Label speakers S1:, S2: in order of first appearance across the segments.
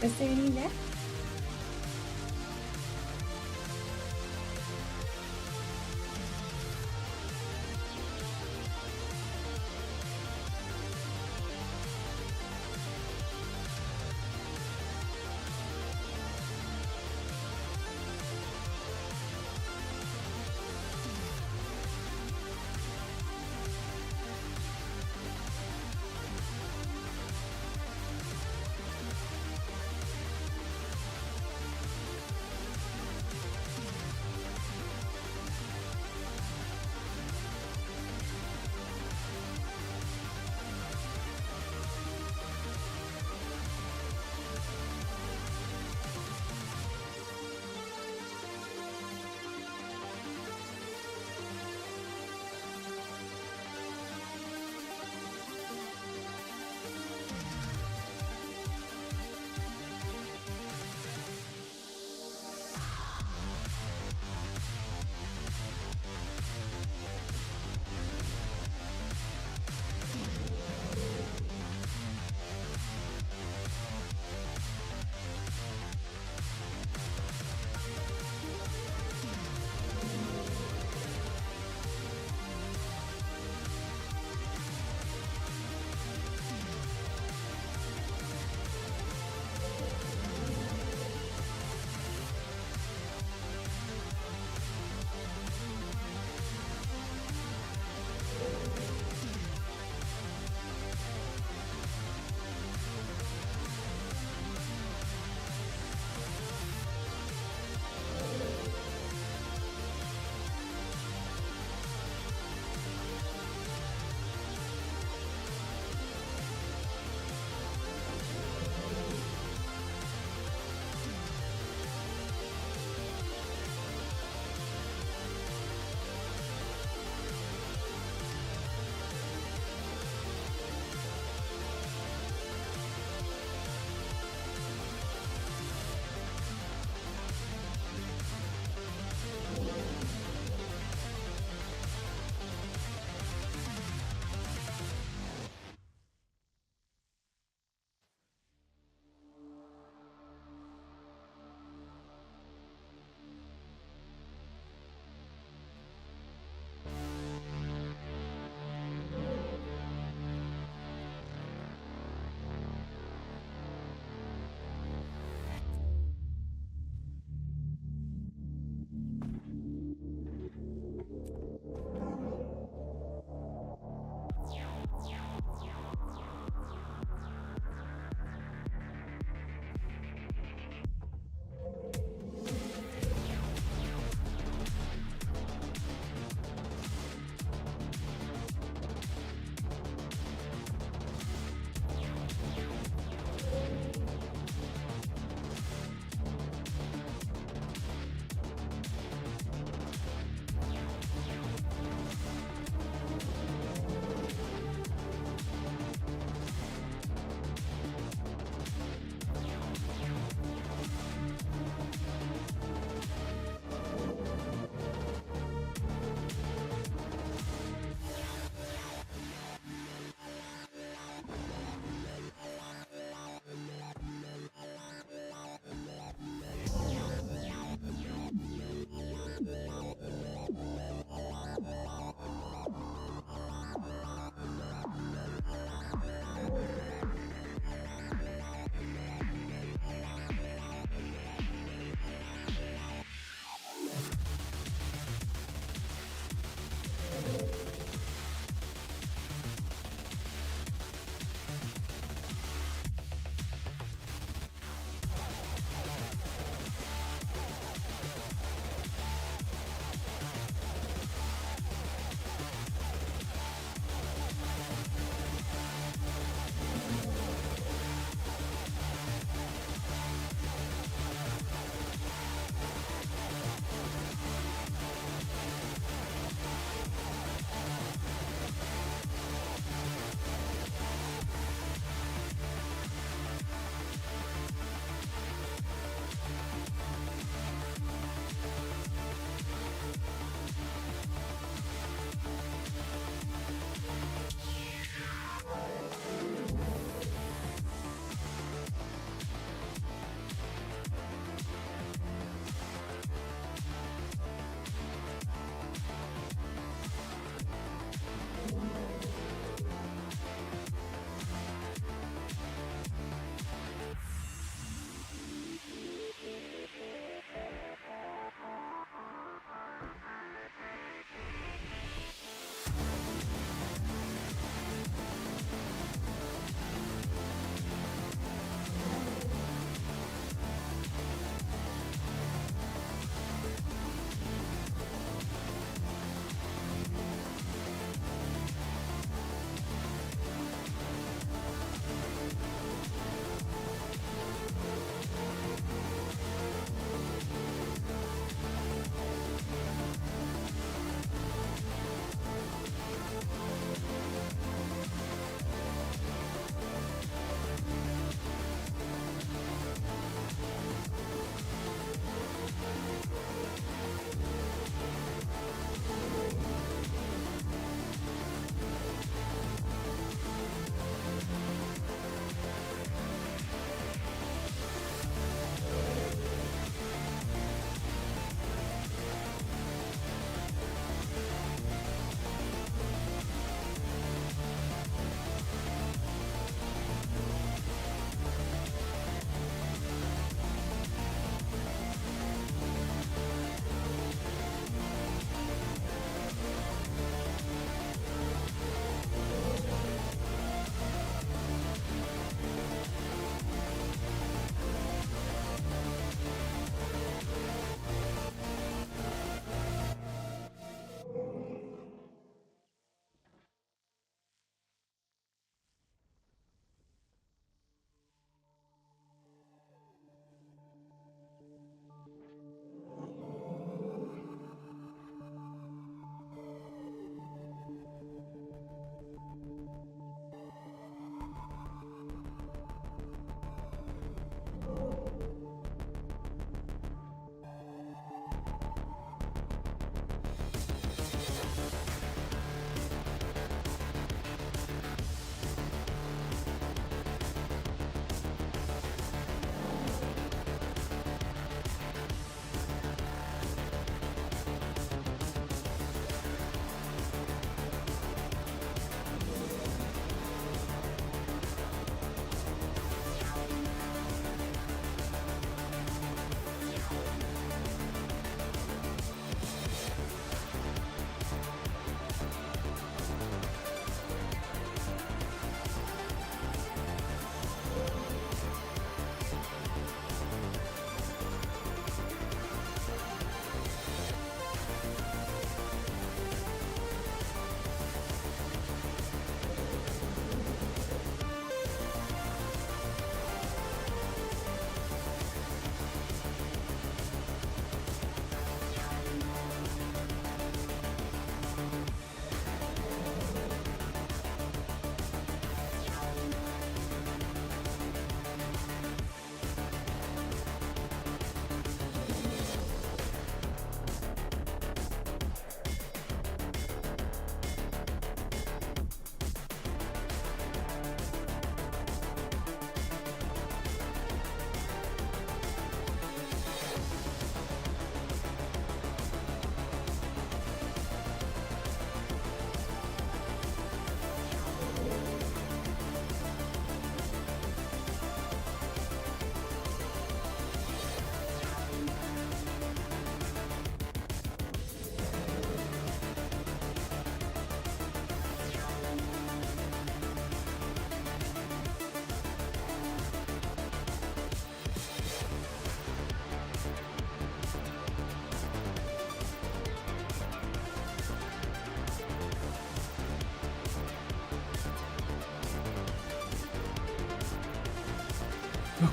S1: seriyle.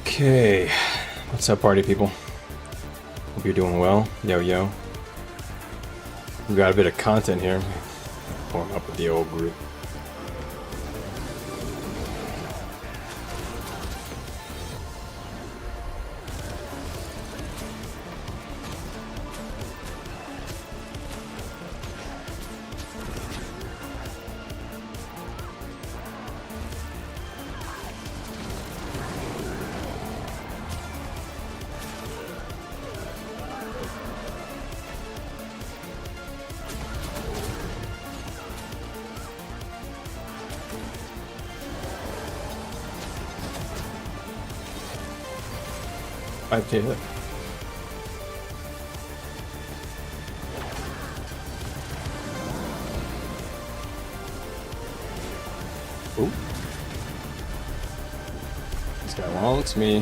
S1: Okay, what's up, party people? Hope you're doing well. Yo, yo. We got a bit of content here. Form up with the old group. Okay. Ooh. This guy wants me.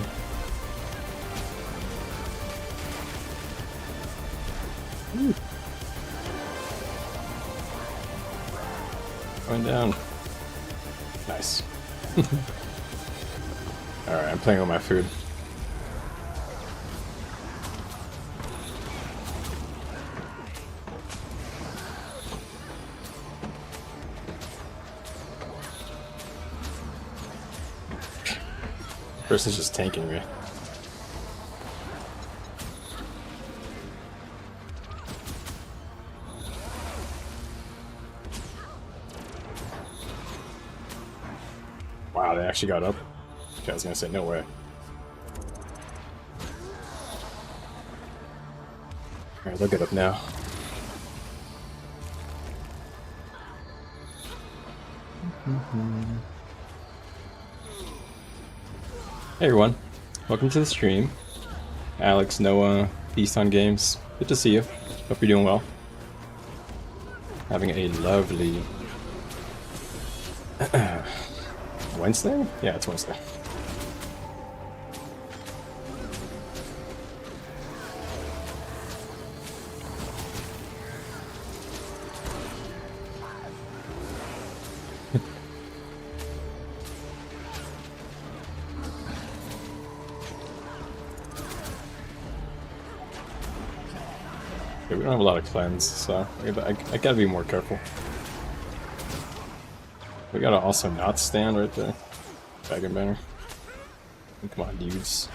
S1: Ooh. Going down. Nice. Alright, I'm playing with my food. Person's just tanking me. Wow, they actually got up. Okay, I was gonna say, no way. Alright, they'll get up now. Hey everyone, welcome to the stream. Alex, Noah, Beast on Games, good to see you. Hope you're doing well. Having a lovely Wednesday? Yeah, it's Wednesday. We don't have a lot of cleanse, so I gotta be more careful. We gotta also not stand right there. Dragon banner. Come on, dudes.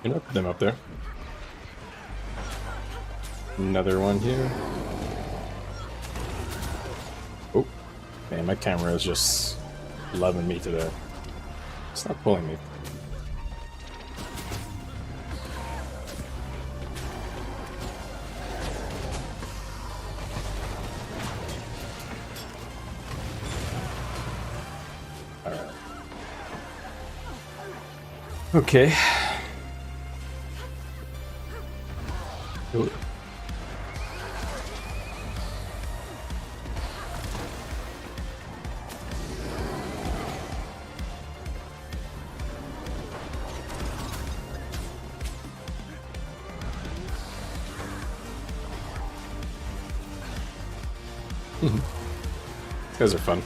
S1: You know, put them up there. Another one here. Oh, man, my camera is just loving me today. Stop pulling me. Okay. Ooh. These guys are fun.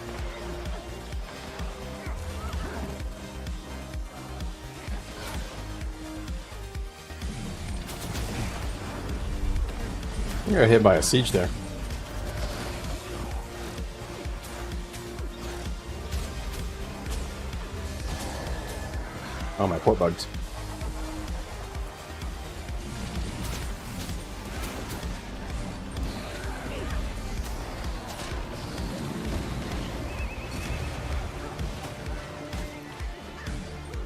S1: You got hit by a siege there. Oh, my port bugs.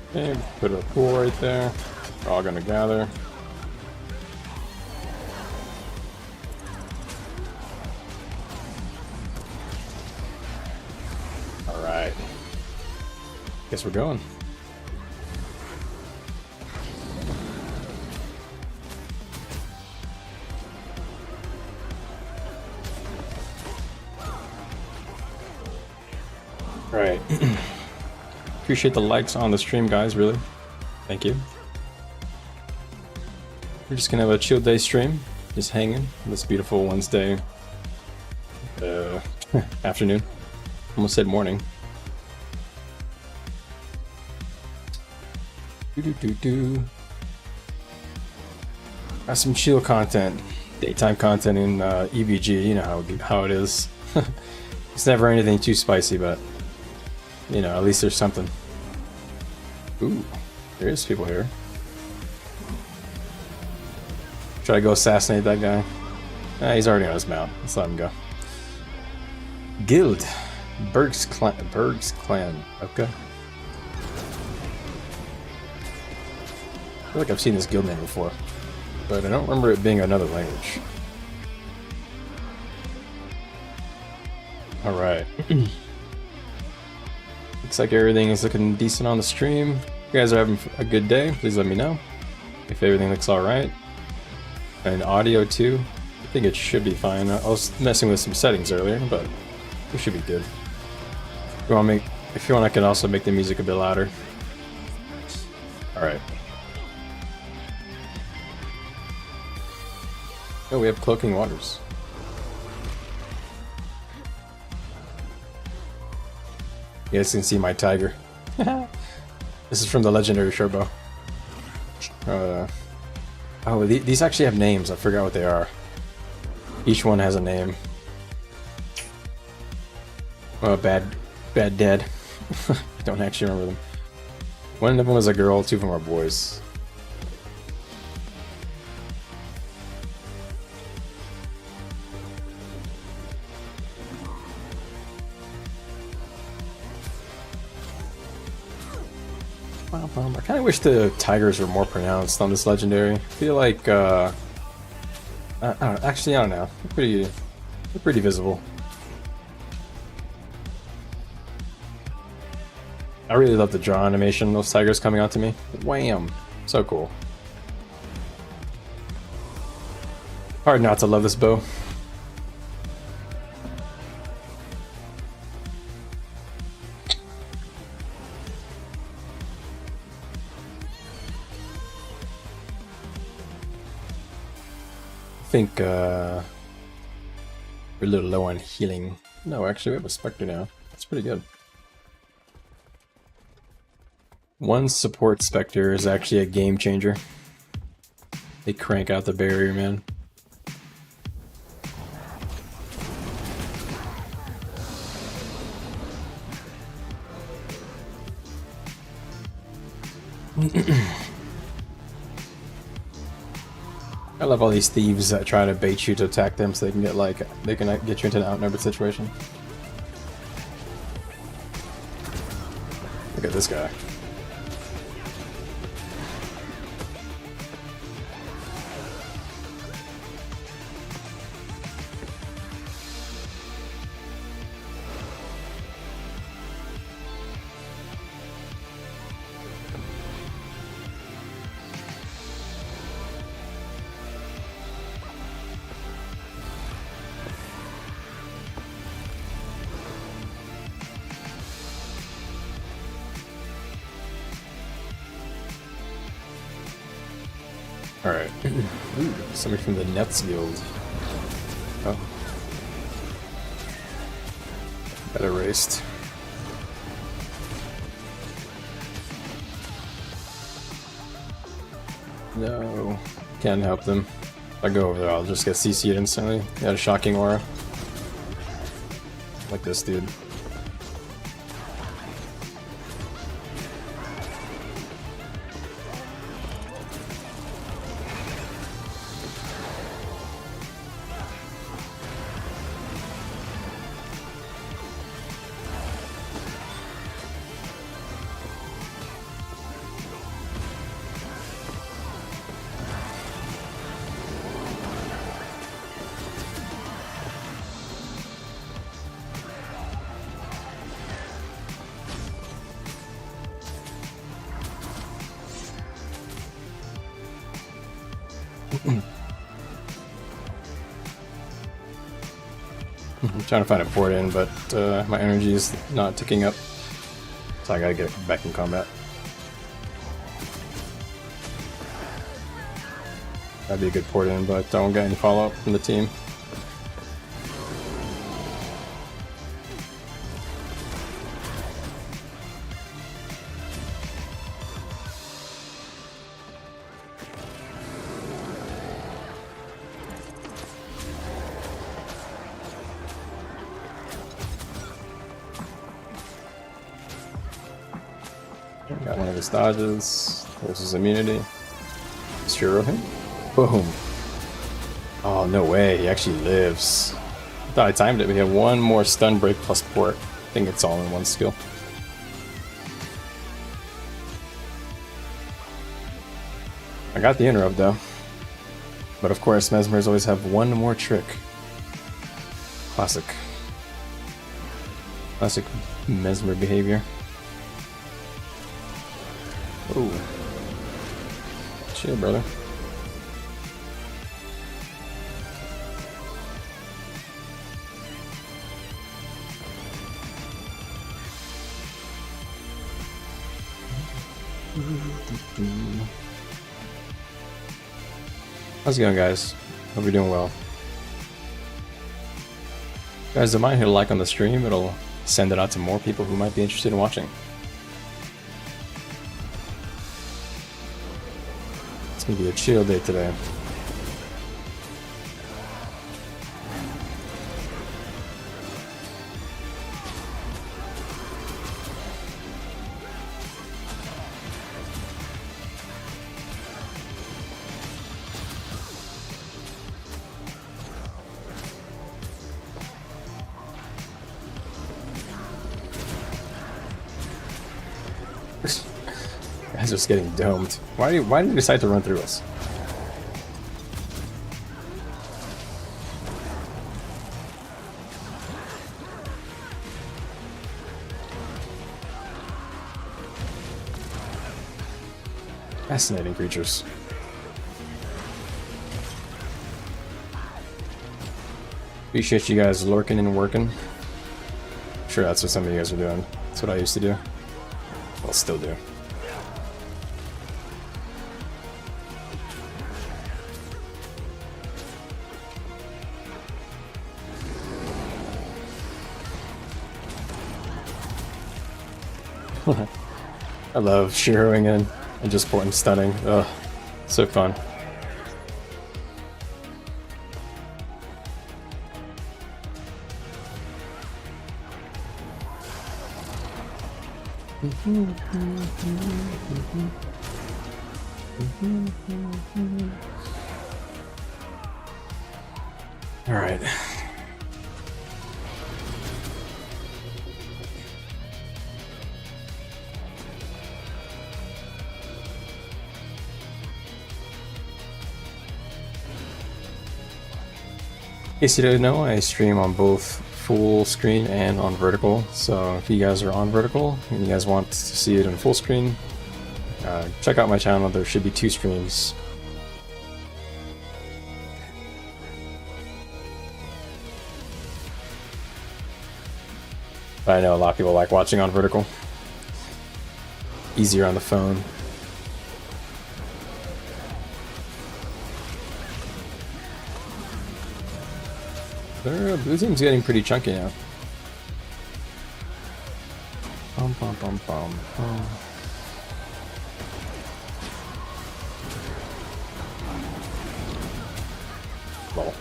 S1: Okay, put a pool right there. We're all gonna gather. Alright. Guess we're going. Alright. Appreciate the likes on the stream, guys, really. Thank you. We're just gonna have a chill day stream. Just hanging on this beautiful Wednesday afternoon. Almost said morning. Do. Got some chill content, daytime content in EVG. You know how it is. It's never anything too spicy, but you know, at least there's something. Ooh, there is people here. Try to go assassinate that guy. Ah, he's already on his mount. Let's let him go. Guild. Berg's clan. Okay. I feel like I've seen this guild name before, but I don't remember it being another language. Alright. Looks like everything is looking decent on the stream. If you guys are having a good day, please let me know. If everything looks alright. And audio too. I think it should be fine. I was messing with some settings earlier, but it should be good. If you want, I can also make the music a bit louder. Alright. Oh, we have cloaking waters. You guys can see my tiger. This is from the legendary shortbow. Oh, these actually have names. I forgot what they are. Each one has a name. Oh, bad dad. I don't actually remember them. One of them was a girl, two of them are boys. I kind of wish the tigers were more pronounced on this legendary. I feel like, actually, I don't know. They're pretty visible. I really love the draw animation, those tigers coming onto me. Wham! So cool. Hard not to love this bow. I think we're a little low on healing. No, actually we have a Spectre now. That's pretty good. One support Spectre is actually a game changer. They crank out the barrier, man. I love all these thieves that try to bait you to attack them so they can get get you into an outnumbered situation. Look at this guy. Alright. Ooh, somebody from the Nets Guild. Oh. Got erased. No. Can't help them. If I go over there, I'll just get CC'd instantly. Got a shocking aura. Like this dude. I'm trying to find a port in, but my energy is not ticking up, so I gotta get back in combat. That'd be a good port in, but don't get any follow-up from the team. Got one of his dodges. There's his immunity. Zero him. Boom. Oh, no way. He actually lives. I thought I timed it. We have one more stun break plus port. I think it's all in one skill. I got the interrupt though. But of course, Mesmers always have one more trick. Classic. Classic Mesmer behavior. Ooh. Chill, brother. How's it going, guys? Hope you're doing well. Guys, don't mind hitting a like on the stream. It'll send it out to more people who might be interested in watching. It's gonna be a chill day today. Guys are just getting domed. Why did you decide to run through us? Fascinating creatures. Appreciate you guys lurking and working. I'm sure that's what some of you guys are doing. That's what I used to do. I'll still do. I love shearing in and just porting stunning. Ugh, so fun. All right. In case you didn't know, I stream on both full screen and on vertical, so if you guys are on vertical and you guys want to see it in full screen, check out my channel. There should be 2 streams. But I know a lot of people like watching on vertical. Easier on the phone. Their blue team's getting pretty chunky now. Bum, bum, bum, bum, bum. Lol.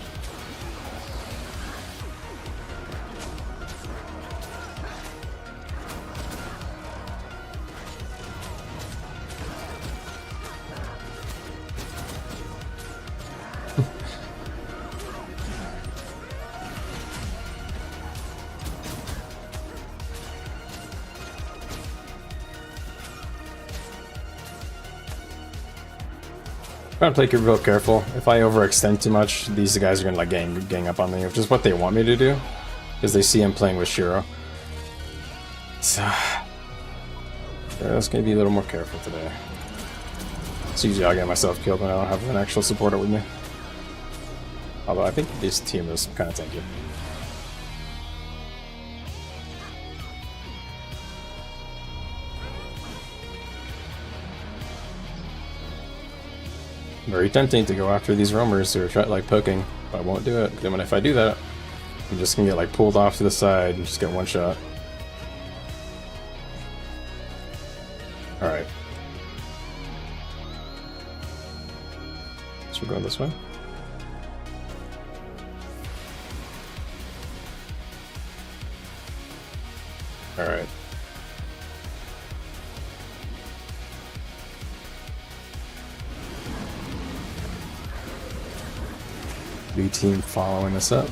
S1: Trying to play real careful. If I overextend too much, these guys are gonna like gang up on me, which is what they want me to do, because they see I'm playing with Shiro. So I was gonna be a little more careful today. It's usually I'll get myself killed when I don't have an actual supporter with me. Although I think this team is kind of tanky. Very tempting to go after these roamers who are trying like poking, but I won't do it. Then if I do that, I'm just gonna get like pulled off to the side and just get one shot. All right. So we're going this way. All right. Blue team following us up.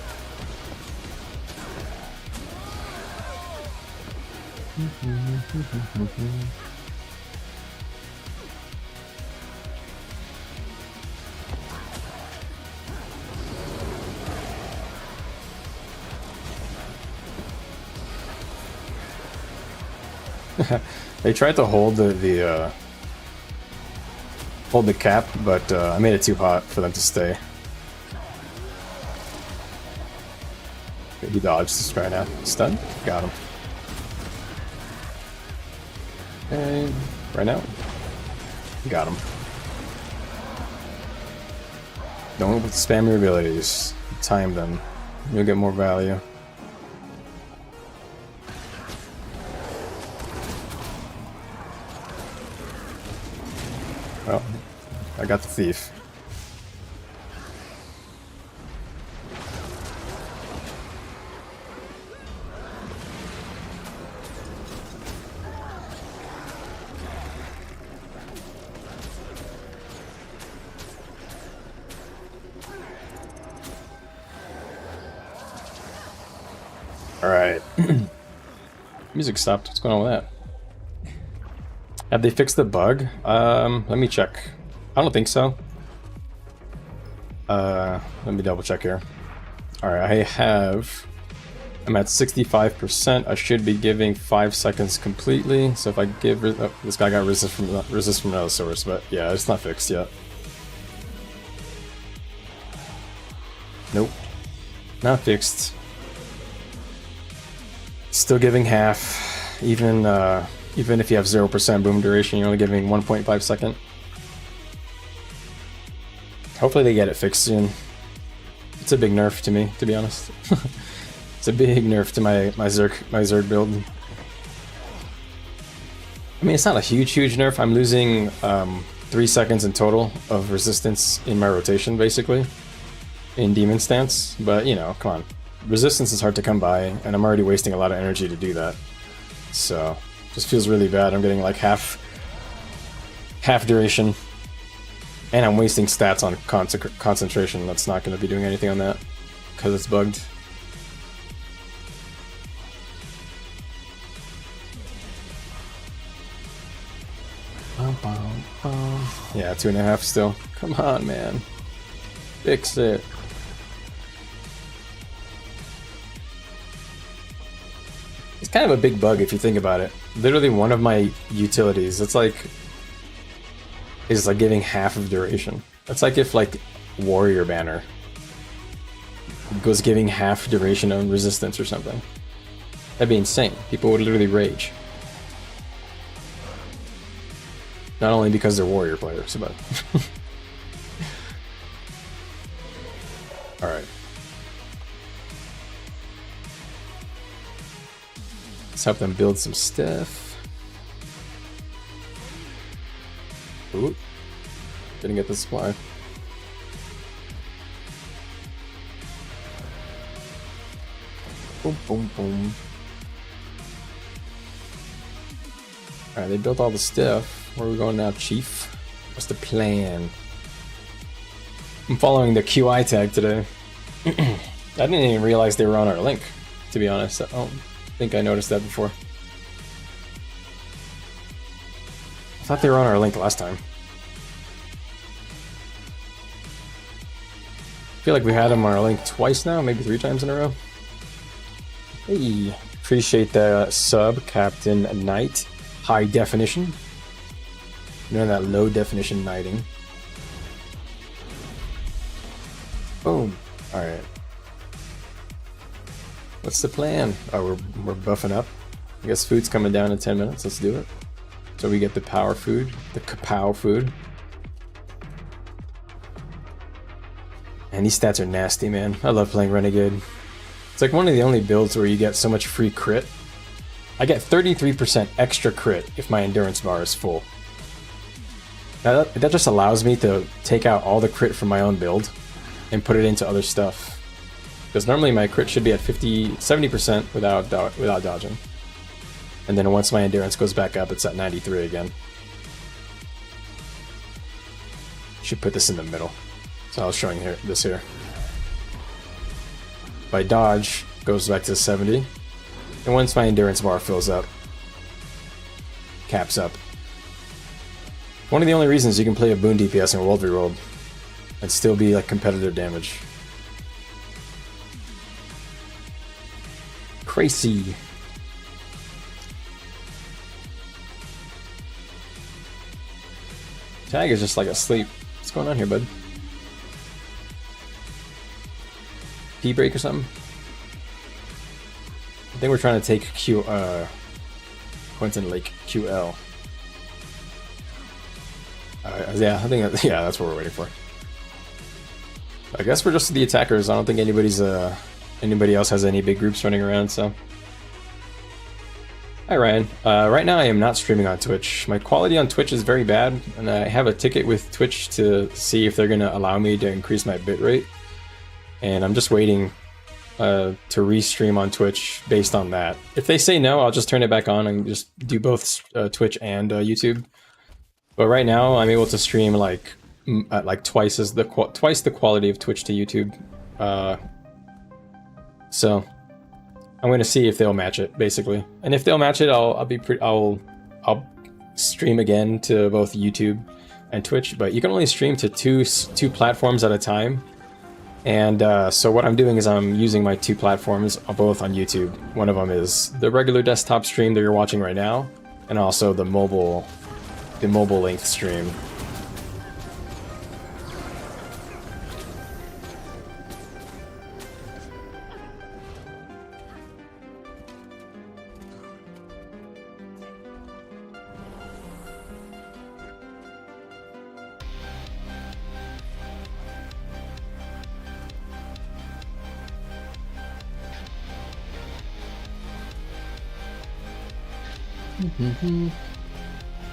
S2: They tried to hold the cap, but I made it too hot for them to stay. He dodged, just trying to stun. Got him. And right now, got him. Don't spam your abilities. Time them. You'll get more value. Well, I got the thief. Alright. Music stopped. What's going on with that? Have they fixed the bug? Let me check. I don't think so. Let me double check here. Alright, I'm at 65%. I should be giving 5 seconds completely. So if I give... this guy got resist from another source, but yeah, it's not fixed yet. Nope. Not fixed. Still giving half, even if you have 0% boom duration, you're only giving 1.5 second. Hopefully they get it fixed soon. It's a big nerf to me, to be honest. It's a big nerf to my Zerg build. I mean, it's not a huge nerf. I'm losing 3 seconds in total of resistance in my rotation, basically, in demon stance. But you know, come on. Resistance is hard to come by, and I'm already wasting a lot of energy to do that. So, just feels really bad. I'm getting like half duration, and I'm wasting stats on concentration. That's not going to be doing anything on that, because it's bugged. Yeah, 2.5 still. Come on, man. Fix it. It's kind of a big bug if you think about it. Literally one of my utilities, is like giving half of duration. That's like if like Warrior Banner goes giving half duration on resistance or something. That'd be insane. People would literally rage. Not only because they're warrior players, but... Alright. Let's help them build some stuff. Ooh. Didn't get the supply. Boom, boom, boom. Alright, they built all the stuff. Where are we going now, Chief? What's the plan? I'm following the QI tag today. I didn't even realize they were on our link, to be honest. I don't think I noticed that before. I thought they were on our link last time. I feel like we had them on our link twice now, maybe 3 times in a row. Hey, appreciate the sub, Captain Knight. High definition. You know that low definition knighting. Boom. Alright. What's the plan? Oh, we're buffing up. I guess food's coming down in 10 minutes. Let's do it. So we get the power food, the kapow food. And these stats are nasty, man. I love playing Renegade. It's like one of the only builds where you get so much free crit. I get 33% extra crit if my endurance bar is full. Now that just allows me to take out all the crit from my own build and put it into other stuff. Because normally my crit should be at 70% without dodging. And then once my endurance goes back up, it's at 93 again. Should put this in the middle. So I was showing this here. my dodge goes back to 70. And once my endurance bar fills up, caps up. One of the only reasons you can play a boon DPS in World v World and still be like competitive damage. Crazy. Tag is just like asleep. What's going on here, bud? Pee break or something? I think we're trying to take Quentin Lake QL. Yeah, I think that's what we're waiting for. I guess we're just the attackers. I don't think anybody else has any big groups running around, so. Hi Ryan. Right now I am not streaming on Twitch. My quality on Twitch is very bad, and I have a ticket with Twitch to see if they're going to allow me to increase my bitrate. And I'm just waiting to restream on Twitch based on that. If they say no, I'll just turn it back on and just do both Twitch and YouTube. But right now, I'm able to stream like at like twice the quality of Twitch to YouTube. So I'm going to see if they'll match it, basically. And if they'll match it, I'll stream again to both YouTube and Twitch. But you can only stream to two platforms at a time. And so what I'm doing is I'm using my two platforms both on YouTube. One of them is the regular desktop stream that you're watching right now, and also the mobile length stream.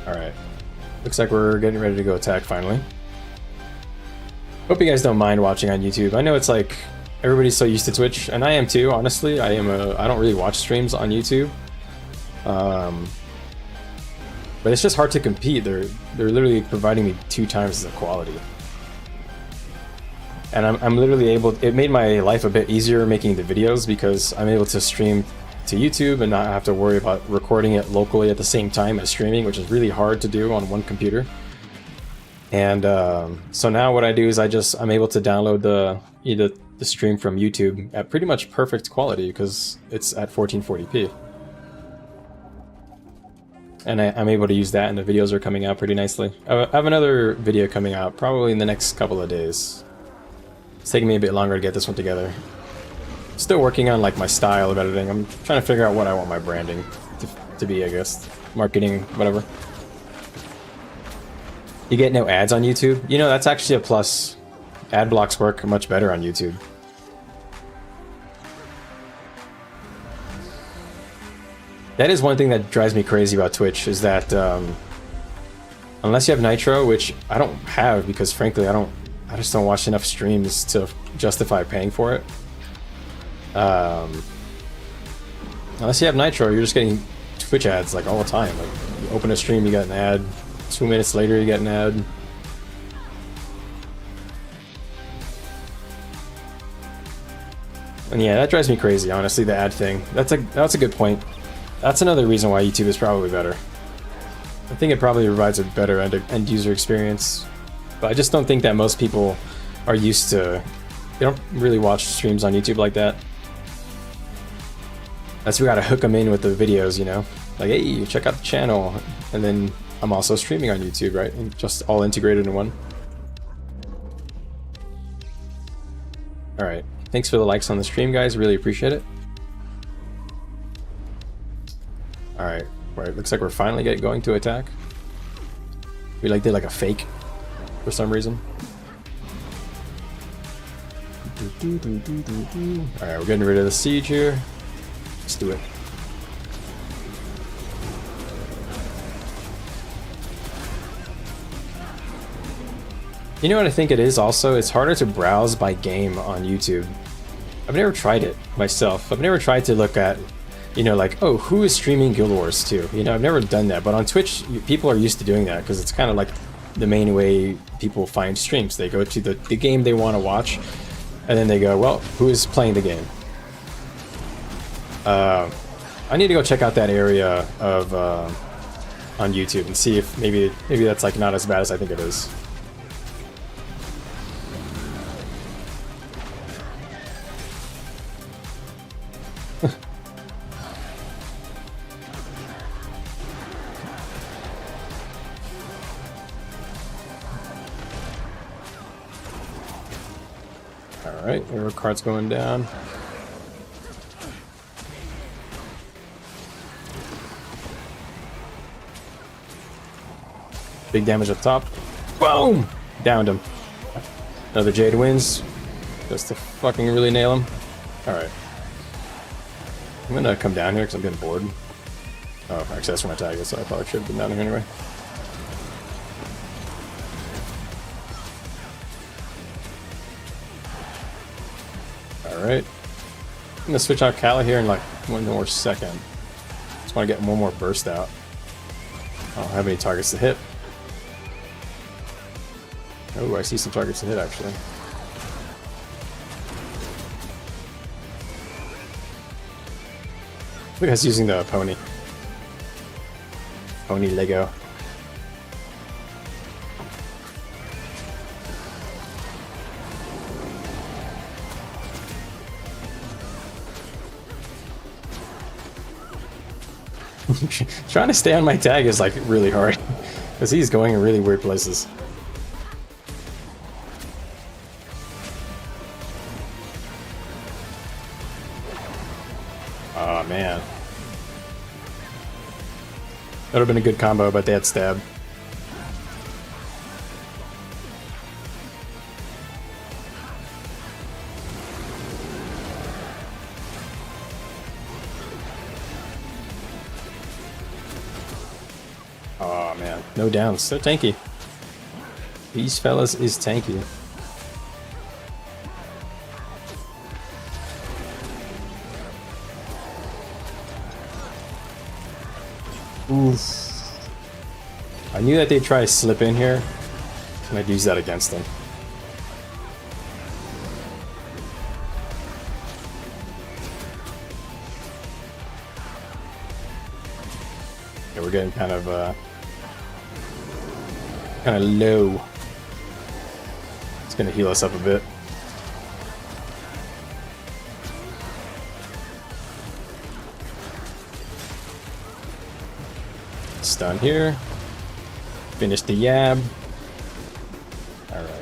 S2: Alright. Looks like we're getting ready to go attack finally. Hope you guys don't mind watching on YouTube. I know it's like everybody's so used to Twitch, and I am too, honestly. I don't really watch streams on YouTube. But it's just hard to compete. They're literally providing me 2 times the quality. And I'm literally able, it made my life a bit easier making the videos because I'm able to stream to YouTube and not have to worry about recording it locally at the same time as streaming, which is really hard to do on one computer. And so now what I do is I'm able to download the stream from YouTube at pretty much perfect quality because it's at 1440p. And I'm able to use that, and the videos are coming out pretty nicely. I have another video coming out probably in the next couple of days. It's taking me a bit longer to get this one together. Still working on like my style of editing. I'm trying to figure out what I want my branding to be, I guess. Marketing, whatever. You get no ads on YouTube? You know, that's actually a plus. Ad blocks work much better on YouTube. That is one thing that drives me crazy about Twitch, is that unless you have Nitro, which I don't have because frankly I just don't watch enough streams to justify paying for it. Unless you have Nitro, you're just getting Twitch ads like all the time. Like, you open a stream, you get an ad. 2 minutes later, you get an ad. And yeah, that drives me crazy, honestly, the ad thing. That's a good point. That's another reason why YouTube is probably better. I think it probably provides a better end user experience. But I just don't think that most people are used to... They don't really watch streams on YouTube like that. That's we gotta hook them in with the videos, you know? Like, hey, check out the channel. And then I'm also streaming on YouTube, right? And just all integrated in one. Alright. Thanks for the likes on the stream, guys. Really appreciate it. Alright. Right. Looks like we're finally going to attack. We did like a fake for some reason. Alright, we're getting rid of the siege here. Let's do it. You know what I think it is also? It's harder to browse by game on YouTube. I've never tried it myself. I've never tried to look at, you know, like, oh, who is streaming Guild Wars 2? You know, I've never done that. But on Twitch, people are used to doing that because it's kind of like the main way people find streams. They go to the game they want to watch, and then they go, well, who is playing the game? I need to go check out that area of on YouTube and see if maybe that's like not as bad as I think it is. Alright, arrow cart's going down. Big damage up top. Boom! Downed him. Another Jade wins. Just to fucking really nail him. Alright. I'm gonna come down here because I'm getting bored. Oh, actually that's where my tag is, so I probably should have been down here anyway. Alright. I'm gonna switch out Kala here in like 1 more second. Just wanna get one more burst out. I don't have any targets to hit. Oh, I see some targets to hit actually. Look at us using the pony. Pony Lego. Trying to stay on my tag is like really hard because he's going in really weird places. Oh man, that would have been a good combo, but they had stab. Oh man, no downs, so tanky. These fellas is tanky. Oof. I knew that they'd try to slip in here, and I'd use that against them. Yeah, we're getting kind of low. It's gonna heal us up a bit. Stun here. Finish the yab. Alright. I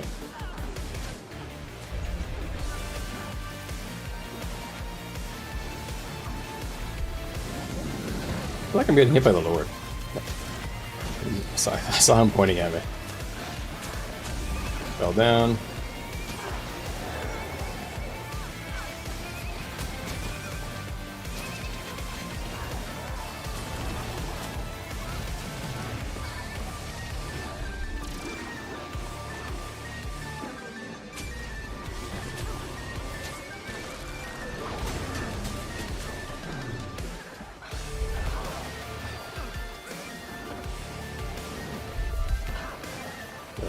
S2: feel like I'm getting hit by the Lord. I saw him pointing at me. Fell down.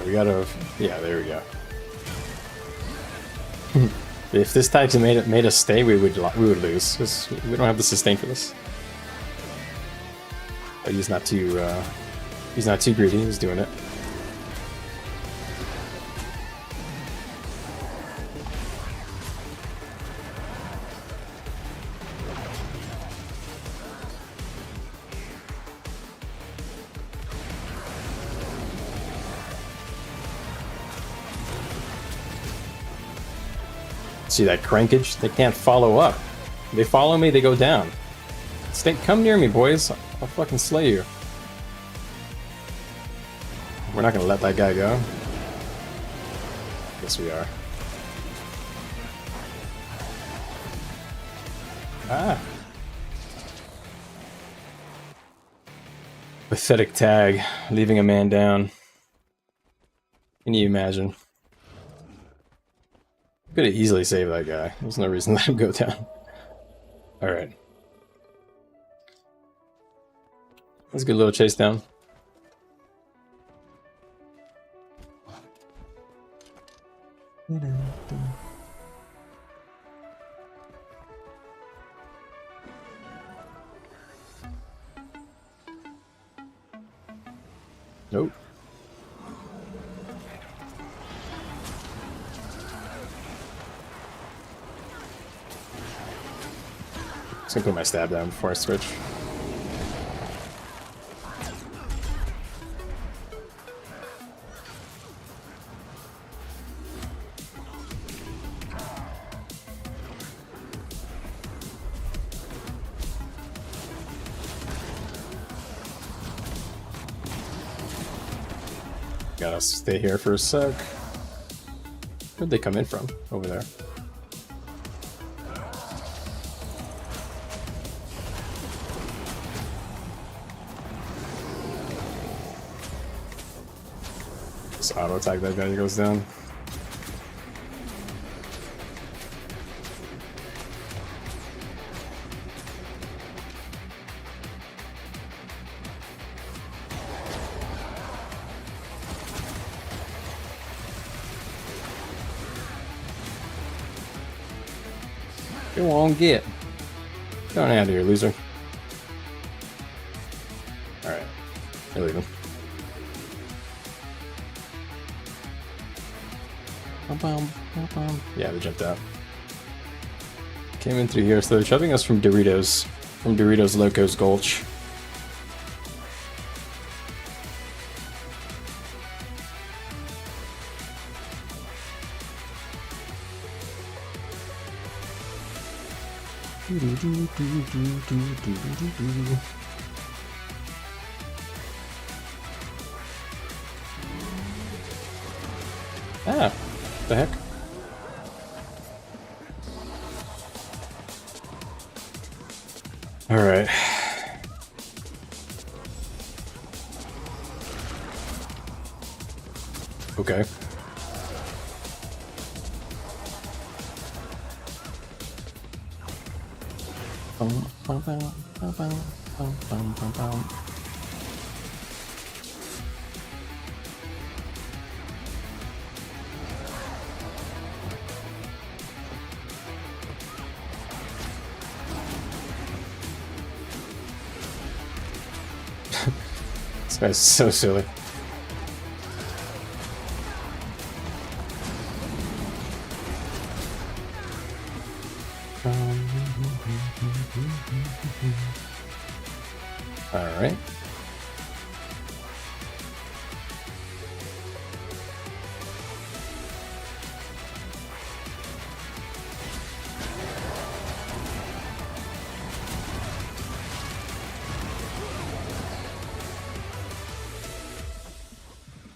S2: We gotta, yeah, there we go. If this tag made us stay, we would lose because we don't have the sustain for this. But he's not too greedy. He's doing it. See that crankage? They can't follow up. They follow me, they go down. Come near me, boys. I'll fucking slay you. We're not gonna let that guy go. Yes, we are. Ah. Pathetic tag, leaving a man down. Can you imagine? Could have easily saved that guy. There's no reason to let him go down. Alright. That's a good little chase down.
S1: Nope. Just gonna put my stab down before I switch. Gotta stay here for a sec. Where'd they come in from? Over there. Just auto attack that guy that goes down. Go on, get. Get on out of here, loser. Alright. They're leaving. Yeah, they jumped out. Came in through here, so they're shoving us from Doritos Locos Gulch. Ah, the heck? All right. Okay. This guy's so silly. All right.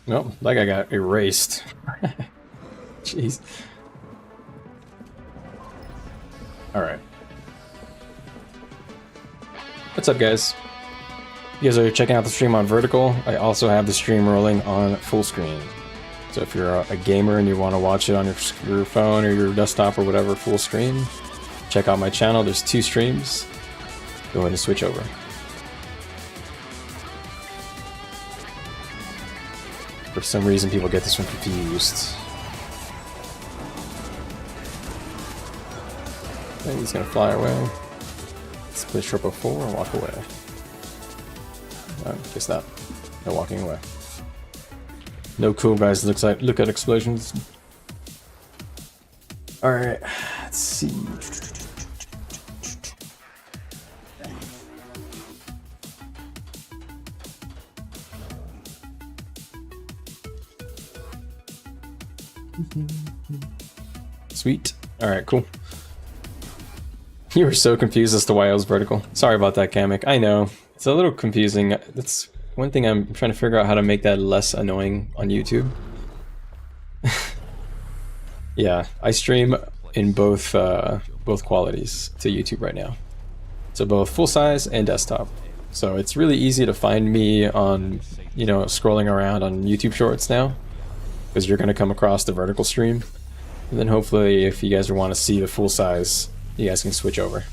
S1: Nope, that guy got erased. Jeez. Alright. What's up, guys? You guys are checking out the stream on vertical. I also have the stream rolling on full screen. So if you're a gamer and you want to watch it on your phone or your desktop or whatever, full screen, check out my channel. There's 2 streams. Go ahead and switch over. For some reason, people get this one confused. Okay, he's gonna fly away. Let's play Sherpa 4 and walk away. Oh, guess that. No walking away. No cool guys. Looks like look at explosions. All right, let's see. Sweet. Alright, cool. You were so confused as to why I was vertical. Sorry about that, Kamek. I know. It's a little confusing. That's one thing I'm trying to figure out how to make that less annoying on YouTube. Yeah, I stream in both qualities to YouTube right now. So both full size and desktop. So it's really easy to find me on, you know, scrolling around on YouTube Shorts now, because you're going to come across the vertical stream. And then hopefully if you guys want to see the full size, you guys can switch over.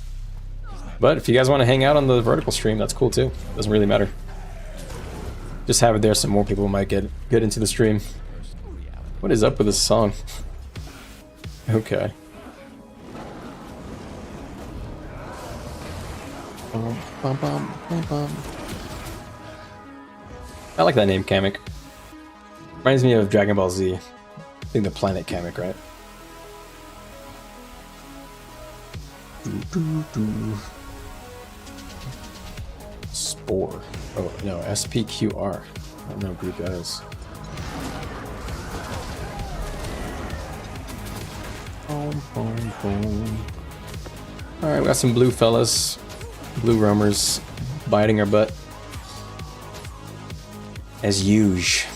S1: But if you guys want to hang out on the vertical stream, that's cool too. Doesn't really matter. Just have it there so more people might get into the stream. What is up with this song? Okay.
S2: I like that name, Kamek. Reminds me of Dragon Ball Z. I think the planet Kamek, right? Spore. Oh, no, SPQR. I don't know what group that is. Alright, we got some blue fellas. Blue roamers biting our butt. As usual.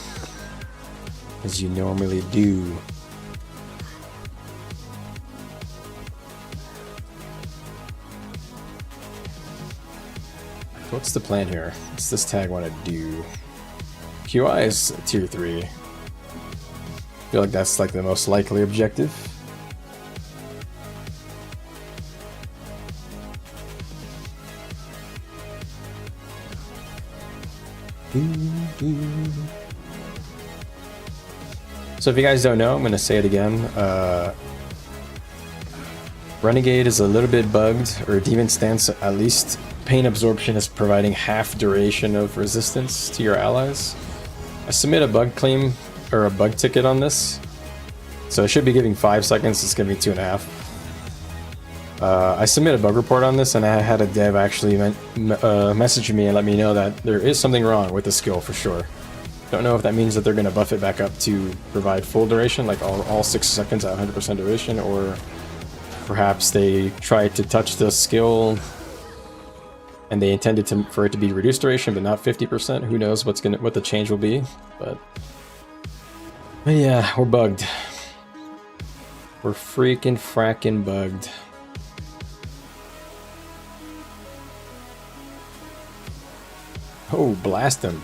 S2: As you normally do. What's the plan here? What's this tag want to do? QI is tier 3. I feel like that's like the most likely objective. So if you guys don't know, I'm going to say it again. Renegade is a little bit bugged, or Demon Stance at least. Pain absorption is providing half duration of resistance to your allies. I submit a bug claim, or a bug ticket on this. So I should be giving 5 seconds, it's going to be 2.5. I submit a bug report on this, and I had a dev actually message me and let me know that there is something wrong with the skill for sure. Don't know if that means that they're going to buff it back up to provide full duration, like all 6 seconds at 100% duration, or perhaps they tried to touch the skill and they intended for it to be reduced duration, but not 50%. Who knows what the change will be? But yeah, we're bugged. We're freaking fracking bugged. Oh, blast him!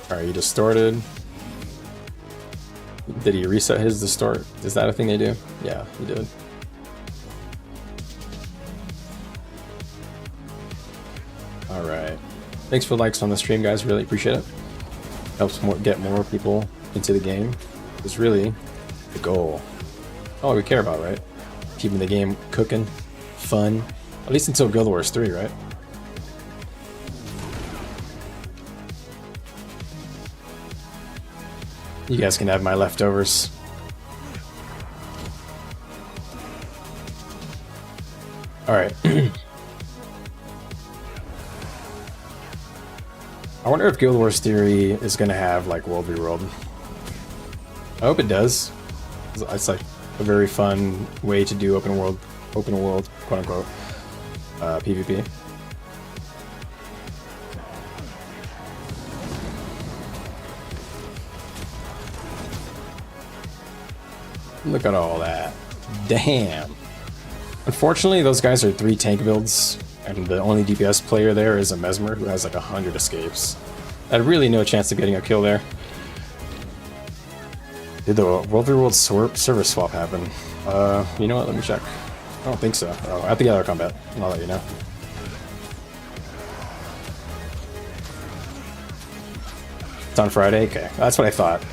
S2: Alright, he distorted. Did he reset his distort? Is that a thing they do? Yeah, he did. Alright. Thanks for the likes on the stream, guys. Really appreciate it. Helps get more people into the game. It's really the goal. All we care about, right? Keeping the game cooking, fun. At least until Guild Wars 3, right? You guys can have my leftovers. Alright. I wonder if Guild Wars Theory is going to have, like, World v World. I hope it does. It's, like, a very fun way to do open world, quote-unquote, PvP. Look at all that. Damn. Unfortunately, those guys are 3 tank builds, and the only DPS player there is a Mesmer who has like 100 escapes. I had really no chance of getting a kill there. Did the World v World server swap happen? You know what? Let me check. I don't think so. Oh, at the other combat. I'll let you know. It's on Friday? Okay, that's what I thought.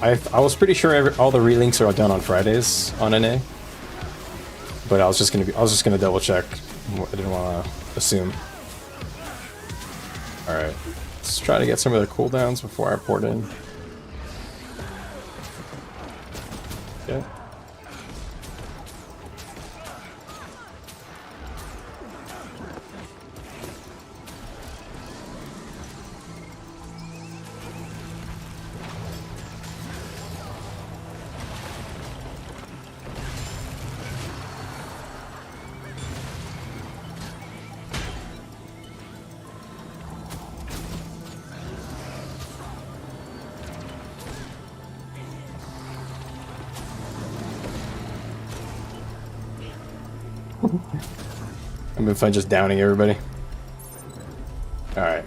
S2: I was pretty sure all the relinks are done on Fridays on NA, but I was just gonna double check. I didn't want to assume. All right, let's try to get some of the cooldowns before I port in. Okay. I've been fun just downing everybody. Alright.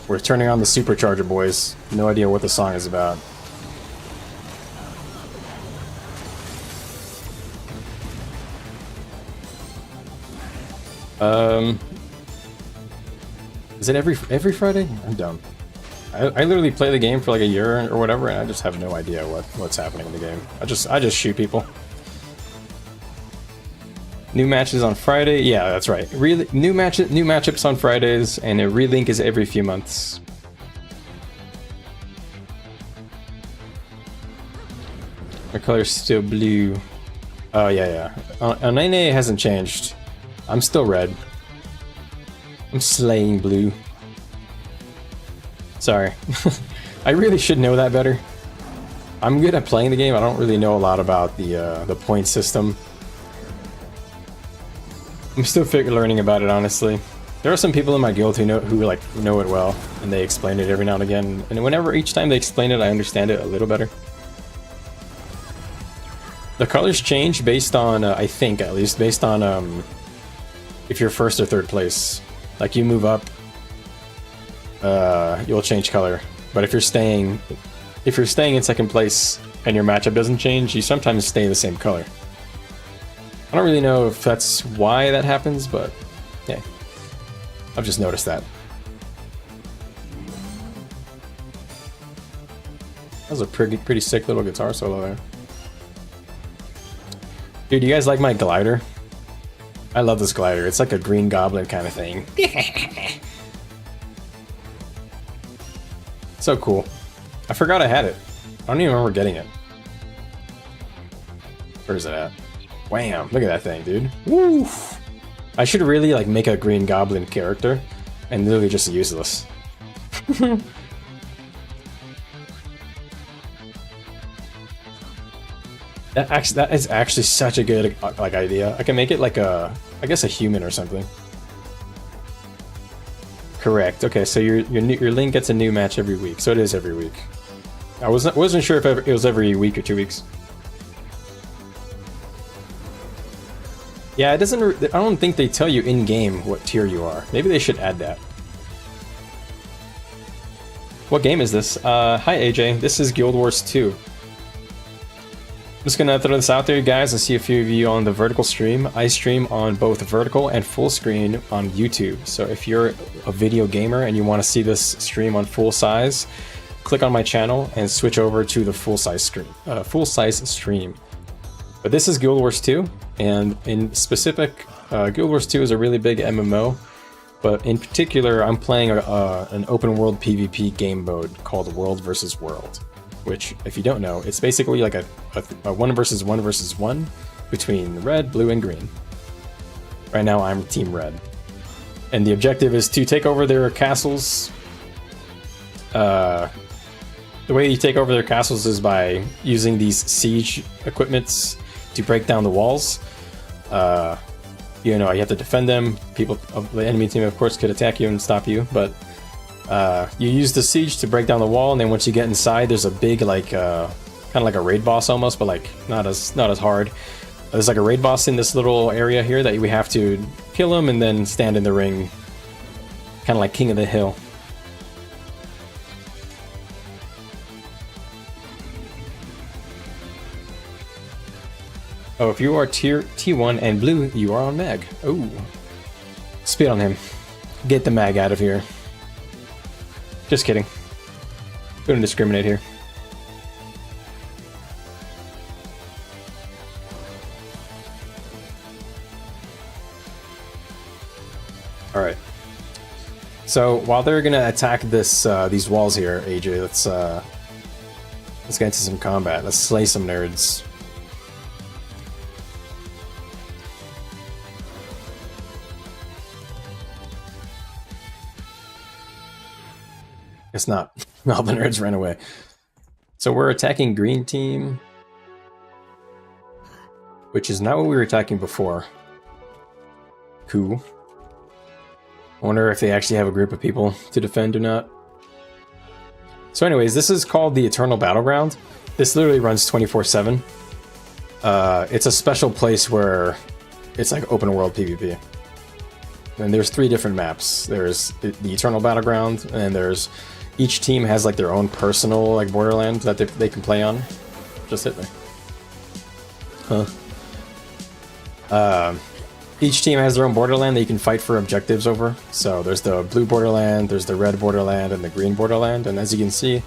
S2: We're turning on the supercharger, boys. No idea what the song is about. Is it every Friday? I'm dumb. I literally play the game for like a year or whatever, and I just have no idea what's happening in the game. I just shoot people.
S1: New matches on Friday. Yeah, that's right. New matchups on Fridays, and a relink is every few months. My color's still blue. Oh yeah. On NA it hasn't changed. I'm still red. I'm slaying blue. Sorry. I really should know that better. I'm good at playing the game. I don't really know a lot about the point system. I'm still learning about it, honestly. There are some people in my guild who know it well, and they explain it every now and again. And each time they explain it, I understand it a little better. The colors change based on, I think at least, based on if you're first or third place. Like you move up, you'll change color. But if you're staying in second place and your matchup doesn't change, you sometimes stay the same color. I don't really know if that's why that happens, but yeah, I've just noticed that. That was a pretty sick little guitar solo there. Dude, you guys like my glider? I love this glider. It's like a Green Goblin kind of thing. So cool. I forgot I had it. I don't even remember getting it. Where's it at? Wham! Look at that thing, dude. Woo! I should really like make a Green Goblin character and literally just use this. That is actually such a good like idea. I can make it like I guess a human or something. Correct. Okay, so your link gets a new match every week, so it is every week. I wasn't sure if it was every week or 2 weeks. Yeah, it doesn't. I don't think they tell you in game what tier you are. Maybe they should add that. What game is this? Hi AJ. This is Guild Wars 2. I'm just gonna throw this out there, guys. I see a few of you on the vertical stream. I stream on both vertical and full screen on YouTube. So if you're a video gamer and you want to see this stream on full size, click on my channel and switch over to the full size stream. But this is Guild Wars 2, and in specific, Guild Wars 2 is a really big MMO. But in particular, I'm playing an open world PvP game mode called World vs. World. Which, if you don't know, it's basically like a 1 versus 1 versus 1 between red, blue, and green. Right now, I'm Team Red. And the objective is to take over their castles. The way you take over their castles is by using these siege equipments to break down the walls. You have to defend them. The enemy team, of course, could attack you and stop you, but you use the siege to break down the wall, and then once you get inside, there's a big kind of like a raid boss almost, but like not as hard. There's like a raid boss in this little area here that we have to kill him and then stand in the ring, kind of like King of the Hill. Oh, if you are tier T1 and blue, you are on mag. Oh, spit on him. Get the mag out of here. Just kidding. We don't discriminate here. Alright. So while they're gonna attack these walls here, AJ, let's get into some combat. Let's slay some nerds. It's not. All the nerds ran away. So we're attacking green team, which is not what we were attacking before. Cool. I wonder if they actually have a group of people to defend or not. So anyways, this is called the Eternal Battleground. This literally runs 24/7. It's a special place where it's like open world PvP. And there's 3 different maps. There's the Eternal Battleground, and there's each team has like their own personal like borderland that they can play on. Just hit me. Huh. Each team has their own borderland that you can fight for objectives over. So there's the blue borderland, there's the red borderland, and the green borderland. And as you can see,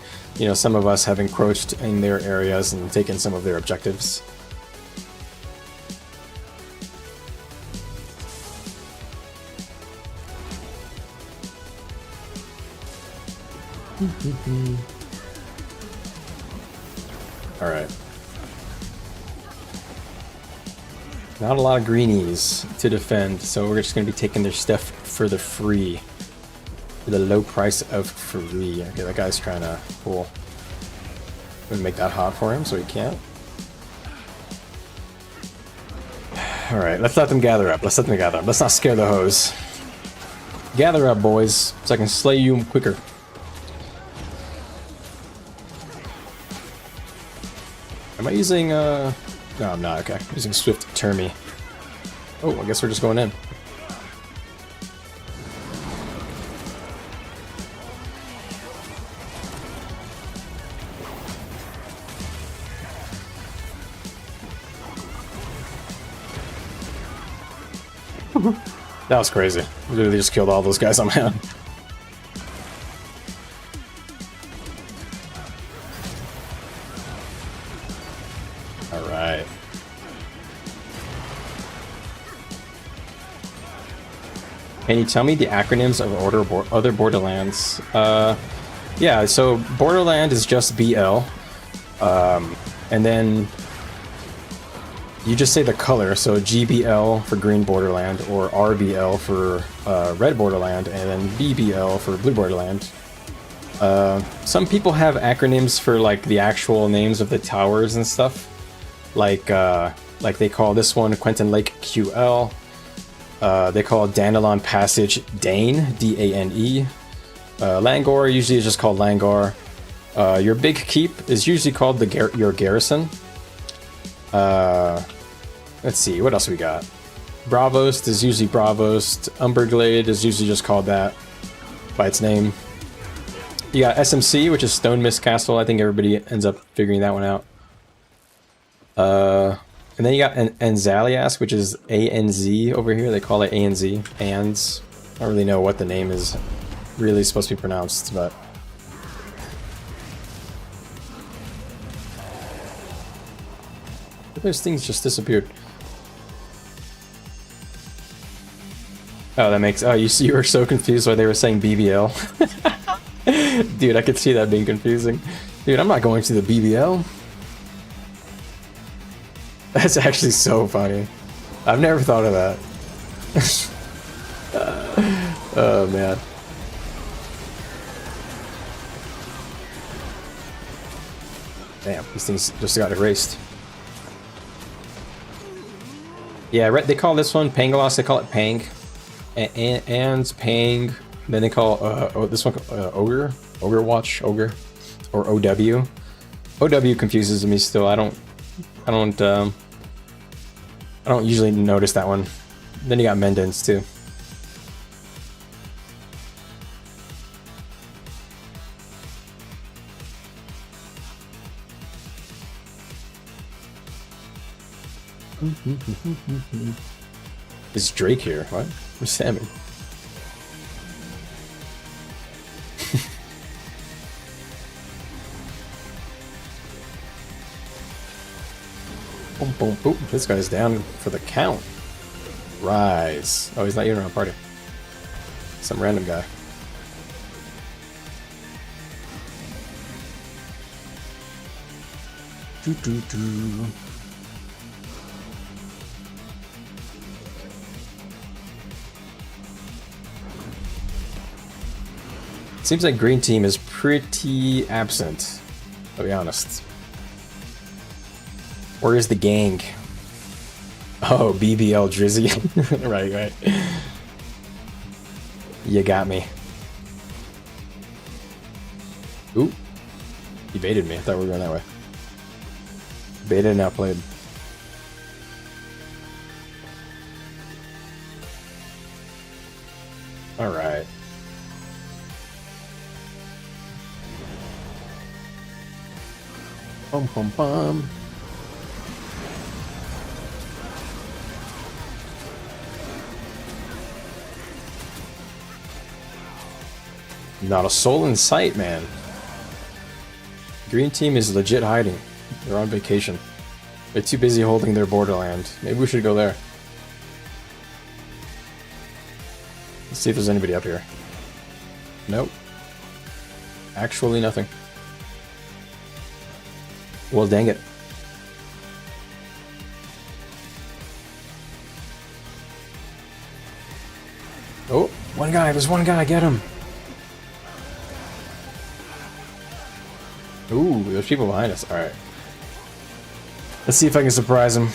S1: some of us have encroached in their areas and taken some of their objectives.
S2: Alright. Not a lot of greenies to defend, so we're just going to be taking their stuff for the free. For the low price of free. Okay, that guy's trying to pull. I'm going to make that hot for him so he can't. Alright, let's let them gather up. Let's let them gather up. Let's not scare the hoes. Gather up, boys, so I can slay you quicker. Am I using, No, I'm not. Okay. I'm using Swift Termi. Oh, I guess we're just going in. That was crazy. We literally just killed all those guys on my own. Alright. Can you tell me the acronyms of other Borderlands? Yeah, so Borderland is just BL. And then you just say the color, so GBL for Green Borderland, or RBL for Red Borderland, and then BBL for Blue Borderland. Some people have acronyms for like the actual names of the towers and stuff. Like they call this one Quentin Lake QL. They call Dandelon Passage Dane, D-A-N-E. Langor usually is just called Langar. Your big keep is usually called your garrison. Let's see, what else we got? Bravost is usually Bravost. Umberglade is usually just called that by its name. You got SMC, which is Stone Mist Castle. I think everybody ends up figuring that one out. And then you got Anzalias, which is A-N-Z over here. They call it A-N-Z. Anz. I don't really know what the name is really supposed to be pronounced, but... those things just disappeared. Oh, that makes... oh, you were so confused why they were saying BBL. Dude, I could see that being confusing. Dude, I'm not going to the BBL. That's actually so funny. I've never thought of that. Oh, man. Damn, these things just got erased. Yeah, they call this one Pangalos, they call it Pang. And Pang. Then they call this one Ogre? Ogre Watch? Ogre? Or OW. OW confuses me still. I don't usually notice that one. Then you got Mendens too. Is Drake here? What? Where's Salmon? Boom, boom, boom. This guy's down for the count. Rise. Oh, he's not even on a party. Some random guy. Doo doo doo. Seems like green team is pretty absent, to be honest. Where is the gang? Oh, BBL Drizzy. Right. You got me. Ooh. He baited me. I thought we were going that way. Baited and outplayed. Alright. Bum bum bum. Not a soul in sight, man. Green team is legit hiding. They're on vacation. They're too busy holding their borderland. Maybe we should go there. Let's see if there's anybody up here. Nope. Actually nothing. Well, dang it. Oh, one guy. There's one guy. Get him. Ooh, there's people behind us. All right. Let's see if I can surprise him.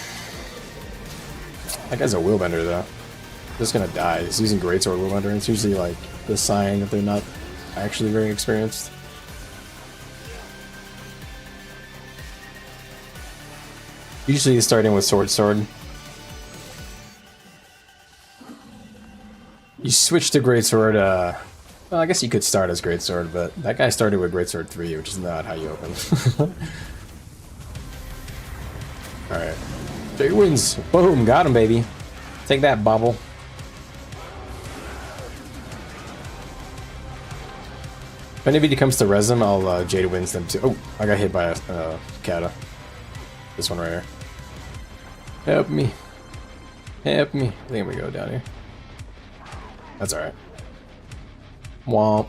S2: That guy's a wheelbender, though. Just gonna die. He's using greatsword wheelbender, and it's usually like the sign that they're not actually very experienced. Usually you start in with sword. You switch to greatsword, well, I guess you could start as greatsword, but that guy started with greatsword 3, which is not how you open. Alright. Jay wins. Boom, got him, baby. Take that, Bobble. If anybody comes to res them, I'll Jade wins them too. Oh, I got hit by a Kata. This one right here. Help me. Help me. I think we go down here. That's alright. Womp.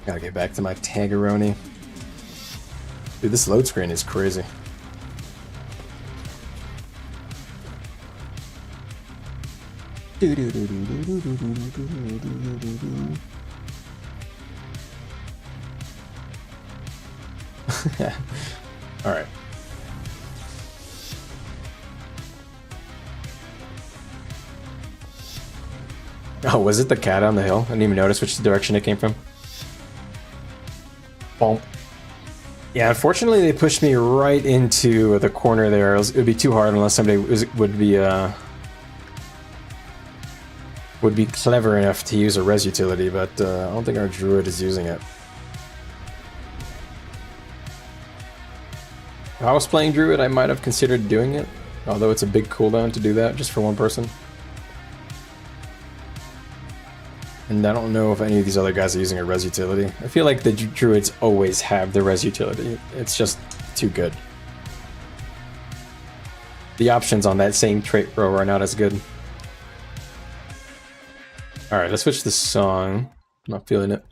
S2: Gotta get back to my Tangaroni. Dude, this load screen is crazy. Alright. Oh, was it the cat on the hill? I didn't even notice which direction it came from. Bonk. Yeah, unfortunately they pushed me right into the corner there. It would be too hard unless somebody would be clever enough to use a res utility, but I don't think our druid is using it. If I was playing druid, I might have considered doing it, although it's a big cooldown to do that just for one person. And I don't know if any of these other guys are using a res utility. I feel like the druids always have the res utility. It's just too good. The options on that same trait row are not as good. Alright, let's switch the song. I'm not feeling it.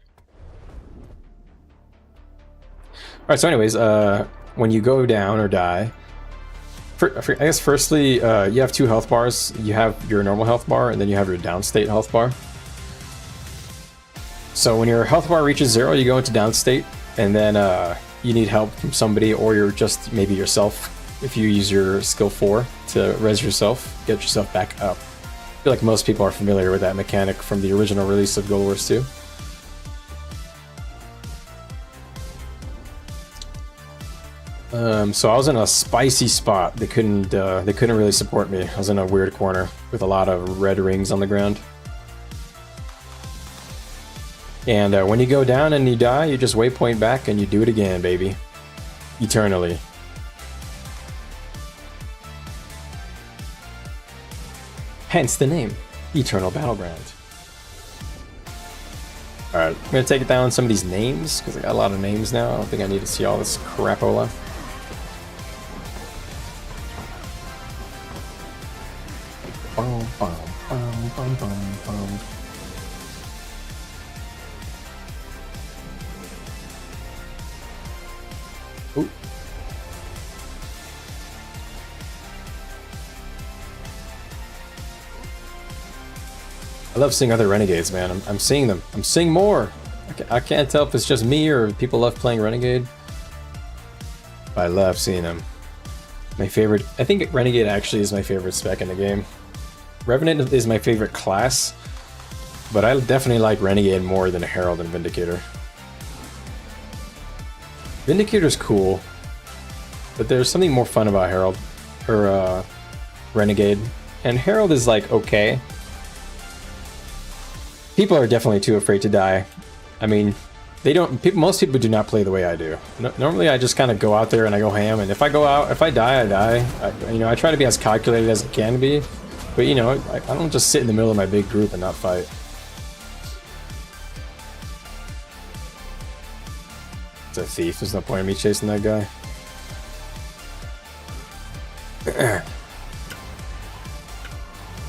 S2: Alright, so anyways, when you go down or die, I guess firstly, you have 2 health bars. You have your normal health bar, and then you have your downstate health bar. So when your health bar reaches 0, you go into downstate, and then you need help from somebody, or you're just maybe yourself. If you use your skill 4 to res yourself, get yourself back up. I feel like most people are familiar with that mechanic from the original release of Guild Wars 2. So I was in a spicy spot. They couldn't really support me. I was in a weird corner with a lot of red rings on the ground. And when you go down and you die, you just waypoint back and you do it again, baby. Eternally. Hence the name, Eternal Battleground. Alright, I'm gonna take it down some of these names, because I got a lot of names now. I don't think I need to see all this crapola. Bum, bum, bum, bum, bum, bum. Ooh. I love seeing other Renegades, man. I'm seeing them. I'm seeing more. I can't tell if it's just me or people love playing Renegade. But I love seeing them. My favorite... I think Renegade actually is my favorite spec in the game. Revenant is my favorite class, but I definitely like Renegade more than Herald and Vindicator. Vindicator's cool, but there's something more fun about Herald, or Renegade. And Herald is like, okay. People are definitely too afraid to die. I mean, they don't. Most people do not play the way I do. Normally, I just kind of go out there and I go ham. And if I go out, if I die, I die. I try to be as calculated as I can be. But I don't just sit in the middle of my big group and not fight. It's a thief. There's no point in me chasing that guy.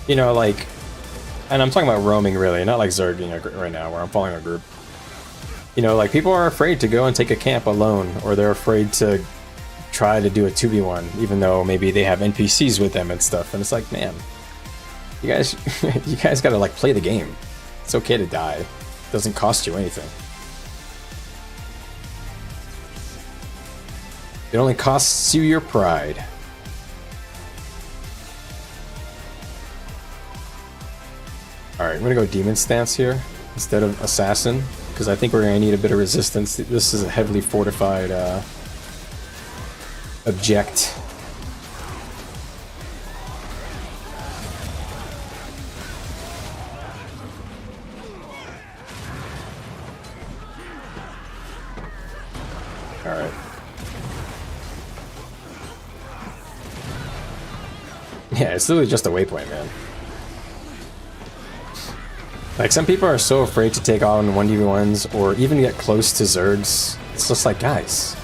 S2: You know, like, and I'm talking about roaming really, not like Zerging right now where I'm following a group. You know, like people are afraid to go and take a camp alone, or they're afraid to try to do a 2v1, even though maybe they have NPCs with them and stuff. And it's like, man, you guys, you guys gotta like play the game. It's okay to die. It doesn't cost you anything. It only costs you your pride. Alright, I'm gonna go Demon Stance here instead of Assassin, because I think we're gonna need a bit of resistance. This is a heavily fortified object. Alright. Yeah, it's literally just a waypoint, man. Like, some people are so afraid to take on 1v1s or even get close to Zergs. It's just like, guys,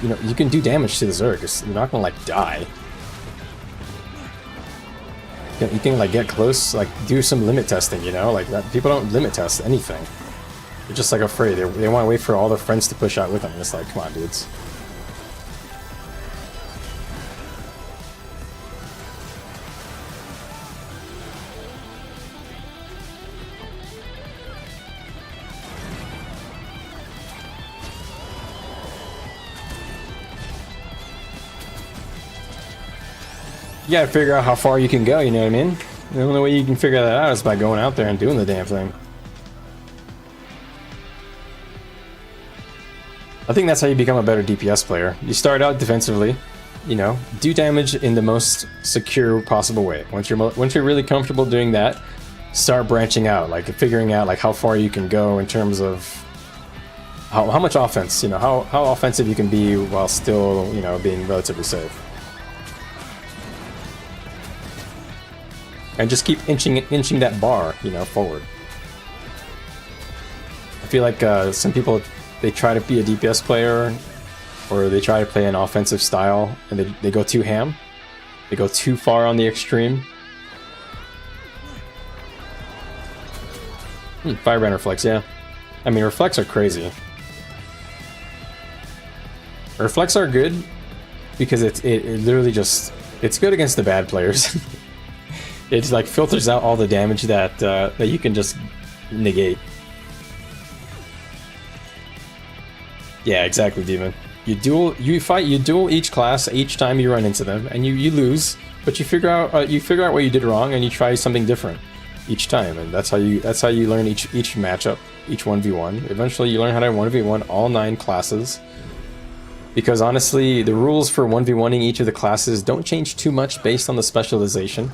S2: you know, you can do damage to the Zerg. You're not gonna, like, die. You can like, get close, like, do some limit testing, you know? Like, that, people don't limit test anything. They're just, like, afraid. They want to wait for all their friends to push out with them. And it's like, come on, dudes. You gotta figure out how far you can go, you know what I mean? The only way you can figure that out is by going out there and doing the damn thing. I think that's how you become a better DPS player. You start out defensively, you know, do damage in the most secure possible way. Once you're really comfortable doing that, start branching out, like figuring out like how far you can go in terms of how much offense, you know, how offensive you can be while still, you know, being relatively safe. And just keep inching that bar, you know, forward. I feel like some people, they try to be a DPS player, or they try to play an offensive style, and they go too ham. They go too far on the extreme. Firebrand Reflex, yeah. I mean, Reflex are crazy. Reflex are good because it literally just, it's good against the bad players. It like filters out all the damage that that you can just negate. Yeah, exactly, Demon. You duel each class each time you run into them, and you lose, but you figure out what you did wrong, and you try something different each time, and that's how you learn each matchup, each 1v1. Eventually, you learn how to 1v1 all 9 classes. Because honestly, the rules for 1v1ing each of the classes don't change too much based on the specialization.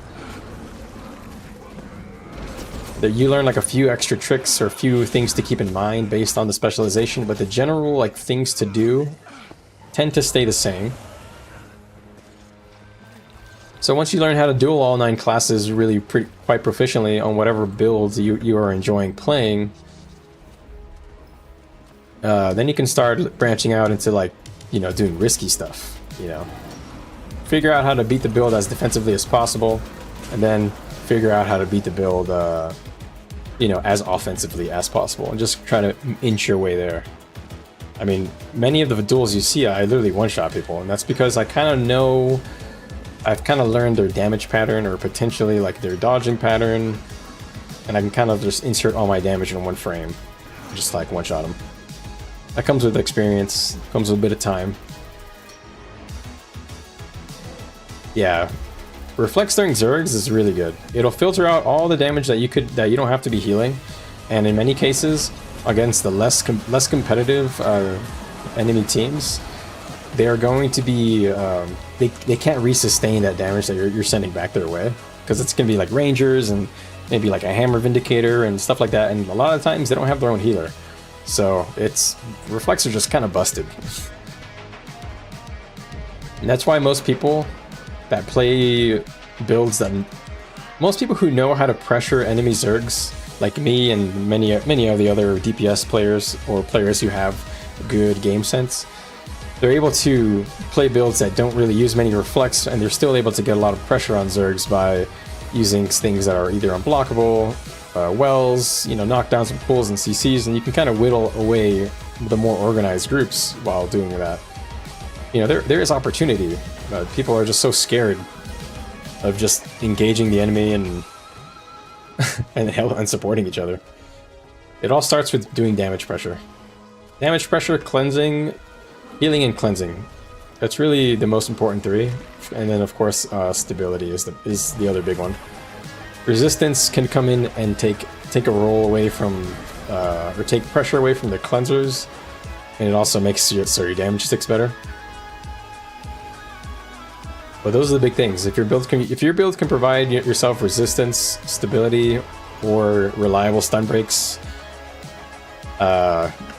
S2: That you learn like a few extra tricks or a few things to keep in mind based on the specialization, but the general like things to do tend to stay the same. So once you learn how to duel all 9 classes really quite proficiently on whatever builds you are enjoying playing, then you can start branching out into like, you know, doing risky stuff, you know. Figure out how to beat the build as defensively as possible, and then figure out how to beat the build, you know, as offensively as possible, and just try to inch your way there. I mean, many of the duels you see, I literally one-shot people, and that's because I kind of know, I've kind of learned their damage pattern, or potentially like their dodging pattern, and I can kind of just insert all my damage in one frame, just like one-shot them. That comes with experience, comes with a bit of time. Yeah. Reflex during Zergs is really good. It'll filter out all the damage that you don't have to be healing, and in many cases, against the less competitive enemy teams, they are going to be they can't resustain that damage that you're sending back their way, because it's gonna be like rangers and maybe like a hammer vindicator and stuff like that, and a lot of times they don't have their own healer, so Reflex are just kind of busted. And that's why most people that play builds that most people who know how to pressure enemy Zergs, like me and many of the other DPS players or players who have good game sense, they're able to play builds that don't really use many Reflex, and they're still able to get a lot of pressure on Zergs by using things that are either unblockable, wells, you know, knock down some pools and CCs, and you can kind of whittle away the more organized groups while doing that. You know, there is opportunity. People are just so scared of just engaging the enemy and and supporting each other. It all starts with doing damage pressure. Damage pressure, cleansing, healing, and cleansing. That's really the most important three. And then, of course, stability is the other big one. Resistance can come in and take a roll away from, or take pressure away from the cleansers, and it also makes your damage sticks better. But those are the big things. If your build can provide yourself resistance, stability, or reliable stun breaks,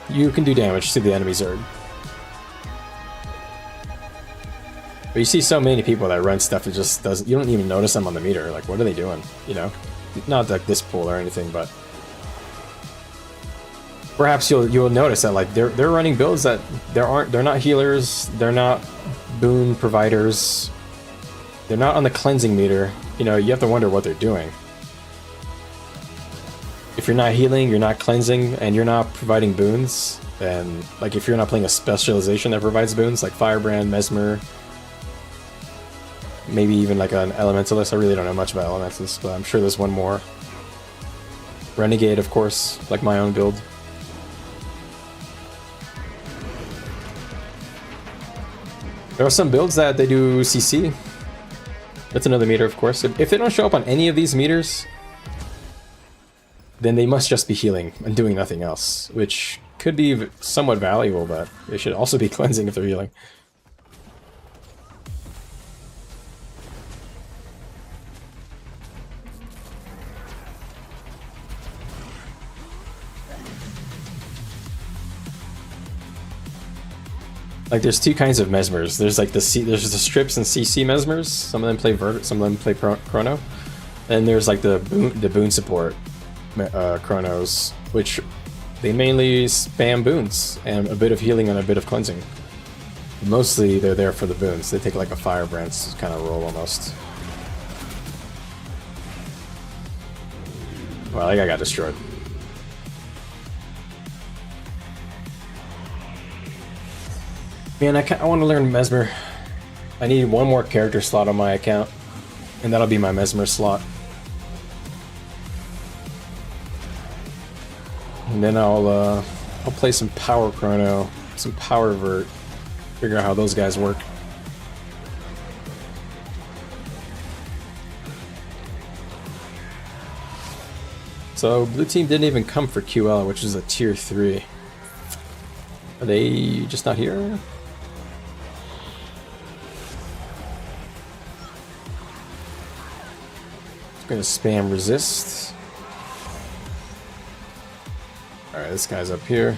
S2: you can do damage to the enemy Zerg. But you see so many people that run stuff that just doesn't. You don't even notice them on the meter. Like, what are they doing? You know, not like this pool or anything, but perhaps you'll notice that like they're running builds that they're not healers, they're not boon providers, they're not on the cleansing meter. You know, you have to wonder what they're doing. If you're not healing, you're not cleansing, and you're not providing boons, then like if you're not playing a specialization that provides boons, like Firebrand, Mesmer. Maybe even like an Elementalist. I really don't know much about Elementalists, but I'm sure there's one more. Renegade, of course, like my own build. There are some builds that they do CC. That's another meter, of course. If they don't show up on any of these meters, then they must just be healing and doing nothing else, which could be somewhat valuable, but they should also be cleansing if they're healing. Like, there's two kinds of mesmers. There's like there's the strips and CC mesmers. Some of them play vert, some of them play chrono. And there's like the boon support chronos, which they mainly spam boons and a bit of healing and a bit of cleansing. Mostly they're there for the boons. They take like a Firebrand kind of role almost. Well, that guy got destroyed. Man, I want to learn Mesmer. I need one more character slot on my account, and that'll be my Mesmer slot. And then I'll play some Power Chrono, some Power Vert, figure out how those guys work. So blue team didn't even come for QL, which is a tier 3. Are they just not here? Gonna spam resist. Alright, this guy's up here.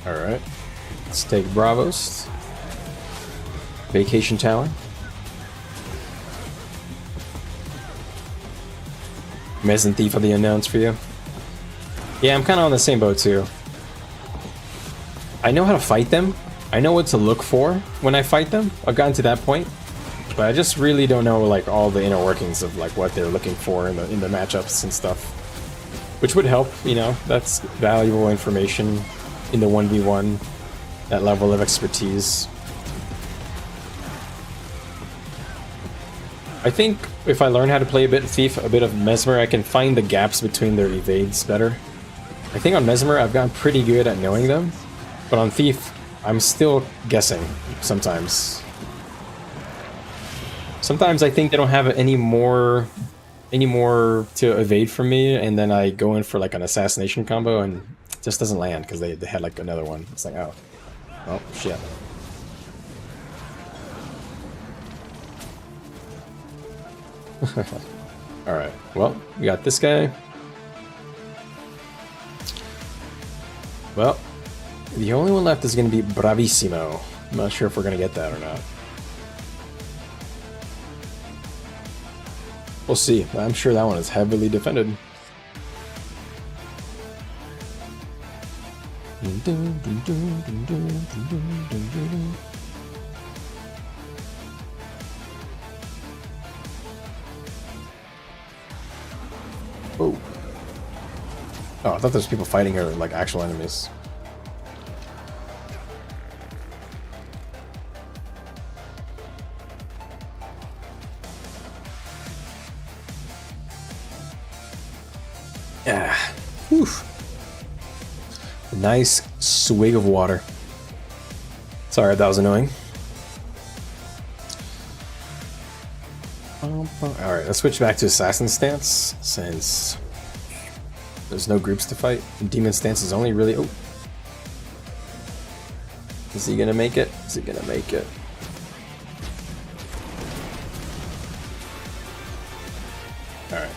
S2: Alright. Let's take Bravos. Vacation Tower. Mezzan Thief of the Unknowns for you. Yeah, I'm kind of on the same boat too. I know how to fight them. I know what to look for when I fight them. I've gotten to that point. But I just really don't know like all the inner workings of like what they're looking for in the matchups and stuff. Which would help, you know, that's valuable information in the 1v1, that level of expertise. I think if I learn how to play a bit of Thief, a bit of Mesmer, I can find the gaps between their evades better. I think on Mesmer I've gotten pretty good at knowing them, but on Thief I'm still guessing sometimes. Sometimes I think they don't have any more to evade from me, and then I go in for like an assassination combo and it just doesn't land because they had like another one. It's like, oh shit. Alright, well, we got this guy. Well, the only one left is going to be Bravissimo. I'm not sure if we're going to get that or not. We'll see. I'm sure that one is heavily defended. Oh. Oh, I thought there's people fighting here, like actual enemies. Yeah. Whew. A nice swig of water. Sorry, that was annoying. Alright, let's switch back to Assassin stance, since there's no groups to fight. Demon stance is only really... Oh. Is he gonna make it? Is he gonna make it? Alright.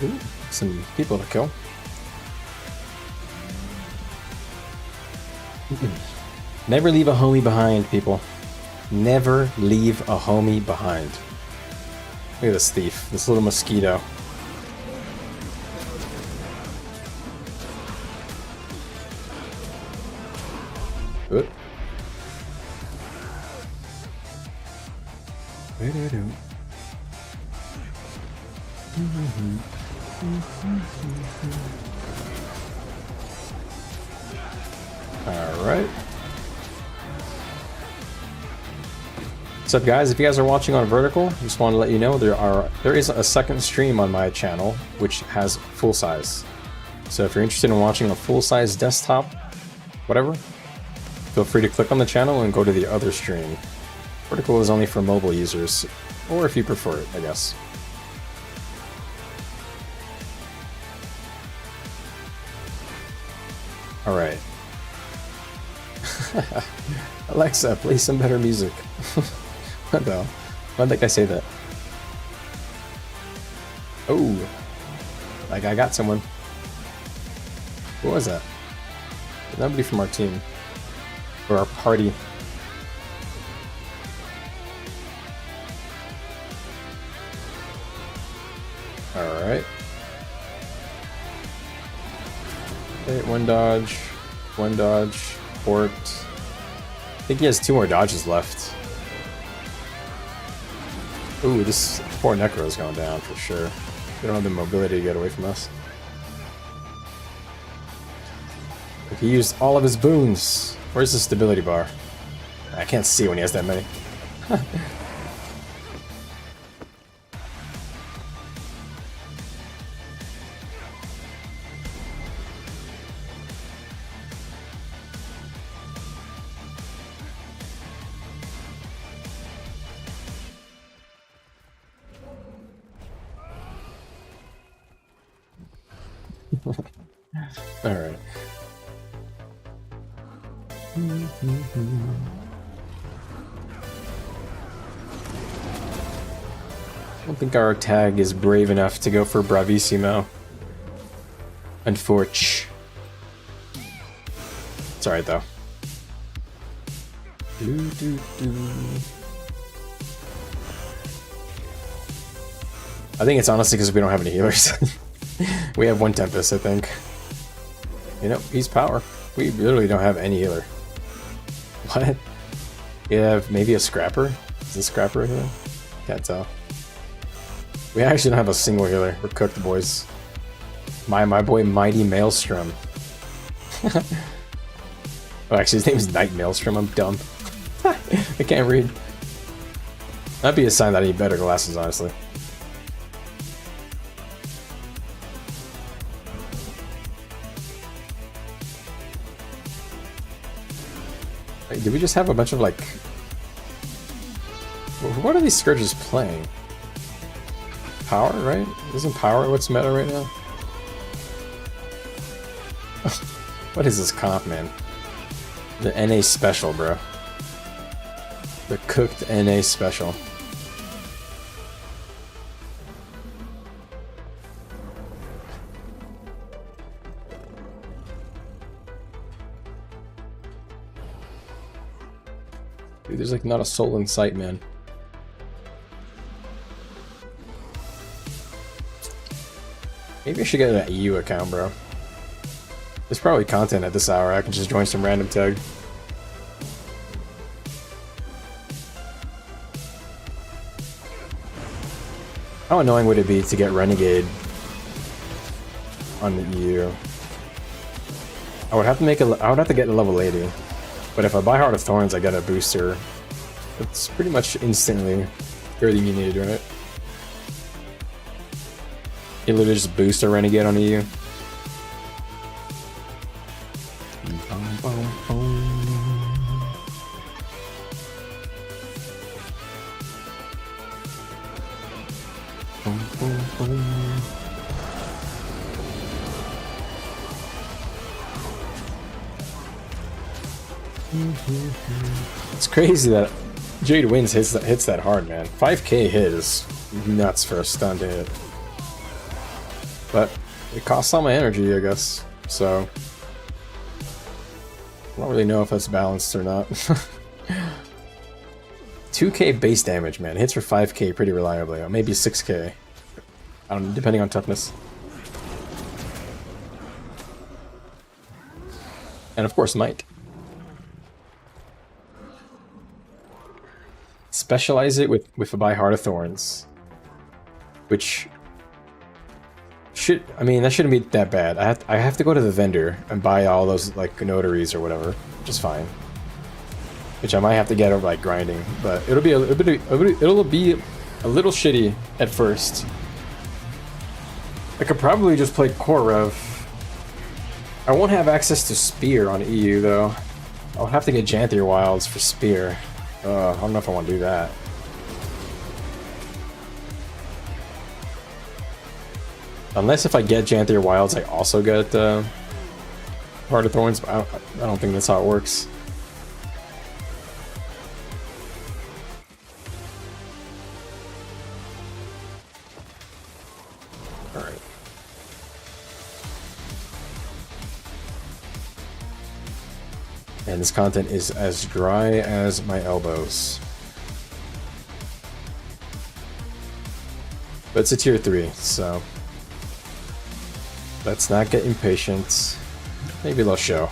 S2: Ooh, some people to kill. Never leave a homie behind, people. Never leave a homie behind. Look at this thief, this little mosquito. Oop. Alright. What's up, guys? If you guys are watching on Vertical, just want to let you know there is a second stream on my channel which has full size. So if you're interested in watching a full size desktop, whatever, feel free to click on the channel and go to the other stream. Vertical is only for mobile users, or if you prefer it, I guess. Alright. Alexa, play some better music. What the hell? Why'd that guy say that? Oh! Like I got someone. Who was that? Nobody from our team. Or our party. Alright. Okay, one dodge, port. I think he has 2 more dodges left. Ooh, this poor Necro is going down for sure. They don't have the mobility to get away from us. Like he used all of his boons. Where's the stability bar? I can't see when he has that many. Alright. I don't think our tag is brave enough to go for Bravissimo. Unfortunately. It's alright though. I think it's honestly because we don't have any healers. We have 1 Tempest, I think. You know, he's power. We literally don't have any healer. What? You have maybe a Scrapper? Is this Scrapper a healer? Can't tell. We actually don't have a single healer. We're cooked, boys. My boy Mighty Maelstrom. Oh, actually his name is Night Maelstrom. I'm dumb. I can't read. That'd be a sign that I need better glasses, honestly. Wait, did we just have a bunch of like... What are these Scourges playing? Power, right? Isn't Power what's meta right now? What is this comp, man? The NA special, bro. The cooked NA special. Dude, there's like not a soul in sight, man. Maybe I should get an EU account, bro. There's probably content at this hour. I can just join some random tag. How annoying would it be to get Renegade on the EU? I would have to get to level 80. But if I buy Heart of Thorns, I get a booster. It's pretty much instantly everything you need, right? You literally just boost a Renegade on EU. It's crazy that Jade Wins hits that hard, man. 5k hit is nuts for a stun to hit. But it costs all my energy, I guess. So I don't really know if that's balanced or not. 2k base damage, man. Hits for 5k pretty reliably. Or maybe 6k. I don't know, depending on toughness. And of course, might. Specialize it with a buy Heart of Thorns, which should, I mean, that shouldn't be that bad. I have to go to the vendor and buy all those like notaries or whatever, which is fine. Which I might have to get over like grinding, but it'll be a little shitty at first. I could probably just play Core Rev. I won't have access to Spear on EU though. I'll have to get Janthier Wilds for Spear. I don't know if I want to do that. Unless if I get Janthier Wilds, I also get Heart of Thorns, but I don't think that's how it works. Alright. And this content is as dry as my elbows. But it's a tier 3, so let's not get impatient. Maybe they'll show.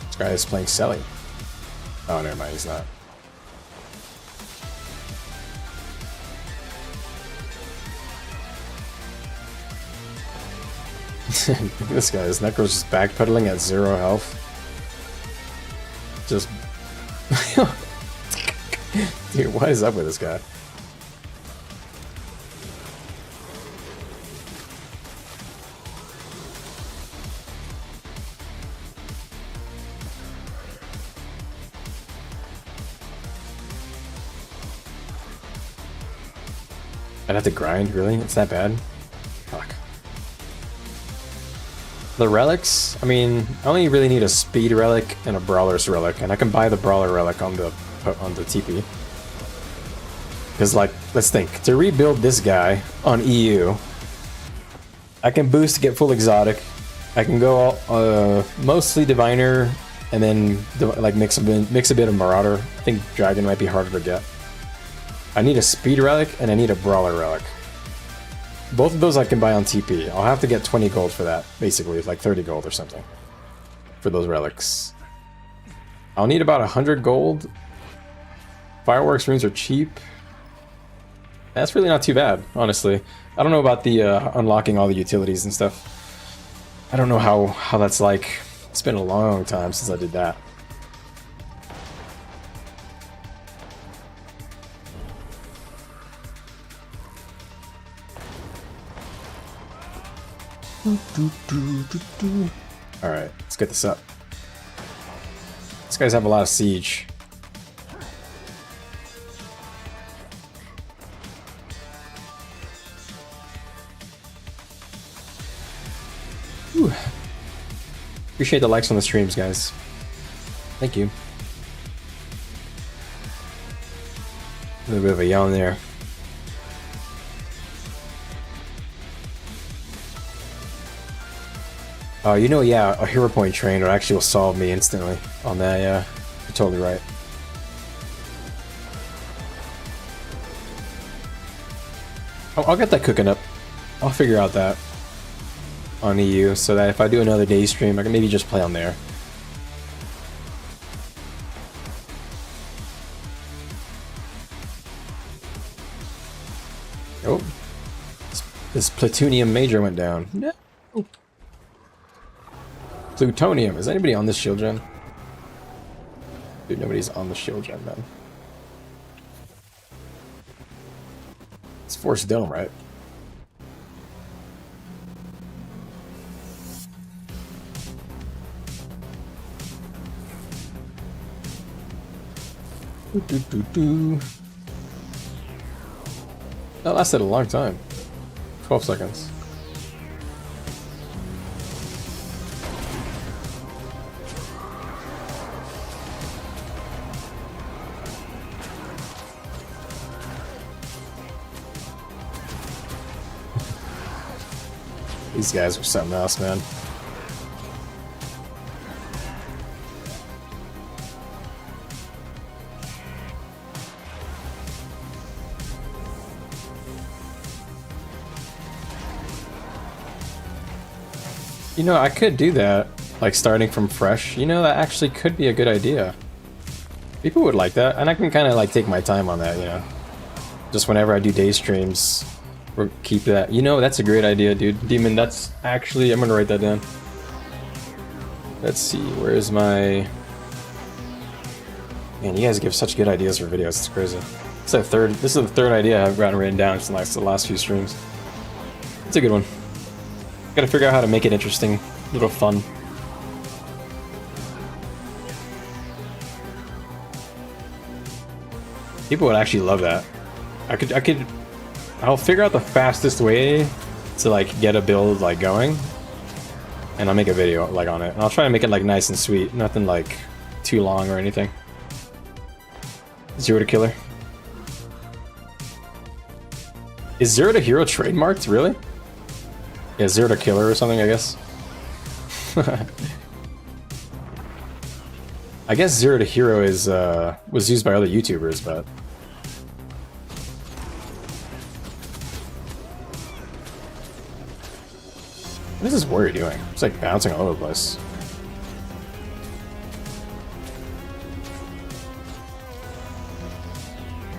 S2: This guy is playing Selly. Oh, never mind, he's not. This guy, his Necro's just backpedaling at 0 health. Just... Dude, what is up with this guy? I'd have to grind, really? It's that bad? Fuck. The relics, I mean, I only really need a speed relic and a brawler's relic, and I can buy the brawler relic on the TP. Because, like, let's think, to rebuild this guy on EU, I can boost to get full exotic. I can go mostly diviner, and then like mix a bit of marauder. I think dragon might be harder to get. I need a speed relic and I need a brawler relic. Both of those I can buy on TP. I'll have to get 20 gold for that, basically, like 30 gold or something for those relics. I'll need about 100 gold. Fireworks runes are cheap. That's really not too bad, honestly. I don't know about the unlocking all the utilities and stuff. I don't know how that's like. It's been a long time since I did that. Alright, let's get this up. These guys have a lot of siege. Whew. Appreciate the likes on the streams, guys. Thank you. A little bit of a yawn there. You know, yeah, a hero point train actually will solve me instantly on that, yeah. You're totally right. I'll get that cooking up. I'll figure out that on EU so that if I do another day stream, I can maybe just play on there. Oh. This plutonium major went down. No. Plutonium. Is anybody on this shield gen? Dude, nobody's on the shield gen, man. It's Force Dome, right? That lasted a long time. 12 seconds. These guys are something else, man. You know, I could do that, like starting from fresh. You know, that actually could be a good idea. People would like that, and I can kind of like take my time on that, you know. Just whenever I do day streams, or keep that. You know, that's a great idea, dude. Demon, that's actually, I'm gonna write that down. Let's see, where's my... Man, you guys give such good ideas for videos, it's crazy. This is the third idea I've gotten written down since the last few streams. It's a good one. Gotta figure out how to make it interesting, a little fun. People would actually love that. I'll figure out the fastest way to like get a build like going, and I'll make a video like on it. And I'll try to make it like nice and sweet, nothing like too long or anything. Zero to killer. Is Zero to hero trademarked, really? Yeah, Zero to killer or something, I guess. I guess Zero to hero is was used by other YouTubers, but what is this warrior doing? It's like bouncing all over the place.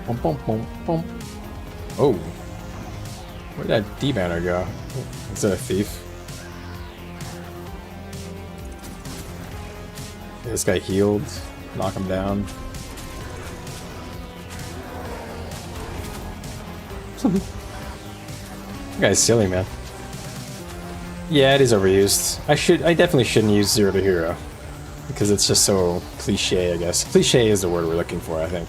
S2: Boom, boom, boom, boom. Oh. Where'd that D-banner go? Is that a thief? This guy healed. Knock him down. This guy's silly, man. Yeah, it is overused. I definitely shouldn't use Zero to Hero. Because it's just so cliche, I guess. Cliche is the word we're looking for, I think.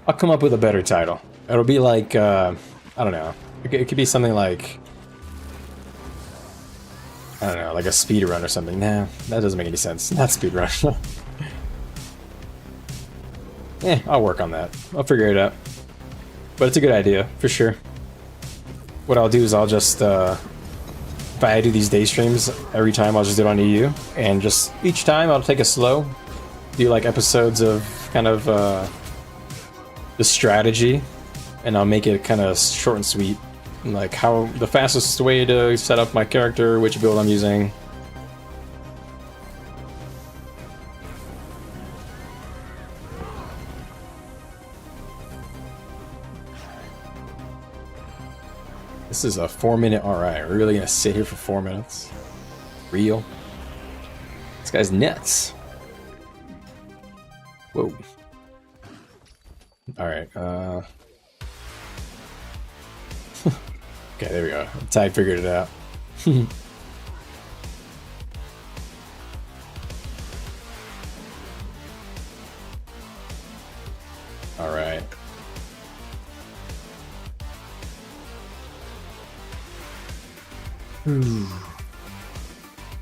S2: I'll come up with a better title. It'll be like, I don't know. It could be something like, I don't know, like a speedrun or something. Nah, that doesn't make any sense. Not speedrun. I'll work on that. I'll figure it out. But it's a good idea, for sure. What I'll do is I'll just, if I do these day streams, every time I'll just do it on EU. And just each time I'll take it slow. Do like episodes of kind of, the strategy, and I'll make it kind of short and sweet, like how the fastest way to set up my character, which build I'm using. This is a 4-minute RI. We're really gonna sit here for 4 minutes? Real? This guy's nuts. Whoa. Alright, okay, there we go. Tag figured it out. Alright.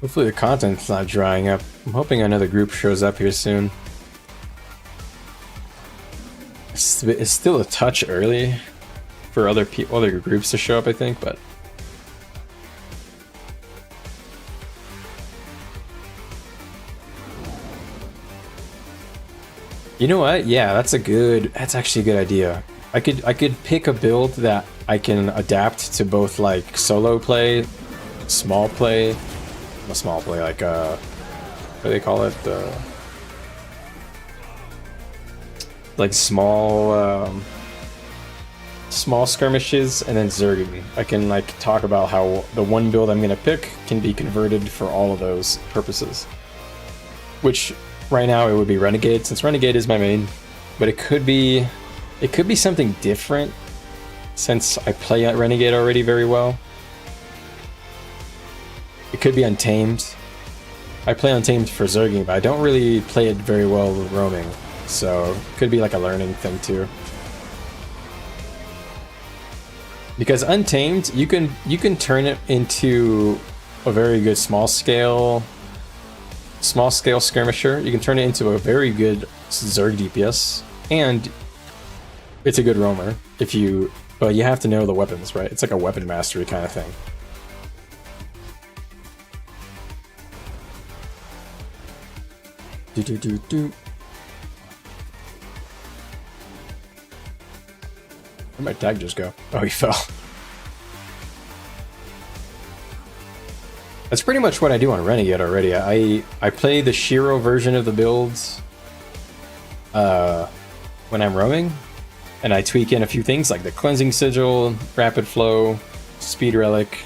S2: Hopefully the content's not drying up. I'm hoping another group shows up here soon. It's still a touch early for other groups to show up, I think, but you know what? Yeah, that's actually a good idea. I could pick a build that I can adapt to both like solo play, small play, not small play, like what do they call it? Like small skirmishes, and then Zerging. I can like talk about how the one build I'm gonna pick can be converted for all of those purposes. Which right now it would be Renegade, since Renegade is my main, but it could be something different since I play at Renegade already very well. It could be Untamed. I play Untamed for Zerging, but I don't really play it very well with roaming. So it could be like a learning thing too. Because Untamed, you can turn it into a very good small scale skirmisher. You can turn it into a very good Zerg DPS, and it's a good roamer but you have to know the weapons, right? It's like a weapon mastery kind of thing. Where'd my tag just go? Oh, he fell. That's pretty much what I do on Renegade already. I play the Shiro version of the builds when I'm roaming, and I tweak in a few things like the Cleansing Sigil, Rapid Flow, Speed Relic,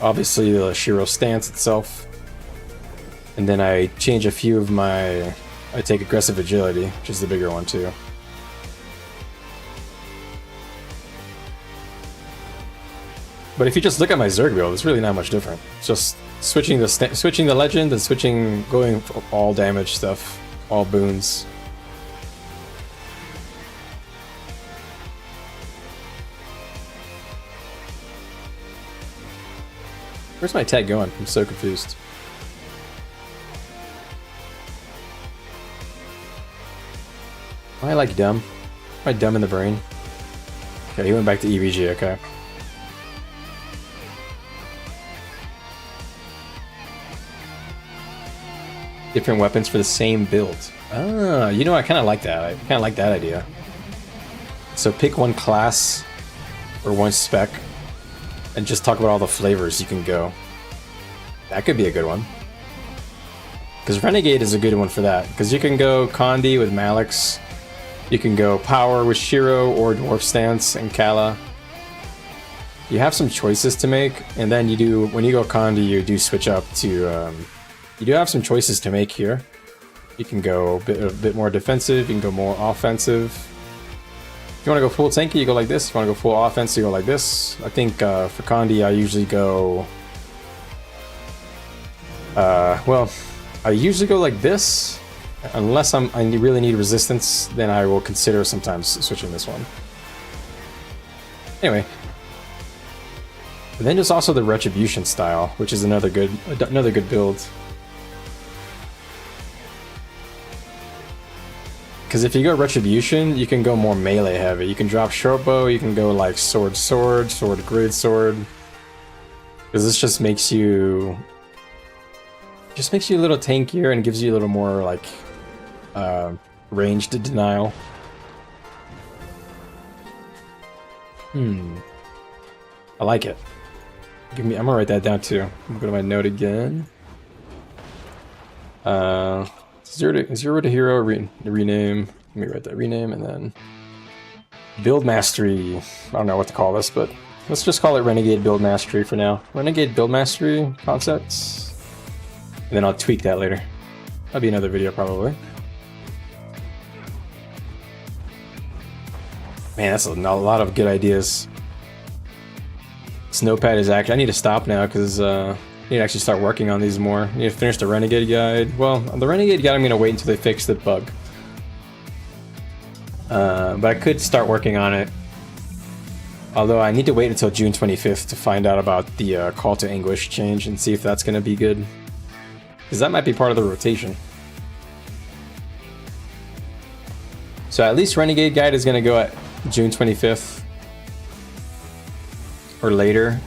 S2: obviously the Shiro stance itself, and then I change a few of I take Aggressive Agility, which is the bigger one too. But if you just look at my Zerg build, it's really not much different. It's just switching the legend and going for all damage stuff, all boons. Where's my tag going? I'm so confused. Am I like dumb? Am I dumb in the brain? Okay, he went back to EVG, okay. Different weapons for the same build. Ah, you know, I kind of like that. I kind of like that idea. So pick one class or one spec and just talk about all the flavors you can go. That could be a good one. Because Renegade is a good one for that. Because you can go Condi with Malix. You can go Power with Shiro or Dwarf Stance and Kala. You have some choices to make, and then when you go Condi, you do switch up to you do have some choices to make here. You can go a bit more defensive, you can go more offensive. If you want to go full tanky, you go like this. If you want to go full offense, you go like this. I think for Condi, I usually go... well, I usually go like this. Unless I really need resistance, then I will consider sometimes switching this one. Anyway. And then there's also the Retribution style, which is another good build. Because if you go Retribution, you can go more melee heavy. You can drop short bow, you can go like sword, grid sword. Because this just makes you a little tankier and gives you a little more like ranged denial. I like it. I'm gonna write that down too. I'm gonna go to my note again. Zero to hero rename. Let me write that rename, and then build mastery. I don't know what to call this, but let's just call it Renegade build mastery for now. Renegade build mastery concepts, and then I'll tweak that later. That'll be another video probably. Man, that's a lot of good ideas. This notepad is actually... I need to stop now because I need to actually start working on these more. I need to finish the Renegade guide. Well, the Renegade guide I'm going to wait until they fix the bug. But I could start working on it Although I need to wait until June 25th to find out about the Call to Anguish change and see if that's going to be good. Because that might be part of the rotation. So at least Renegade Guide is going to go at June 25th. Or later.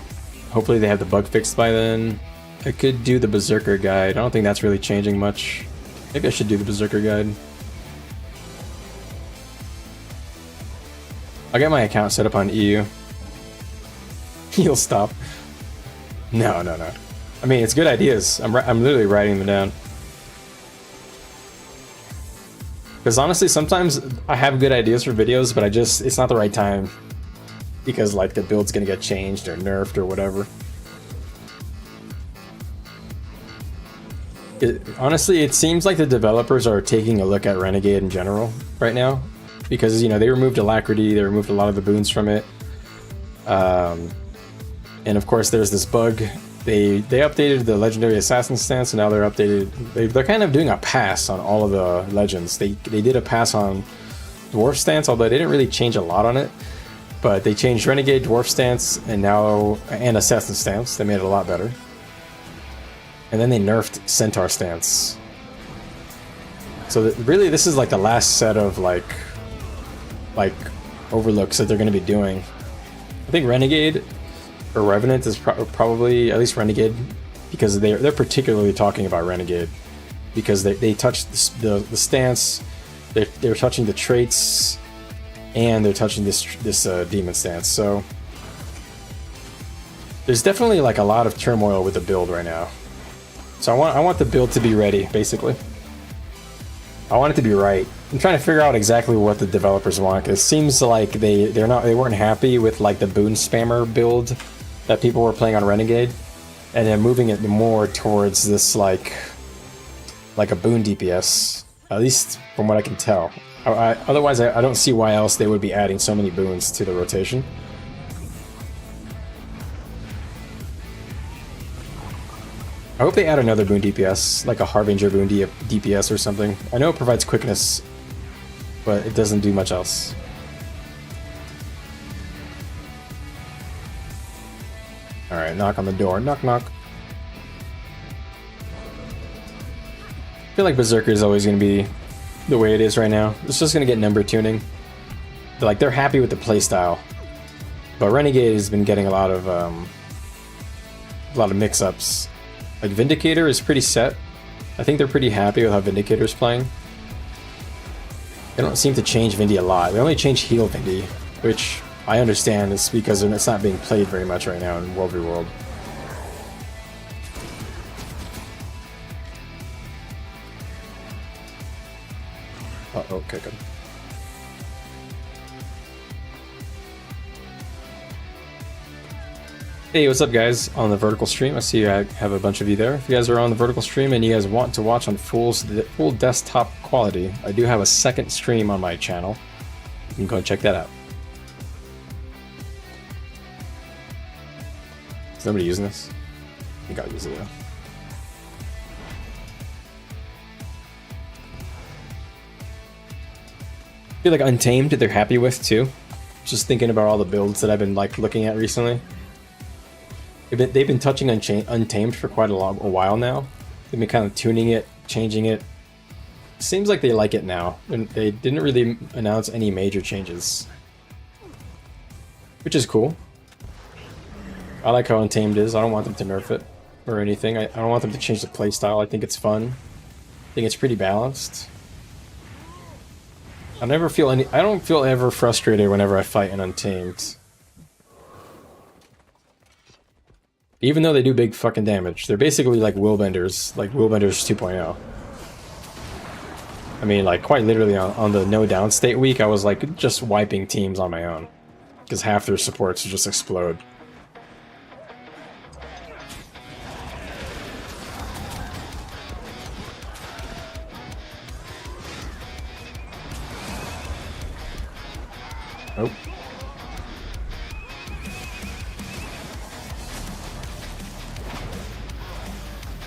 S2: Hopefully they have the bug fixed by then. I could do the Berserker Guide. I don't think that's really changing much. Maybe I should do the Berserker Guide. I'll get my account set up on EU. He'll stop. No. I mean, it's good ideas. I'm literally writing them down. Because honestly, sometimes I have good ideas for videos, but it's not the right time. Because like the build's gonna get changed or nerfed or whatever. Honestly, it seems like the developers are taking a look at Renegade in general right now. Because, you know, they removed Alacrity, they removed a lot of the boons from it. And of course, there's this bug. They updated the Legendary Assassin stance, and now they're kind of doing a pass on all of the legends. They did a pass on Dwarf stance, although they didn't really change a lot on it. But they changed Renegade, Dwarf stance, and Assassin stance. They made it a lot better. And then they nerfed Centaur stance. So really, this is like the last set of like overlooks that they're going to be doing. I think Renegade or Revenant is probably, at least Renegade, because they're particularly talking about Renegade because they touch the stance, they're touching the traits, and they're touching this demon stance. So there's definitely like a lot of turmoil with the build right now. So I want the build to be ready, basically. I want it to be right. I'm trying to figure out exactly what the developers want. It seems like they weren't happy with like the boon spammer build that people were playing on Renegade, and then moving it more towards this like a boon DPS. At least from what I can tell. Otherwise, I don't see why else they would be adding so many boons to the rotation. I hope they add another boon DPS, like a Harbinger boon DPS or something. I know it provides quickness, but it doesn't do much else. Alright, knock on the door. Knock, knock. I feel like Berserker is always going to be the way it is right now. It's just going to get number tuning. They're happy with the playstyle. But Renegade has been getting a lot of mix-ups. Like Vindicator is pretty set. I think they're pretty happy with how Vindicator's playing. They don't seem to change Vindy a lot. They only change heal Vindy, which I understand is because it's not being played very much right now in World v World. Okay, good. Hey, what's up guys on the vertical stream? I see I have a bunch of you there. If you guys are on the vertical stream and you guys want to watch on full desktop quality, I do have a second stream on my channel. You can go and check that out. Is somebody using this? I think I'll use it though. I feel like Untamed they're happy with too. Just thinking about all the builds that I've been like looking at recently. They've been touching Untamed for quite a while now. They've been kind of tuning it, changing it. Seems like they like it now, and they didn't really announce any major changes, which is cool. I like how Untamed is. I don't want them to nerf it or anything. I don't want them to change the playstyle. I think it's fun. I think it's pretty balanced. I don't feel ever frustrated whenever I fight an Untamed. Even though they do big fucking damage. They're basically like Willbenders, like Willbenders 2.0. I mean, like, quite literally on the no down state week, I was like just wiping teams on my own. Because half their supports just explode. Nope.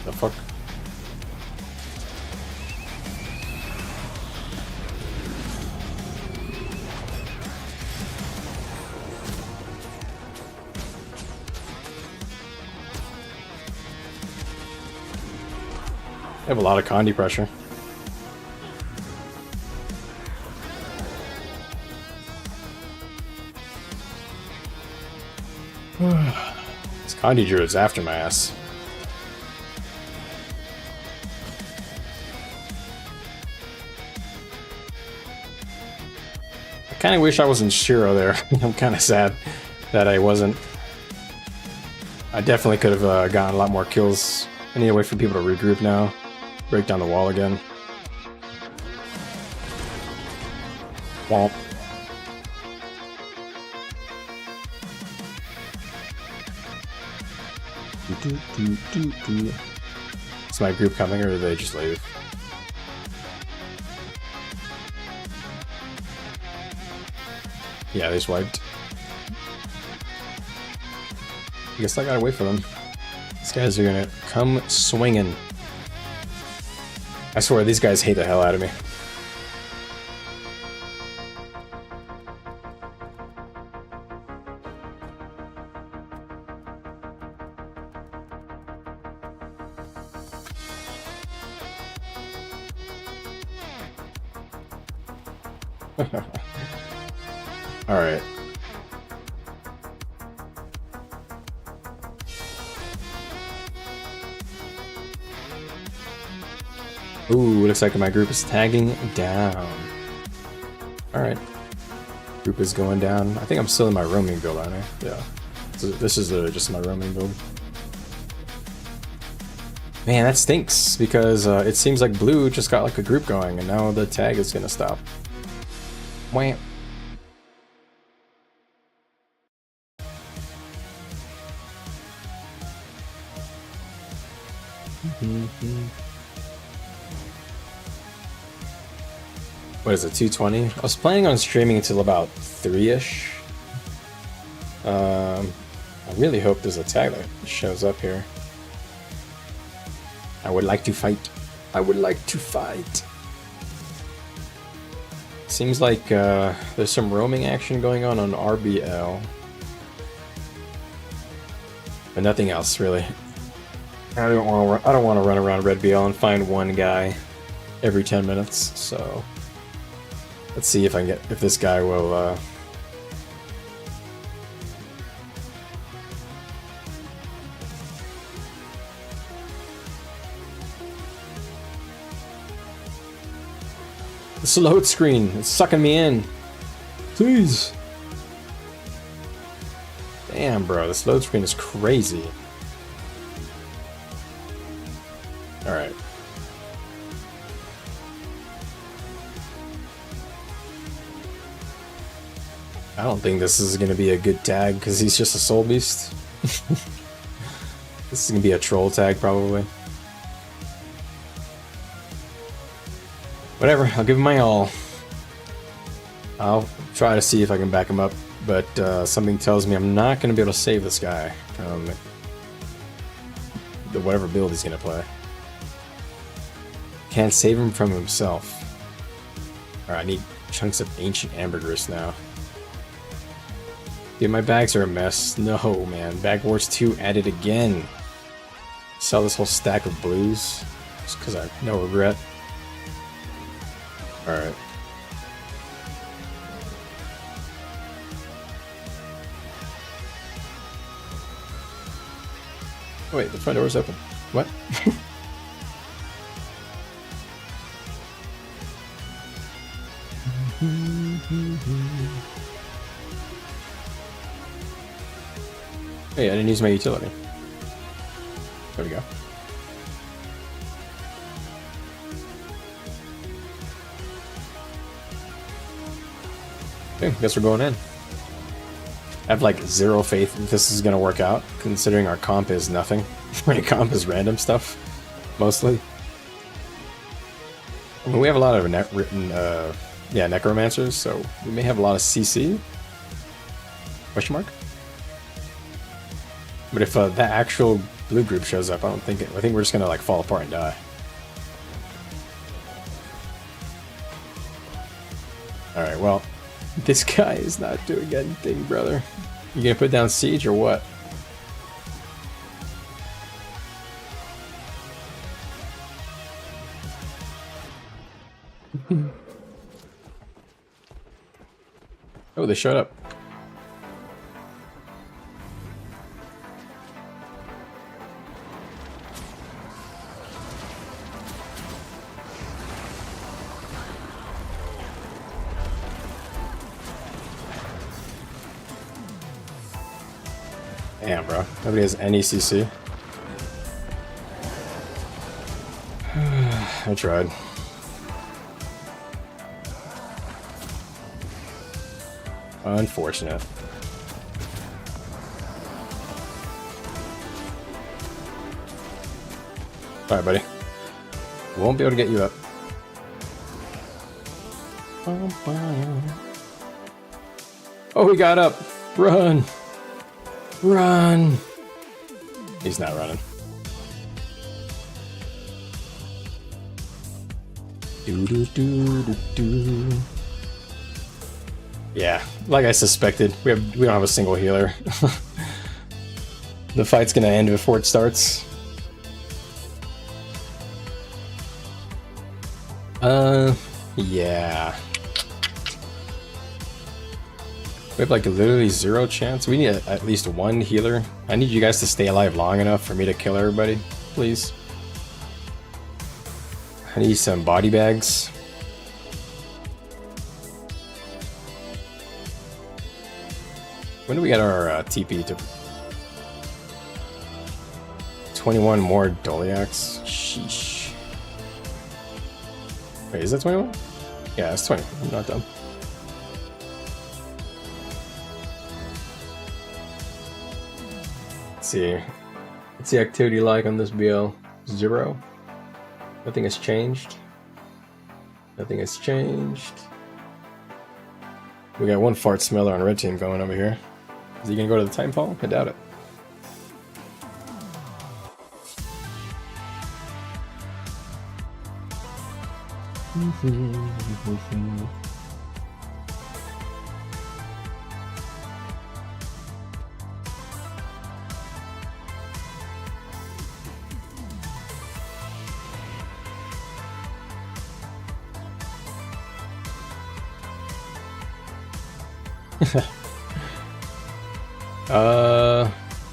S2: The fuck?
S1: have a lot of Condi pressure. This Condi Druid is after my ass. I kind of wish I wasn't Shiro there. I'm kind of sad that I wasn't. I definitely could have gotten a lot more kills. I need to wait for people to regroup now. Break down the wall again. Womp. Is my group coming or did they just leave? Yeah, they just wiped. I guess I gotta wait for them. These guys are gonna come swinging. I swear, these guys hate the hell out of me. All right. Ooh, looks like my group is tagging down. Alright. Group is going down. I think I'm still in my roaming build, aren't I? Yeah. So this is just my roaming build. Man, that stinks, because it seems like blue just got like a group going, and now the tag is gonna stop. Wham. What is it, 220? I was planning on streaming until about 3-ish. I really hope there's a tag that shows up here. I would like to fight. I would like to fight. Seems like there's some roaming action going on RBL. But nothing else, really. I don't want to run around Red BL and find one guy every 10 minutes, so let's see if I can get, if this guy will This load screen, it's sucking me in. Please. Damn, bro, this load screen is crazy. Alright. I don't think this is gonna be a good tag because he's just a soul beast. This is gonna be a troll tag probably. Whatever, I'll give him my all. I'll try to see if I can back him up, but something tells me I'm not gonna be able to save this guy from the whatever build he's gonna play. Can't save him from himself. Alright, I need chunks of ancient ambergris now. Dude, my bags are a mess. No, man. Bag Wars 2 added again. Sell this whole stack of blues. Just because I have no regret. Alright. Oh, wait, the front door's open. What? Hey, I didn't use my utility. There we go. Okay, guess we're going in. I have like zero faith that this is gonna work out, considering our comp is nothing. Our comp is random stuff, mostly. I mean, we have a lot of necromancers, so we may have a lot of CC. Question mark? But if that actual blue group shows up, I think we're just gonna like fall apart and die. All right, well, this guy is not doing anything, brother. You gonna put down siege or what? Oh, they showed up. Damn, bro. Nobody has any CC. I tried. Unfortunate. Alright, buddy. Won't be able to get you up. Oh, he got up! Run! Run! He's not running. Do do do do do. Yeah, like I suspected, we don't have a single healer. The fight's gonna end before it starts. Yeah. We have like literally 0 chance. We need at least 1 healer. I need you guys to stay alive long enough for me to kill everybody, please. I need some body bags. When do we get our TP to 21 more Doliacs? Sheesh. Wait, is that 21? Yeah, it's 20. I'm not done. Let's see. What's the activity like on this BL? 0. Nothing has changed. Nothing has changed. We got 1 fart smeller on red team going over here. Is he gonna go to the time pole? I doubt it.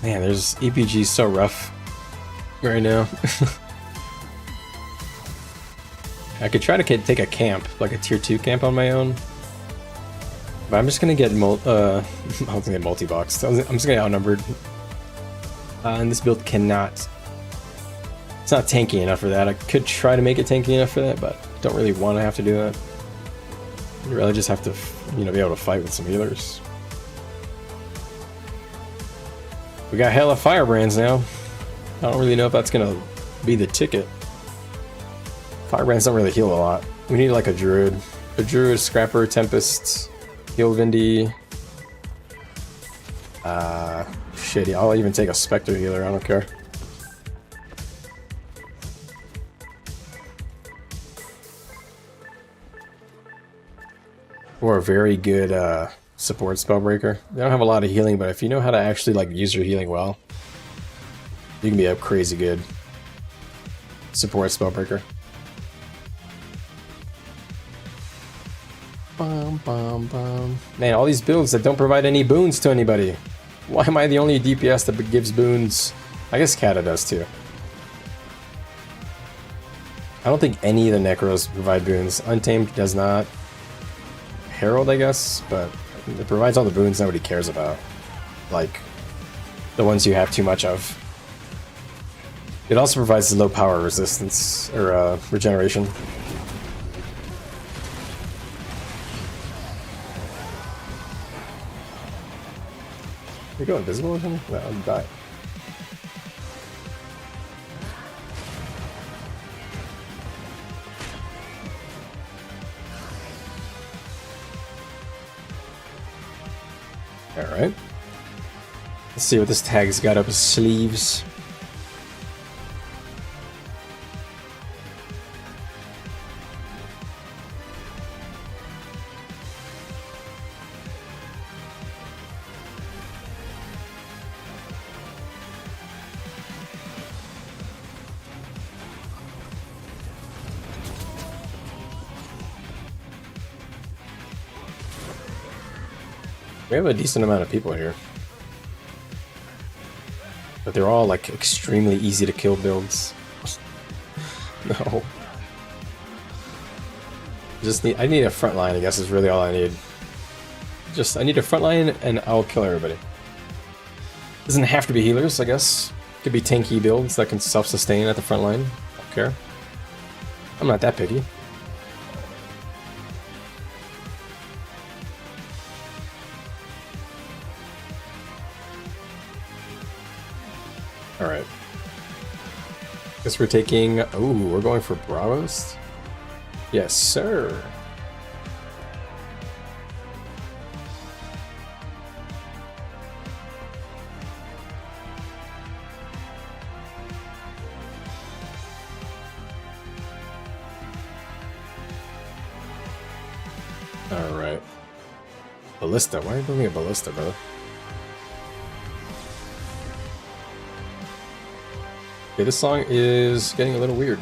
S1: Man, there's EPG so rough right now. I could try to take a camp, like a tier 2 camp on my own. But I'm just gonna get multi-boxed. I'm just gonna get outnumbered. And this build cannot... It's not tanky enough for that. I could try to make it tanky enough for that, but don't really want to have to do that. You really just have to, you know, be able to fight with some healers. We got hella firebrands now. I don't really know if that's gonna be the ticket. Firebrands don't really heal a lot. We need like a druid. A druid, scrapper, tempest, heal Vindy. Shit, I'll even take a specter healer, I don't care. Or a very good support spellbreaker. They don't have a lot of healing, but if you know how to actually like use your healing well, you can be a crazy good support spellbreaker. Bum, bum, bum. Man, all these builds that don't provide any boons to anybody. Why am I the only DPS that gives boons? I guess Kata does too. I don't think any of the Necros provide boons. Untamed does not. Herald, I guess, but it provides all the boons nobody cares about. Like, the ones you have too much of. It also provides low power resistance, or regeneration. You go invisible or something? No, I'll die. Alright. Let's see what this tag's got up his sleeves.
S2: We have a decent amount of people here. But they're all like extremely easy to kill builds. No. I need a front line, I guess is really all I need. I need a front line and I'll kill everybody. Doesn't have to be healers, I guess. Could be tanky builds that can self-sustain at the front line. Don't care. I'm not that picky. Alright. Guess we're taking... Ooh, we're going for Bravos? Yes, sir. Alright. Ballista. Why are you building a ballista, brother? Okay, this song is getting a little weird.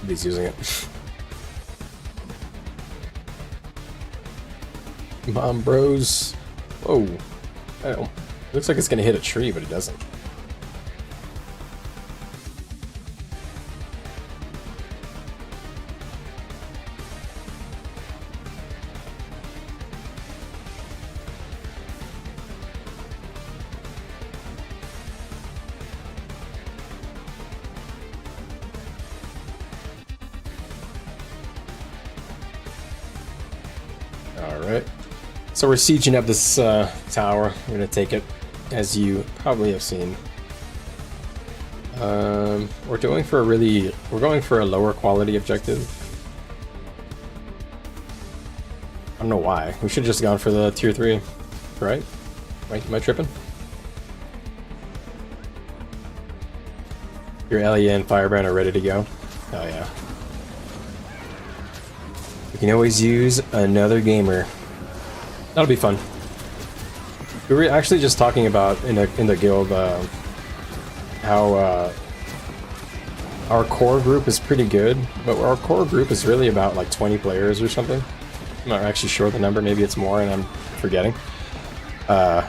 S2: He's using it. Come on, bros. Whoa. Oh. Looks like it's gonna hit a tree, but it doesn't. Alright. So we're sieging up this tower. We're gonna take it, as you probably have seen. We're going for a lower quality objective. I don't know why. We should have just gone for the tier 3, right? Am I tripping? Your Elia and Firebrand are ready to go. Oh yeah. You can always use another gamer. That'll be fun. We were actually just talking about in the guild how our core group is pretty good, but our core group is really about like 20 players or something. I'm not actually sure the number. Maybe it's more, and I'm forgetting. But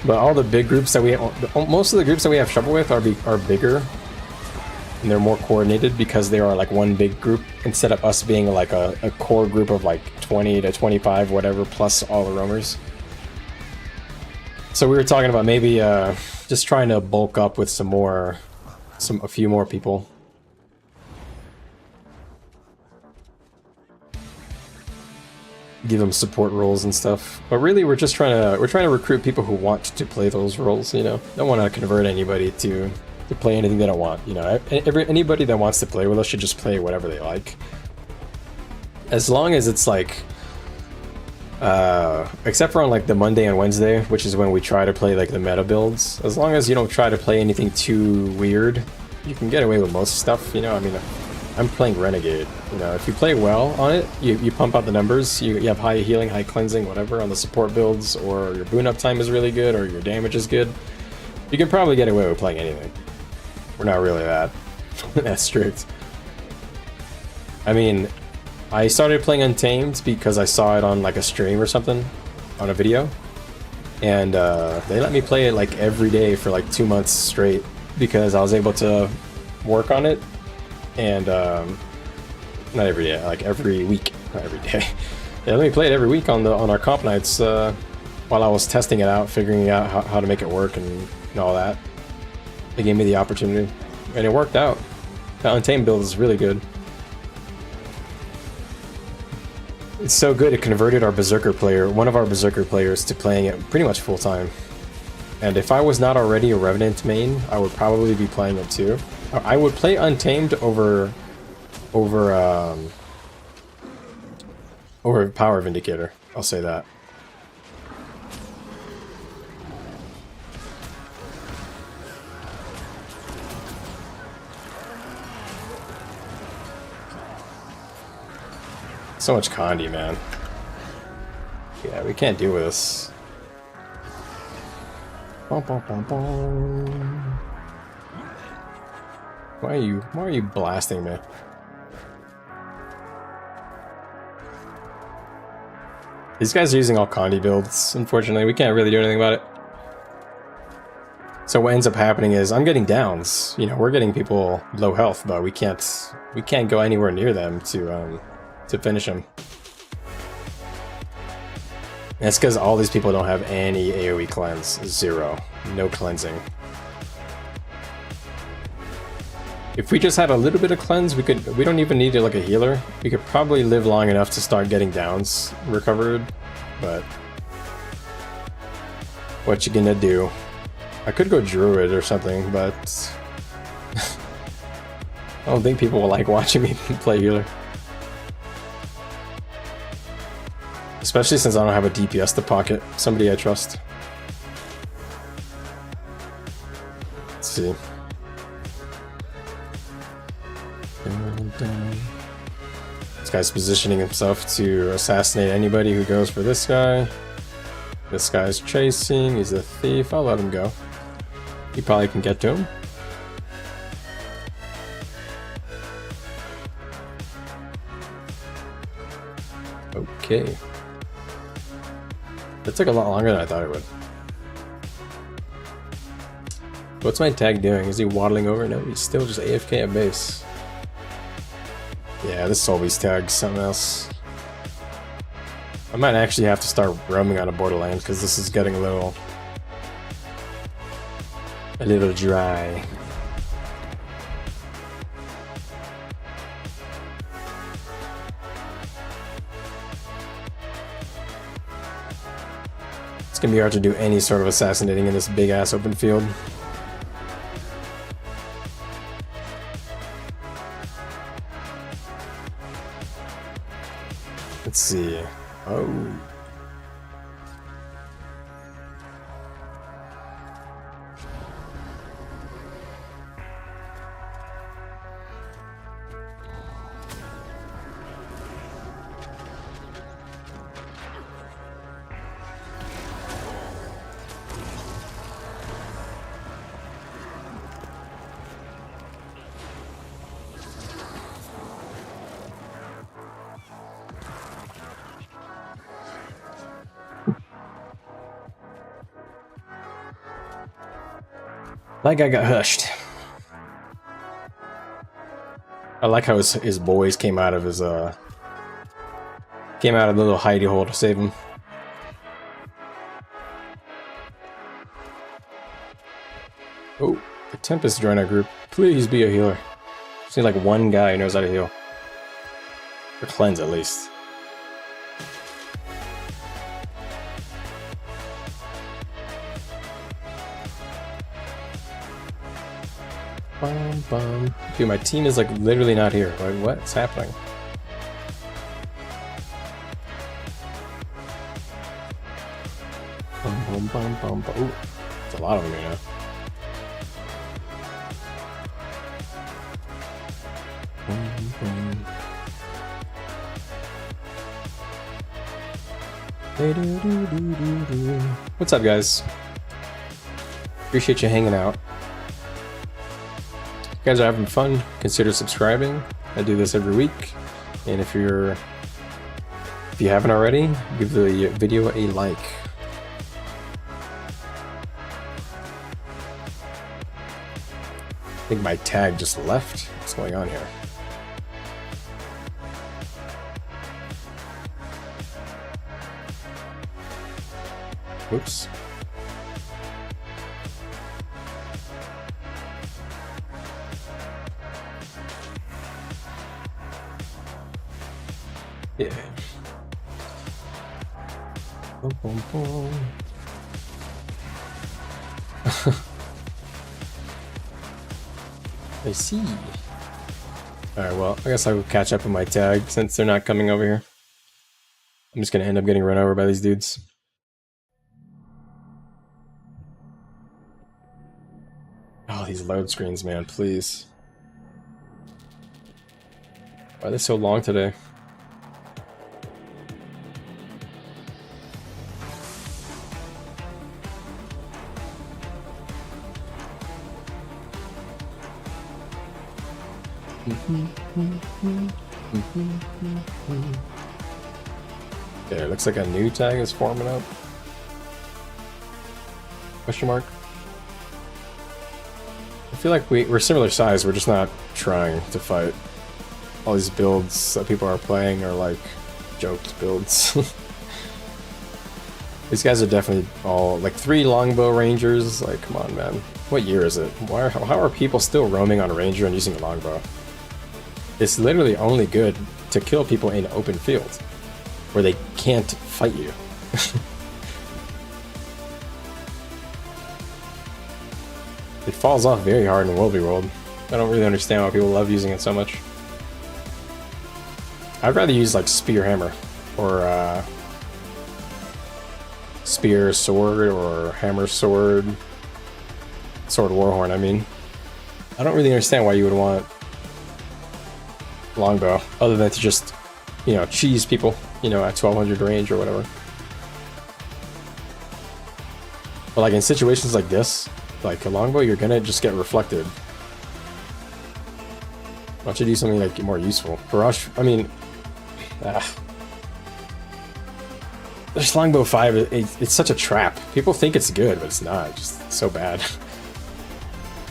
S2: all the big groups that most of the groups that we have trouble with are bigger, and they're more coordinated because they are like one big group instead of us being like a core group of like 20 to 25, whatever, plus all the roamers. So we were talking about maybe just trying to bulk up with a few more people. Give them support roles and stuff. But really we're trying to recruit people who want to play those roles, you know. Don't want to convert anybody to play anything they don't want, you know. Anybody that wants to play with us should just play whatever they like. As long as it's like except for on like the Monday and Wednesday, which is when we try to play like the meta builds. As long as you don't try to play anything too weird, you can get away with most stuff, you know. I mean, I'm playing Renegade, you know. If you play well on it, you pump out the numbers, you have high healing, high cleansing, whatever on the support builds, or your boon up time is really good, or your damage is good, you can probably get away with playing anything. We're not really that strict. I mean, I started playing Untamed because I saw it on like a stream or something, on a video, and they let me play it like every day for like 2 months straight because I was able to work on it, and not every day, like every week, not every day. They let me play it every week on our comp nights while I was testing it out, figuring out how to make it work and all that. They gave me the opportunity, and it worked out. The Untamed build is really good. It's so good it converted our Berserker player, one of our Berserker players, to playing it pretty much full time. And if I was not already a Revenant main, I would probably be playing it too. I would play Untamed over Power Vindicator. I'll say that. So much Condi, man. Yeah, we can't deal with this. Bum, bum, bum, bum. Why are you blasting me? These guys are using all Condi builds, unfortunately. We can't really do anything about it. So what ends up happening is I'm getting downs. You know, we're getting people low health, but we can't go anywhere near them to finish them. And that's because all these people don't have any AoE cleanse. 0. No cleansing. If we just had a little bit of cleanse, we don't even need like a healer. We could probably live long enough to start getting downs recovered, but what you gonna do? I could go druid or something, but I don't think people will like watching me play healer. Especially since I don't have a DPS to pocket. Somebody I trust. Let's see. This guy's positioning himself to assassinate anybody who goes for this guy. This guy's chasing, he's a thief, I'll let him go. He probably can get to him. Okay. That took a lot longer than I thought it would. What's my tag doing? Is he waddling over? No, he's still just AFK at base. Yeah, this Solvy's tag's something else. I might actually have to start roaming on a borderland because this is getting a little dry. It's gonna be hard to do any sort of assassinating in this big ass open field. Let's see. Oh. That guy got hushed. I like how his boys came out of the little hidey hole to save him. Oh, the Tempest joined our group. Please be a healer. Just need like one guy who knows how to heal. Or cleanse at least. Bum, bum. Dude, my team is like literally not here. Like, what's happening? Bum, bum, bum, bum, bum. Ooh, there's a lot of them here now. Bum, bum. What's up, guys? Appreciate you hanging out. If you guys are having fun, consider subscribing. I do this every week, and if you haven't already, give the video a like. I think my tag just left. What's going on here? Oops. Yeah. Boom, boom, boom. I see. Alright, well, I guess I'll catch up with my tag since they're not coming over here. I'm just gonna end up getting run over by these dudes. Oh, these load screens, man, please. Why are they so long today? Okay, looks like a new tag is forming up. Question mark. I feel like we're similar size, we're just not trying to fight. All these builds that people are playing are like joked builds. These guys are definitely all like 3 longbow rangers. Like, come on, man. What year is it? How are people still roaming on ranger and using a longbow? It's literally only good to kill people in open field where they can't fight you. It falls off very hard in World v World. I don't really understand why people love using it so much. I'd rather use like spear hammer or spear sword or hammer sword, sword warhorn. I mean, I don't really understand why you would want longbow other than to just, you know, cheese people, you know, at 1200 range or whatever. But like in situations like this, like a longbow, you're gonna just get reflected. Why don't you do something like more useful? Barrage, I mean, this longbow 5, it's such a trap. People think it's good, but it's not. It's just so bad.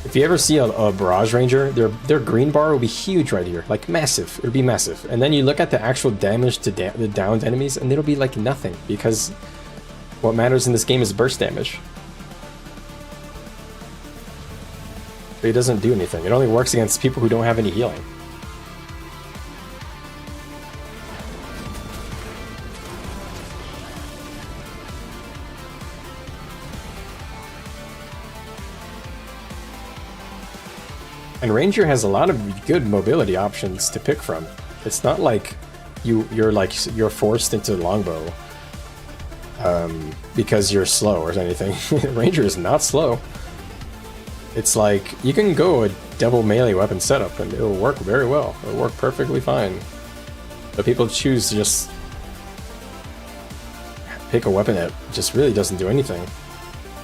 S2: If you ever see a barrage ranger, their green bar will be huge right here, like massive. It'll be massive, and then you look at the actual damage to the downed enemies, and it'll be like nothing because what matters in this game is burst damage. But it doesn't do anything. It only works against people who don't have any healing. And Ranger has a lot of good mobility options to pick from. It's not like you're forced into longbow because you're slow or anything. Ranger is not slow. It's like you can go a double melee weapon setup and it'll work very well. It'll work perfectly fine. But people choose to just pick a weapon that just really doesn't do anything.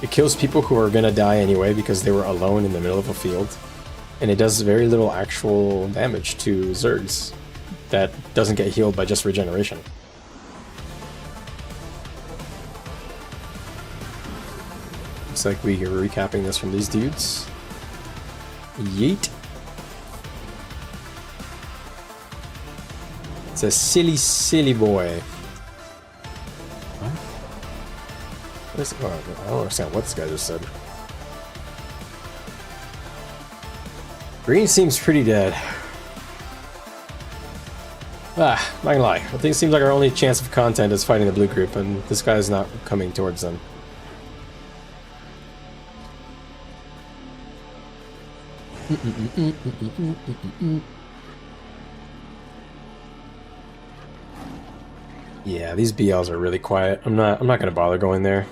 S2: It kills people who are gonna die anyway because they were alone in the middle of a field. And it does very little actual damage to Zergs that doesn't get healed by just regeneration. Looks like we are recapping this from these dudes. Yeet. It's a silly, silly boy. What? I don't understand what this guy just said. Green seems pretty dead. Not gonna lie. I think it seems like our only chance of content is fighting the blue group, and this guy's not coming towards them. Yeah, these BLs are really quiet. I'm not gonna bother going there.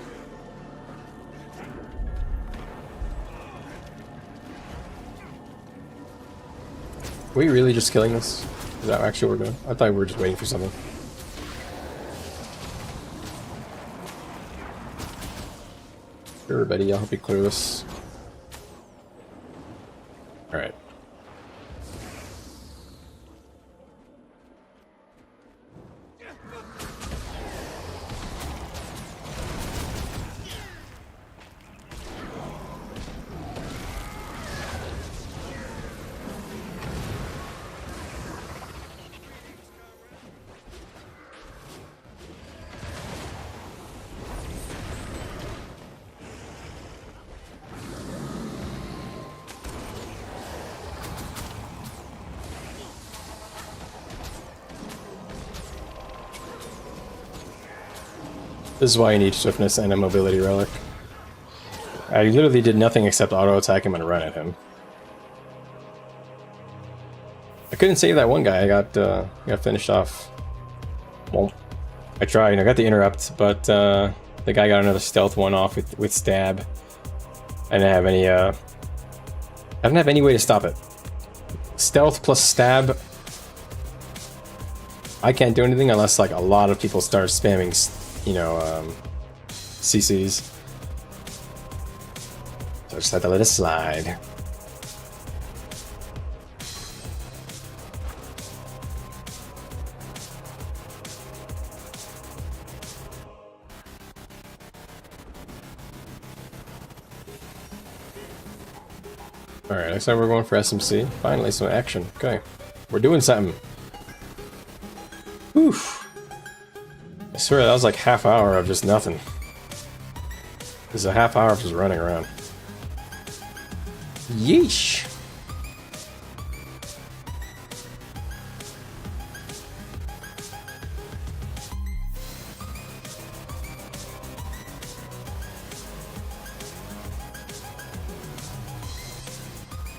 S2: Are we really just killing this? Is that actually what we're doing? I thought we were just waiting for something. Sure, buddy, I'll help you clear this. Alright. This is why you need swiftness and a mobility relic. I literally did nothing except auto attack him and run at him. I couldn't save that one guy. I got finished off. Well, I tried. I got the interrupt, but the guy got another stealth one off with stab. I didn't have any. I didn't have any way to stop it. Stealth plus stab. I can't do anything unless like a lot of people start spamming, you know, CCs. So I just had to let it slide.
S1: Alright, next time we're going for SMC. Finally, some action. Okay. We're doing something. Oof. I swear that was like half hour of just nothing. This is a half hour of just running around. Yeesh.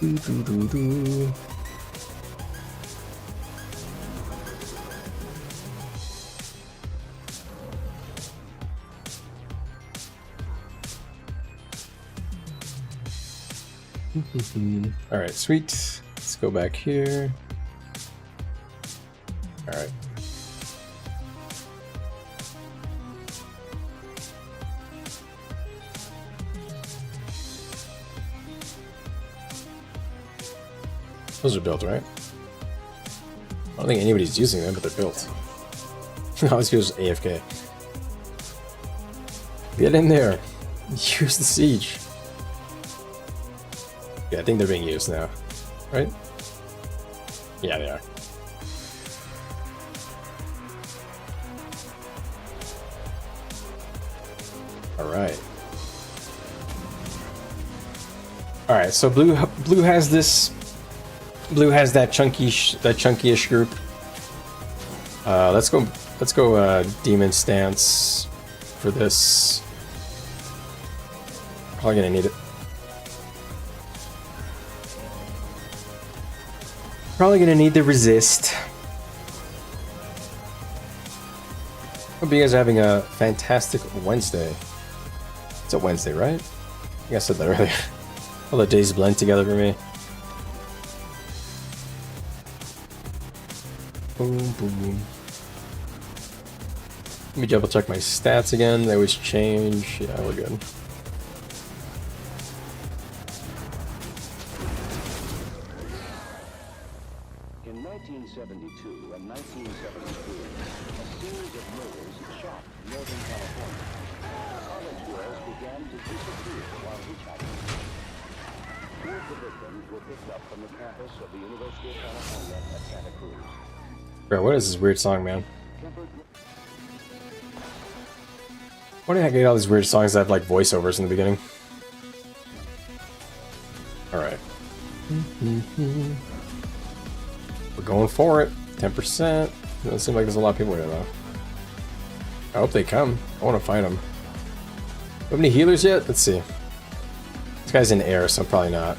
S1: Do, do, do, do. All right, sweet. Let's go back here. All right. Those are built, right? I don't think anybody's using them, but they're built. All these people's AFK. Get in there. Use the siege. Yeah, I think they're being used now. Right? Yeah, they are. Alright. Alright, so blue has this. Blue has that chunky-ish group. Let's go demon stance for this. Probably gonna need it. Probably gonna need to resist. Hope you guys are having a fantastic Wednesday. It's a Wednesday, right? I think I said that earlier. All the days blend together for me. Boom, boom. Let me double check my stats again. They always change. Yeah, we're good.
S3: In 1972 and 1973, a series of murders shocked Northern California. College girls began to disappear while hitchhiking. Two of the victims were picked up from the campus of the University of California at Santa Cruz.
S1: Bro, what is this weird song, man? Why do I get all these weird songs that have like voiceovers in the beginning? Alright. We're going for it. 10%. Doesn't seem like there's a lot of people here though. I hope they come. I want to fight them. Have any healers yet? Let's see. This guy's in air, so probably not.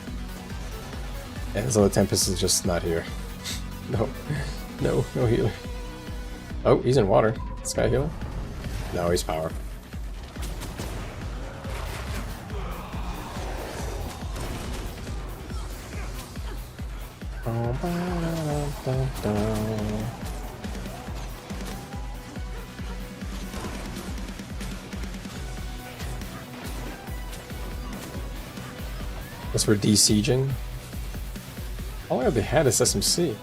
S1: And so the Tempest is just not here. No. No healer. Oh, he's in water. This guy healer? No, he's power. That's for de-sieging. How long have they had this SMC?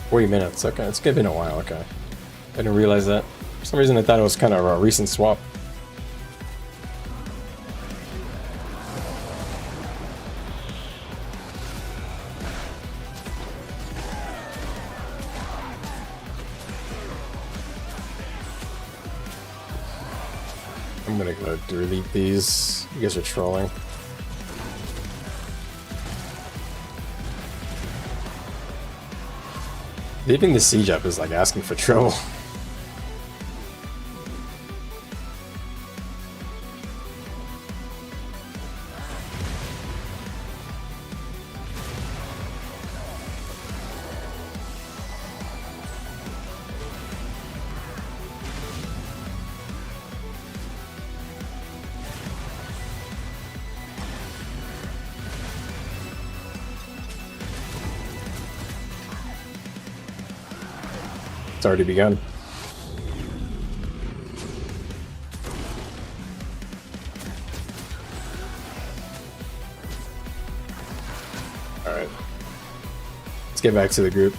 S1: 40 minutes, okay, it's been a while, okay. I didn't realize that. For some reason I thought it was kind of a recent swap. I'm gonna go delete these. You guys are trolling. Leaving the siege up is like asking for trouble. It's already begun. Alright. Let's get back to the group.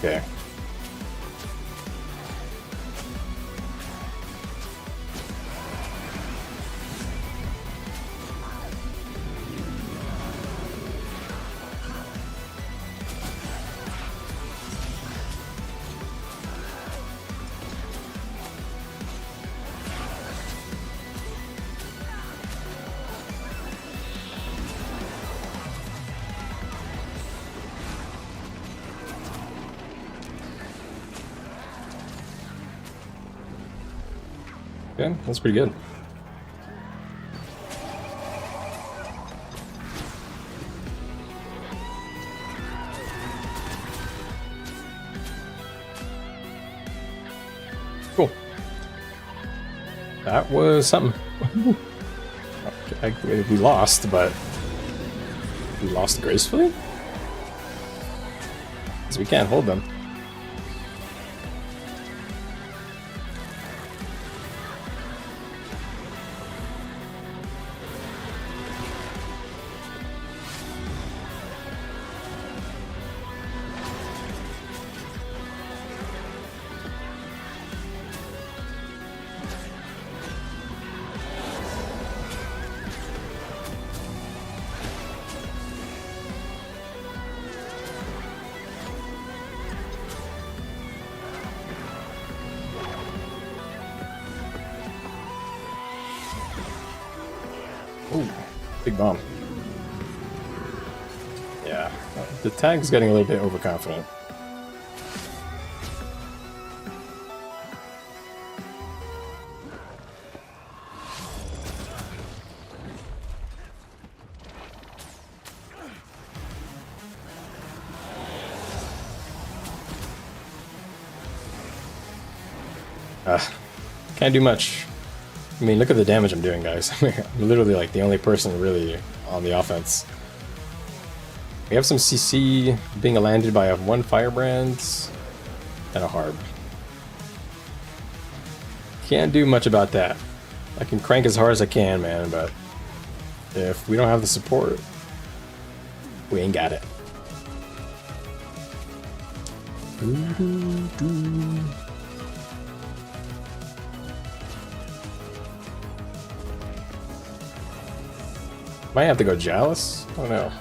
S2: Okay. Okay, that's pretty good. Cool. That was something. We lost, but we lost gracefully? Because we can't hold them. Ooh, big bomb. Yeah, the tag's getting a little bit overconfident. Can't do much. I mean, look at the damage I'm doing, guys. I'm literally like the only person really on the offense. We have some CC being landed by one Firebrand and a Harb. Can't do much about that. I can crank as hard as I can, man, but if we don't have the support, we ain't got it. Might have to go Jealous? Oh no.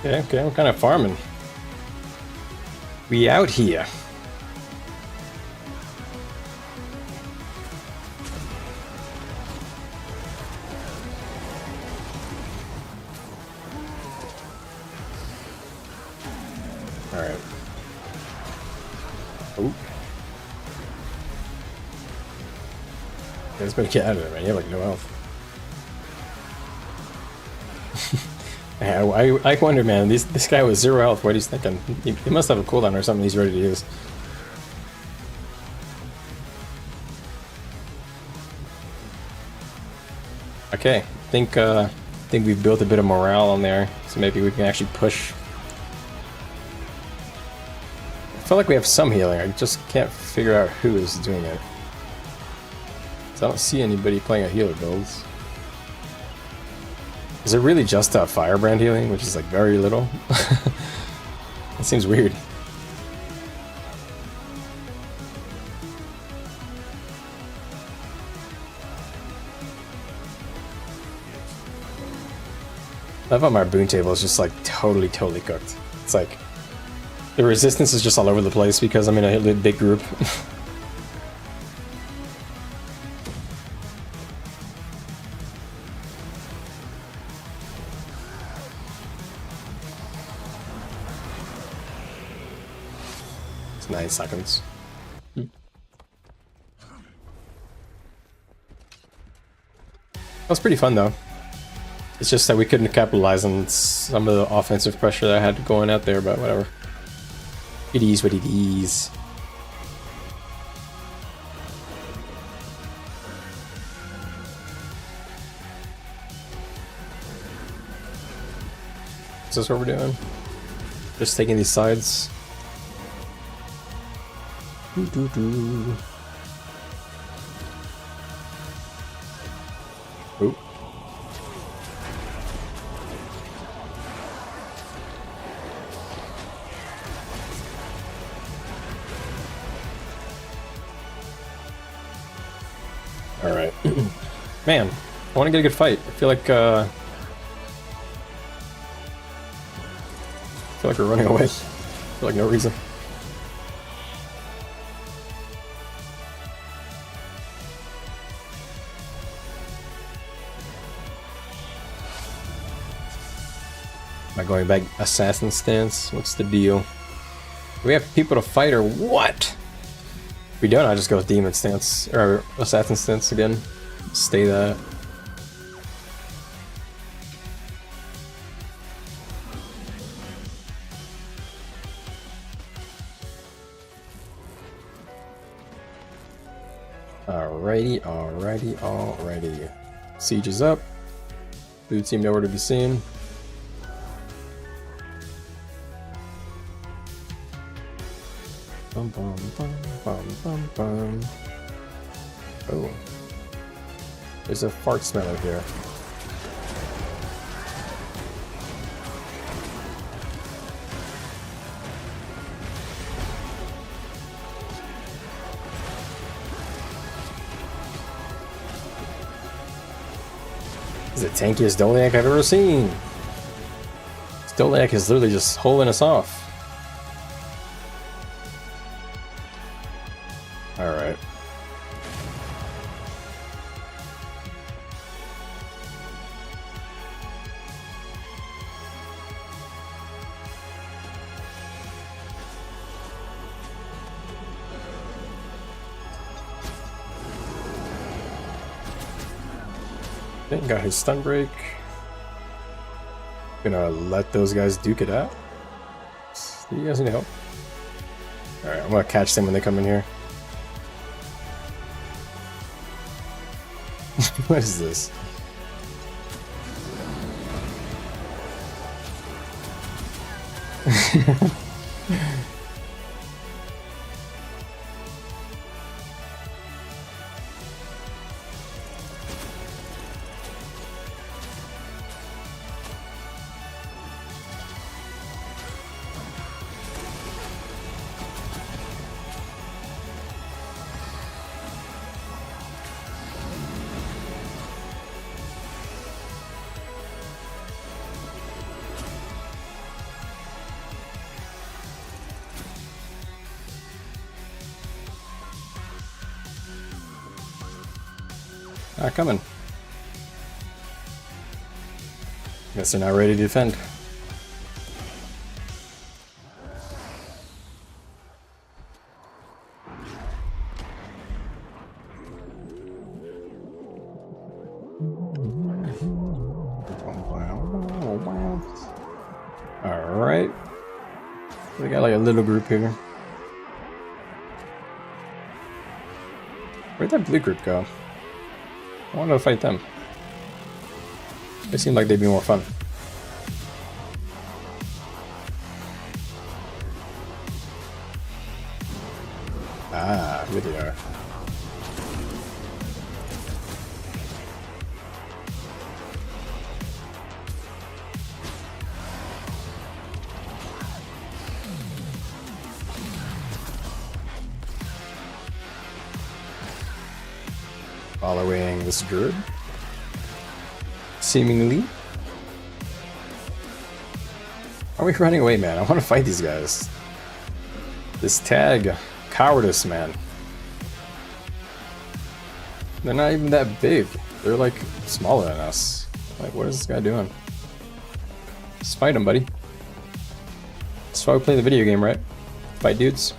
S2: Okay, I'm kind of farming. We out here. All right. Oh. Let's better get out of there, man. You have like no health. I wonder, man, this guy with 0 health, what he's thinking. He must have a cooldown or something he's ready to use. Okay, I think we've built a bit of morale on there, so maybe we can actually push. I feel like we have some healing, I just can't figure out who is doing it. So I don't see anybody playing a healer builds. Is it really just firebrand healing, which is like very little? It seems weird. I thought my boon table is just like totally cooked. It's like the resistance is just all over the place because I'm in a big group. It's 9 seconds. That was pretty fun though. It's just that we couldn't capitalize on some of the offensive pressure that I had going out there, but whatever. It is what it is. Is this what we're doing? Just taking these sides. Oop. Alright. Man, I want to get a good fight. I feel like we're running away. For like no reason. Am I going back assassin stance? What's the deal? Do we have people to fight or what? If we don't, I just go with demon stance or assassin stance again. Stay that. Alrighty. Siege is up. Blue team nowhere to be seen. Bum, bum, bum, bum, bum, bum. Oh. There's a fart smeller here. This is the tankiest Dolniak I've ever seen. This Dolniak is literally just holding us off. Alright. Okay, got his stun break. Gonna let those guys duke it out. Do you guys need help? Alright, I'm gonna catch them when they come in here. What is this? Coming. Guess they're not ready to defend. Alright. We got like a little group here. Where'd that blue group go? I want to fight them. They seem like they'd be more fun. Ah, here they are. Following this druid. Seemingly. Are we running away, man? I want to fight these guys. This tag. Cowardice, man. They're not even that big. They're like smaller than us. Like, what is this guy doing? Just fight him, buddy. That's why we play the video game, right? Fight dudes.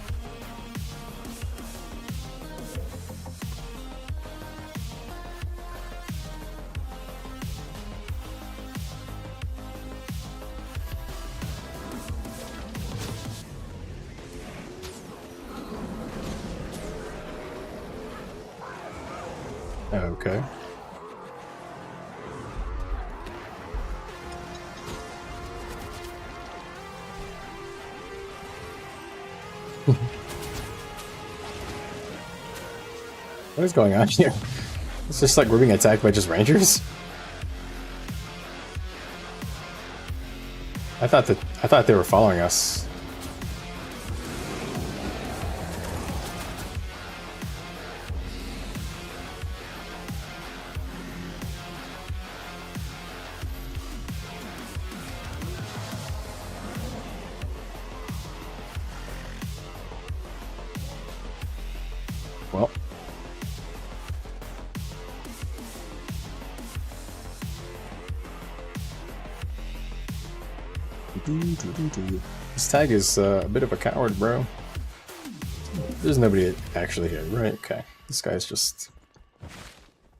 S2: Okay. What is going on here? It's just like we're being attacked by just rangers. I thought they were following us. Well. This tag is a bit of a coward, bro. There's nobody actually here, right? Okay. This guy's just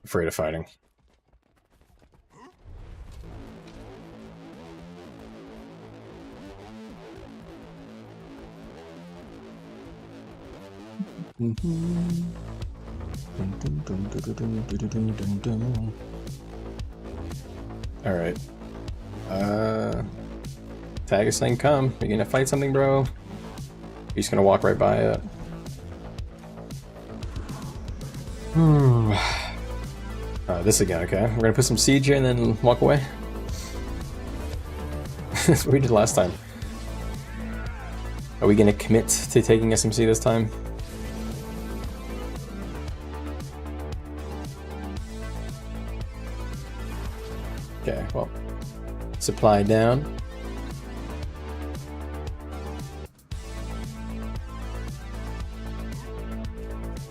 S2: afraid of fighting. Alright. Tag is saying come. Are you gonna fight something, bro? You're just gonna walk right by it. This again, okay. We're gonna put some siege here and then walk away. That's what we did last time. Are we gonna commit to taking SMC this time? Okay, well, supply down.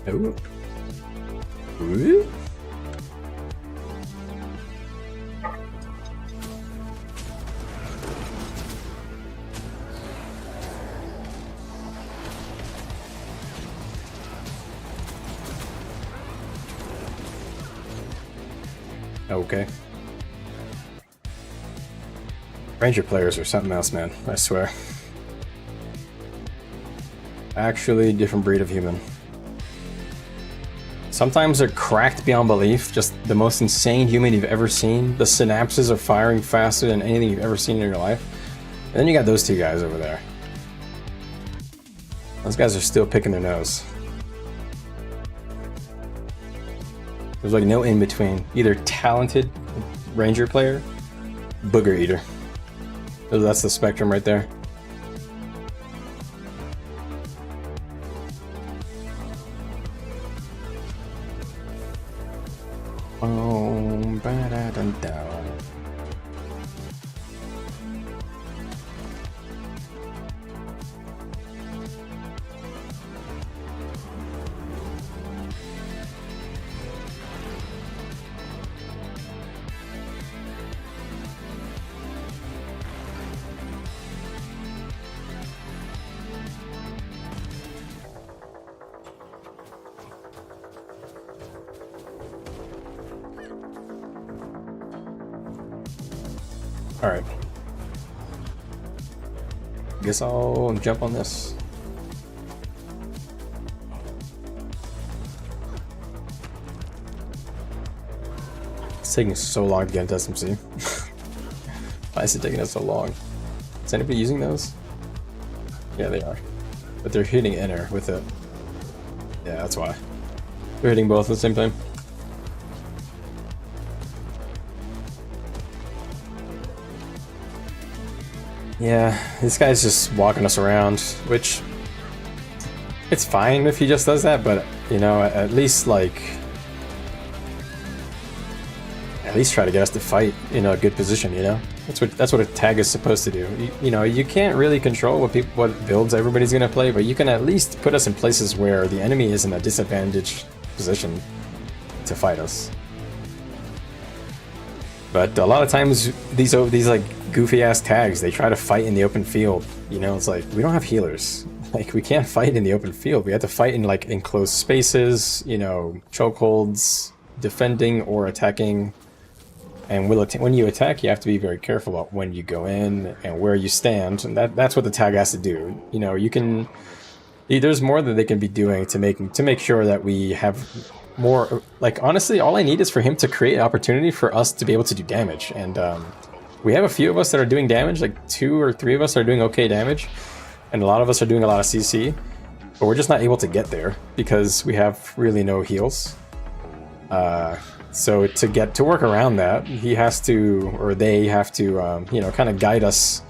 S2: Oh. Ooh. Okay. Ranger players are something else, man. I swear. Actually, different breed of human. Sometimes they're cracked beyond belief, just the most insane human you've ever seen. The synapses are firing faster than anything you've ever seen in your life. And then you got those two guys over there. Those guys are still picking their nose. There's like no in between. Either talented ranger player, booger eater. That's the spectrum right there. Oh, ba-da-dum-dum. Alright. Guess I'll jump on this. It's taking so long to get into SMC. Why is it taking us so long? Is anybody using those? Yeah, they are. But they're hitting enter with it. Yeah, that's why. They're hitting both at the same time. Yeah, this guy's just walking us around, which it's fine if he just does that, but you know, at least like at least try to get us to fight in a good position, you know? That's what a tag is supposed to do. You know, you can't really control what builds everybody's gonna play, but you can at least put us in places where the enemy is in a disadvantaged position to fight us. But a lot of times these like goofy ass tags, they try to fight in the open field. You know, it's like we don't have healers. Like we can't fight in the open field. We have to fight in like enclosed spaces, you know, chokeholds, defending or attacking. And when you attack, you have to be very careful about when you go in and where you stand. And that's what the tag has to do. You know, there's more that they can be doing to make sure that we have more. Like honestly, all I need is for him to create an opportunity for us to be able to do damage. And we have a few of us that are doing damage, like 2 or 3 of us are doing okay damage, and a lot of us are doing a lot of CC, but we're just not able to get there because we have really no heals. So to work around that, he has to, or they have to, you know, kind of guide us,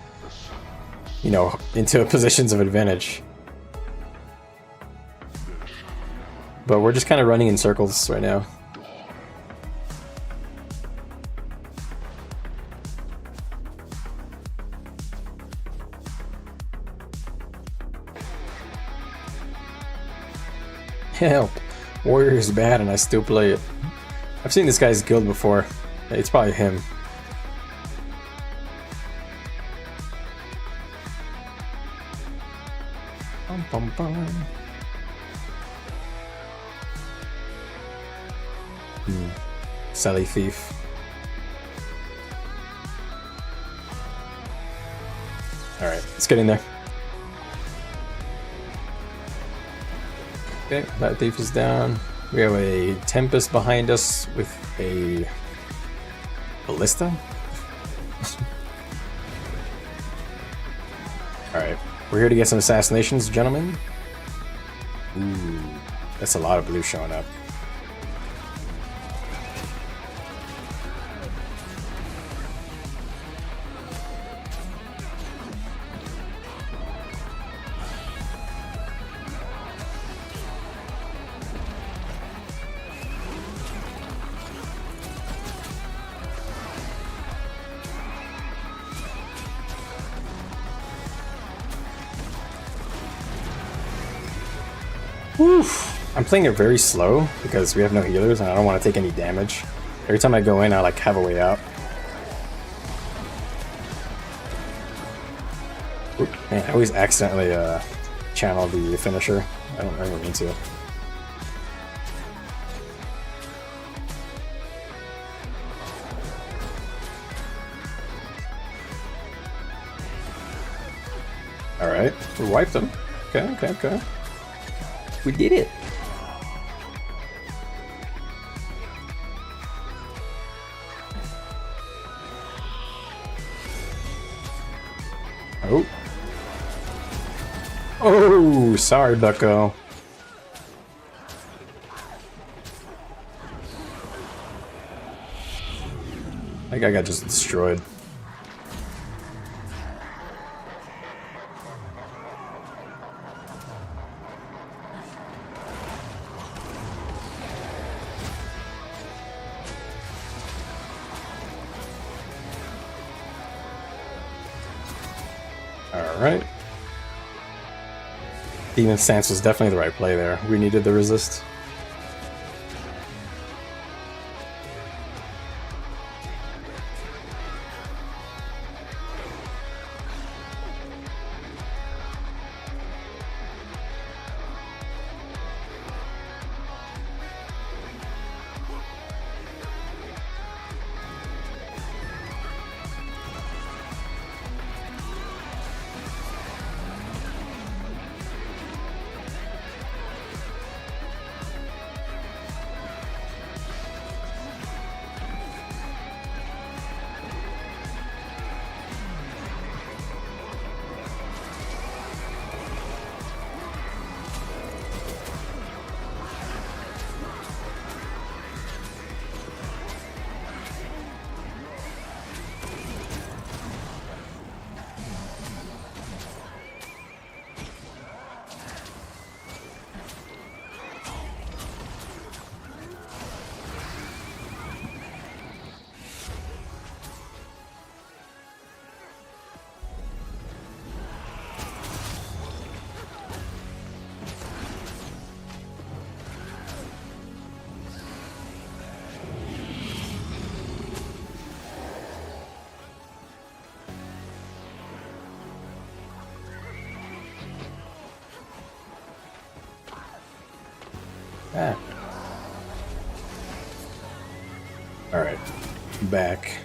S2: you know, into positions of advantage. But we're just kind of running in circles right now. Help! Warrior is bad and I still play it. I've seen this guy's guild before. It's probably him. Bum, bum, bum. Sally Thief. Alright, let's get in there. Okay, that thief is down. We have a Tempest behind us with a Ballista. Alright, we're here to get some assassinations, gentlemen. Ooh, that's a lot of blue showing up. I'm playing it very slow because we have no healers and I don't want to take any damage. Every time I go in, I like have a way out. Oop, man, I always accidentally channel the finisher. I don't ever mean to. Alright, we wiped them. Okay. We did it! Oh. Oh, sorry, bucko. That guy got just destroyed. Alright. Demon Stance was definitely the right play there. We needed the resist. Ah. Alright. Back.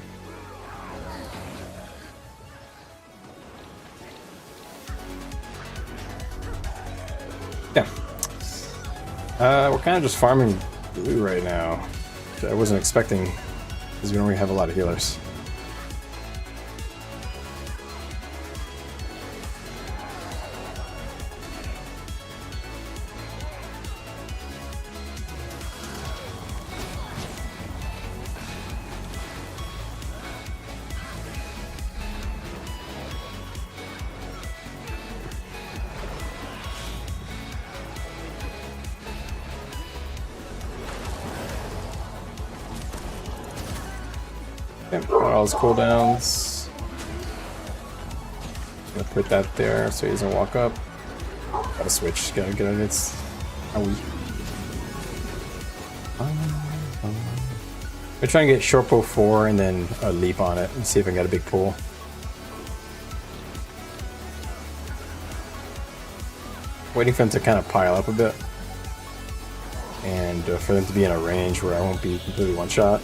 S2: Yeah. We're kind of just farming blue right now, which I wasn't expecting, because we don't really have a lot of healers. Okay, all his cooldowns. Gonna put that there so he doesn't walk up. Gotta switch, gotta get on its. I'm try and get short pull 4 and then a leap on it and see if I can get a big pull. Waiting for them to kind of pile up a bit. And for them to be in a range where I won't be completely one shot.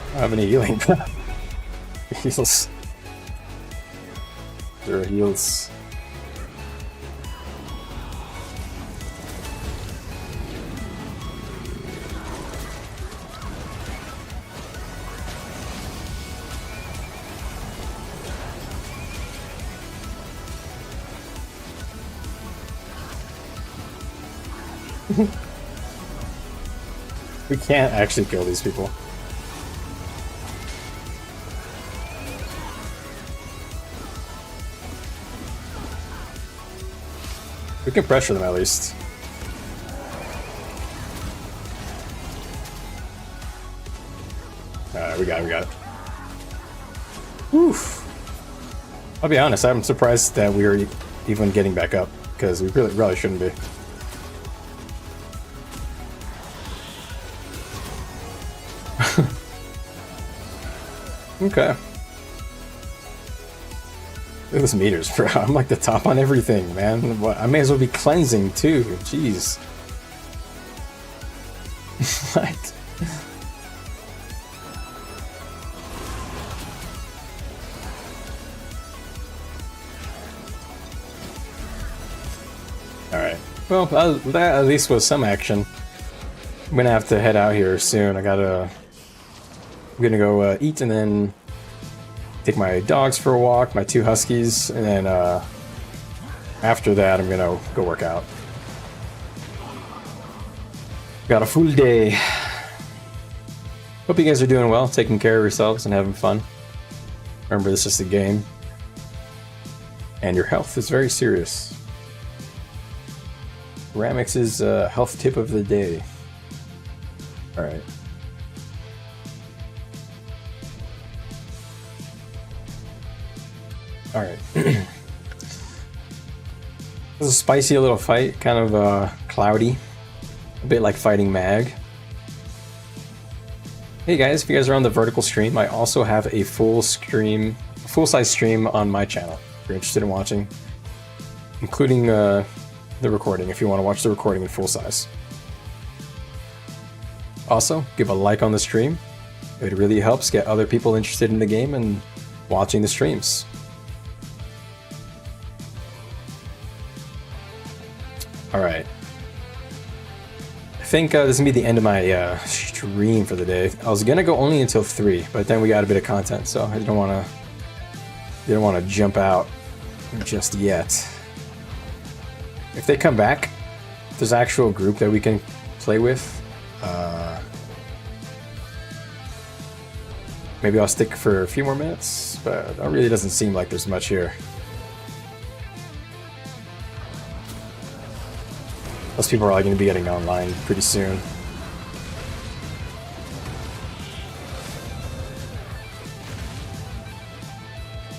S2: I don't have any healing. Heals. There are heals. We can't actually kill these people. We can pressure them at least. Alright, we got it. Oof. I'll be honest, I'm surprised that we are even getting back up, because we really shouldn't be. Okay. Look at this meters, bro. I'm like the top on everything, man. What? I may as well be cleansing too. Jeez. What? Alright. Well, that at least was some action. I'm gonna have to head out here soon. I'm gonna go eat and then take my dogs for a walk, my 2 huskies, and then after that I'm gonna go work out. Got a full day. Hope you guys are doing well, taking care of yourselves and having fun. Remember, this is a game. And your health is very serious. Ramix's health tip of the day. Alright. Alright. It was a spicy little fight, kind of cloudy. A bit like fighting Mag. Hey guys, if you guys are on the vertical stream, I also have a full-size stream on my channel if you're interested in watching. Including the recording, if you want to watch the recording in full size. Also, give a like on the stream. It really helps get other people interested in the game and watching the streams. Alright. I think this is going to be the end of my stream for the day. I was going to go only until 3, but then we got a bit of content, so I didn't want to jump out just yet. If they come back, there's an actual group that we can play with. Maybe I'll stick for a few more minutes, but it really doesn't seem like there's much here. Those people are all going to be getting online pretty soon.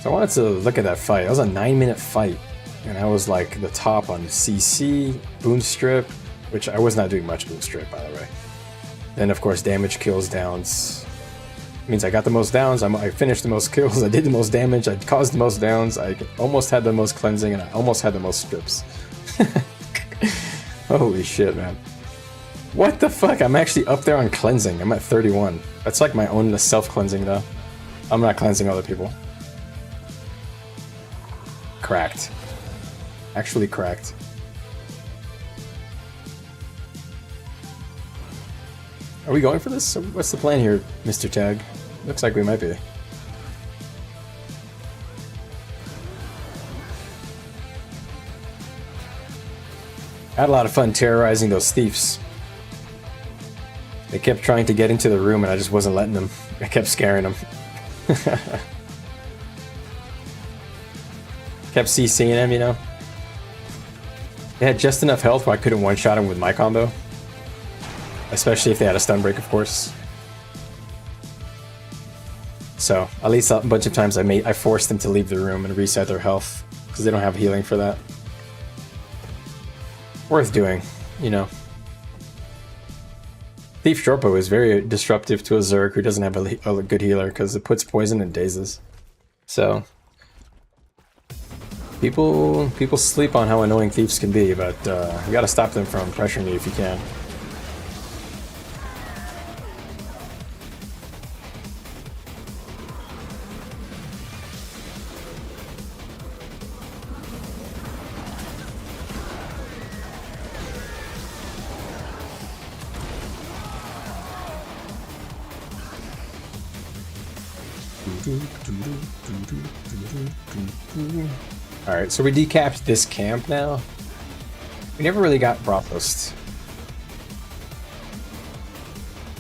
S2: So I wanted to look at that fight. That was a 9-minute fight, and I was like the top on CC, Boon Strip, which I was not doing much Boon Strip, by the way. Then of course damage, kills, downs. Means I got the most downs, I finished the most kills, I did the most damage, I caused the most downs, I almost had the most cleansing, and I almost had the most strips. Holy shit, man. What the fuck? I'm actually up there on cleansing. I'm at 31. That's like my own self-cleansing, though. I'm not cleansing other people. Cracked. Actually cracked. Are we going for this? What's the plan here, Mr. Tag? Looks like we might be. I had a lot of fun terrorizing those thieves. They kept trying to get into the room and I just wasn't letting them. I kept scaring them. Kept CCing them, you know? They had just enough health where I couldn't one-shot them with my combo. Especially if they had a stun break, of course. So, at least a bunch of times I forced them to leave the room and reset their health. Because they don't have healing for that. Worth doing, you know. Thief Shortbow is very disruptive to a Zerg who doesn't have a good healer because it puts poison and dazes. So people sleep on how annoying thieves can be, but you gotta stop them from pressuring you if you can. Alright, so we decapped this camp now. We never really got Brothos.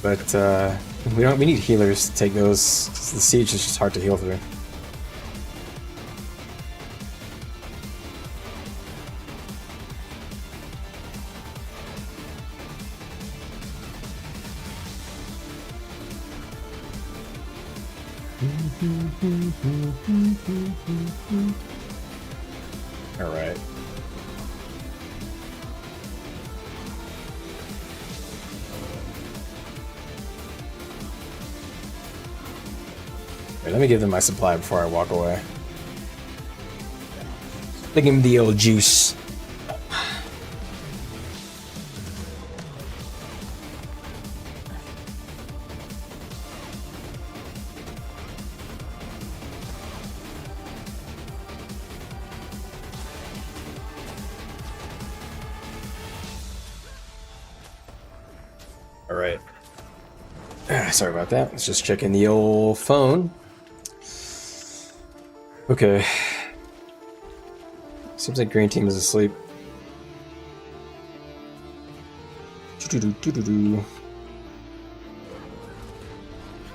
S2: But we need healers to take those. The siege is just hard to heal through. All right. Let me give them my supply before I walk away. Give them the old juice. All right. Sorry about that. Let's just check in the old phone. Okay. Seems like green team is asleep.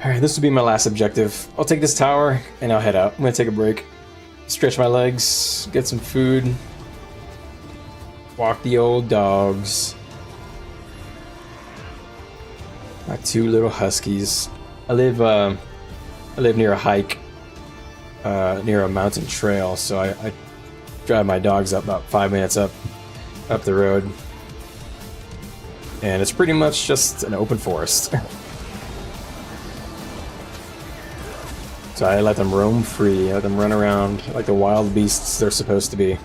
S2: Alright, this will be my last objective. I'll take this tower and I'll head out. I'm gonna take a break. Stretch my legs, get some food. Walk the old dogs. My two little huskies. I live near a hike. Near a mountain trail, so I drive my dogs up about 5 minutes up the road, and it's pretty much just an open forest. So I let them roam free, I let them run around like the wild beasts they're supposed to be.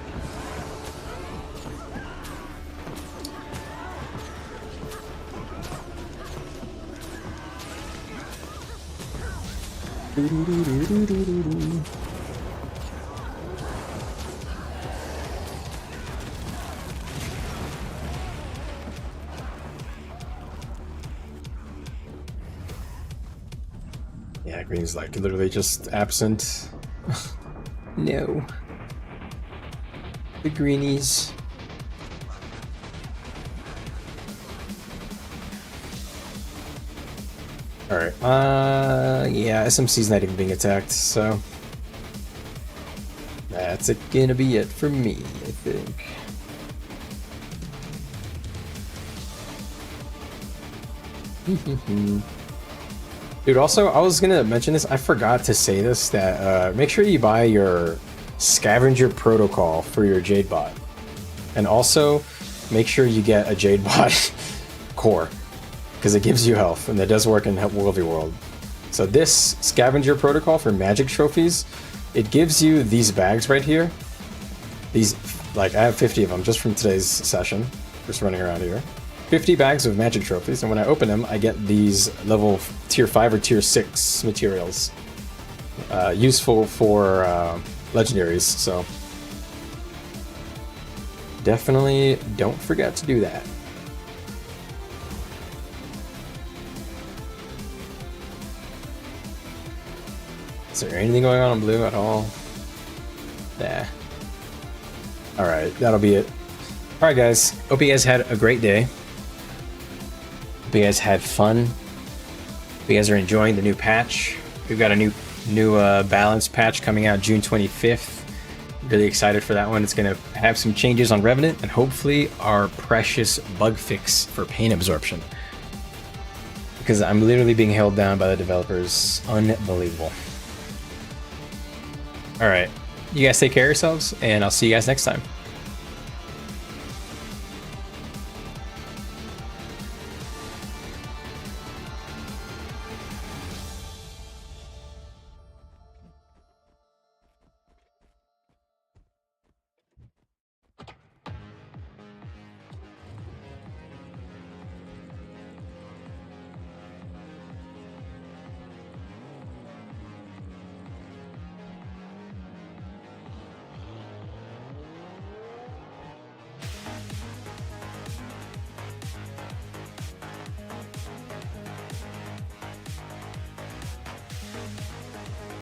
S2: Yeah, green's like literally just absent. No. the greenies. Alright, yeah, SMC's not even being attacked, so that's gonna be it for me, I think. Dude, also, I was gonna mention this, I forgot to say this, that make sure you buy your scavenger protocol for your Jade bot. And also, make sure you get a Jade bot core, because it gives you health, and that does work in World v World. So this scavenger protocol for magic trophies, it gives you these bags right here. These, like, I have 50 of them just from today's session, just running around here. 50 bags of magic trophies, and when I open them, I get these level tier 5 or tier 6 materials. Useful for legendaries, so definitely don't forget to do that. Is there anything going on in blue at all? Nah. Alright, that'll be it. Alright guys, hope you guys had a great day. Hope you guys had fun. Hope you guys are enjoying the new patch. We've got a new balance patch coming out June 25th. Really excited for that one. It's going to have some changes on Revenant and hopefully our precious bug fix for pain absorption. Because I'm literally being held down by the developers. Unbelievable. Alright, you guys take care of yourselves, and I'll see you guys next time.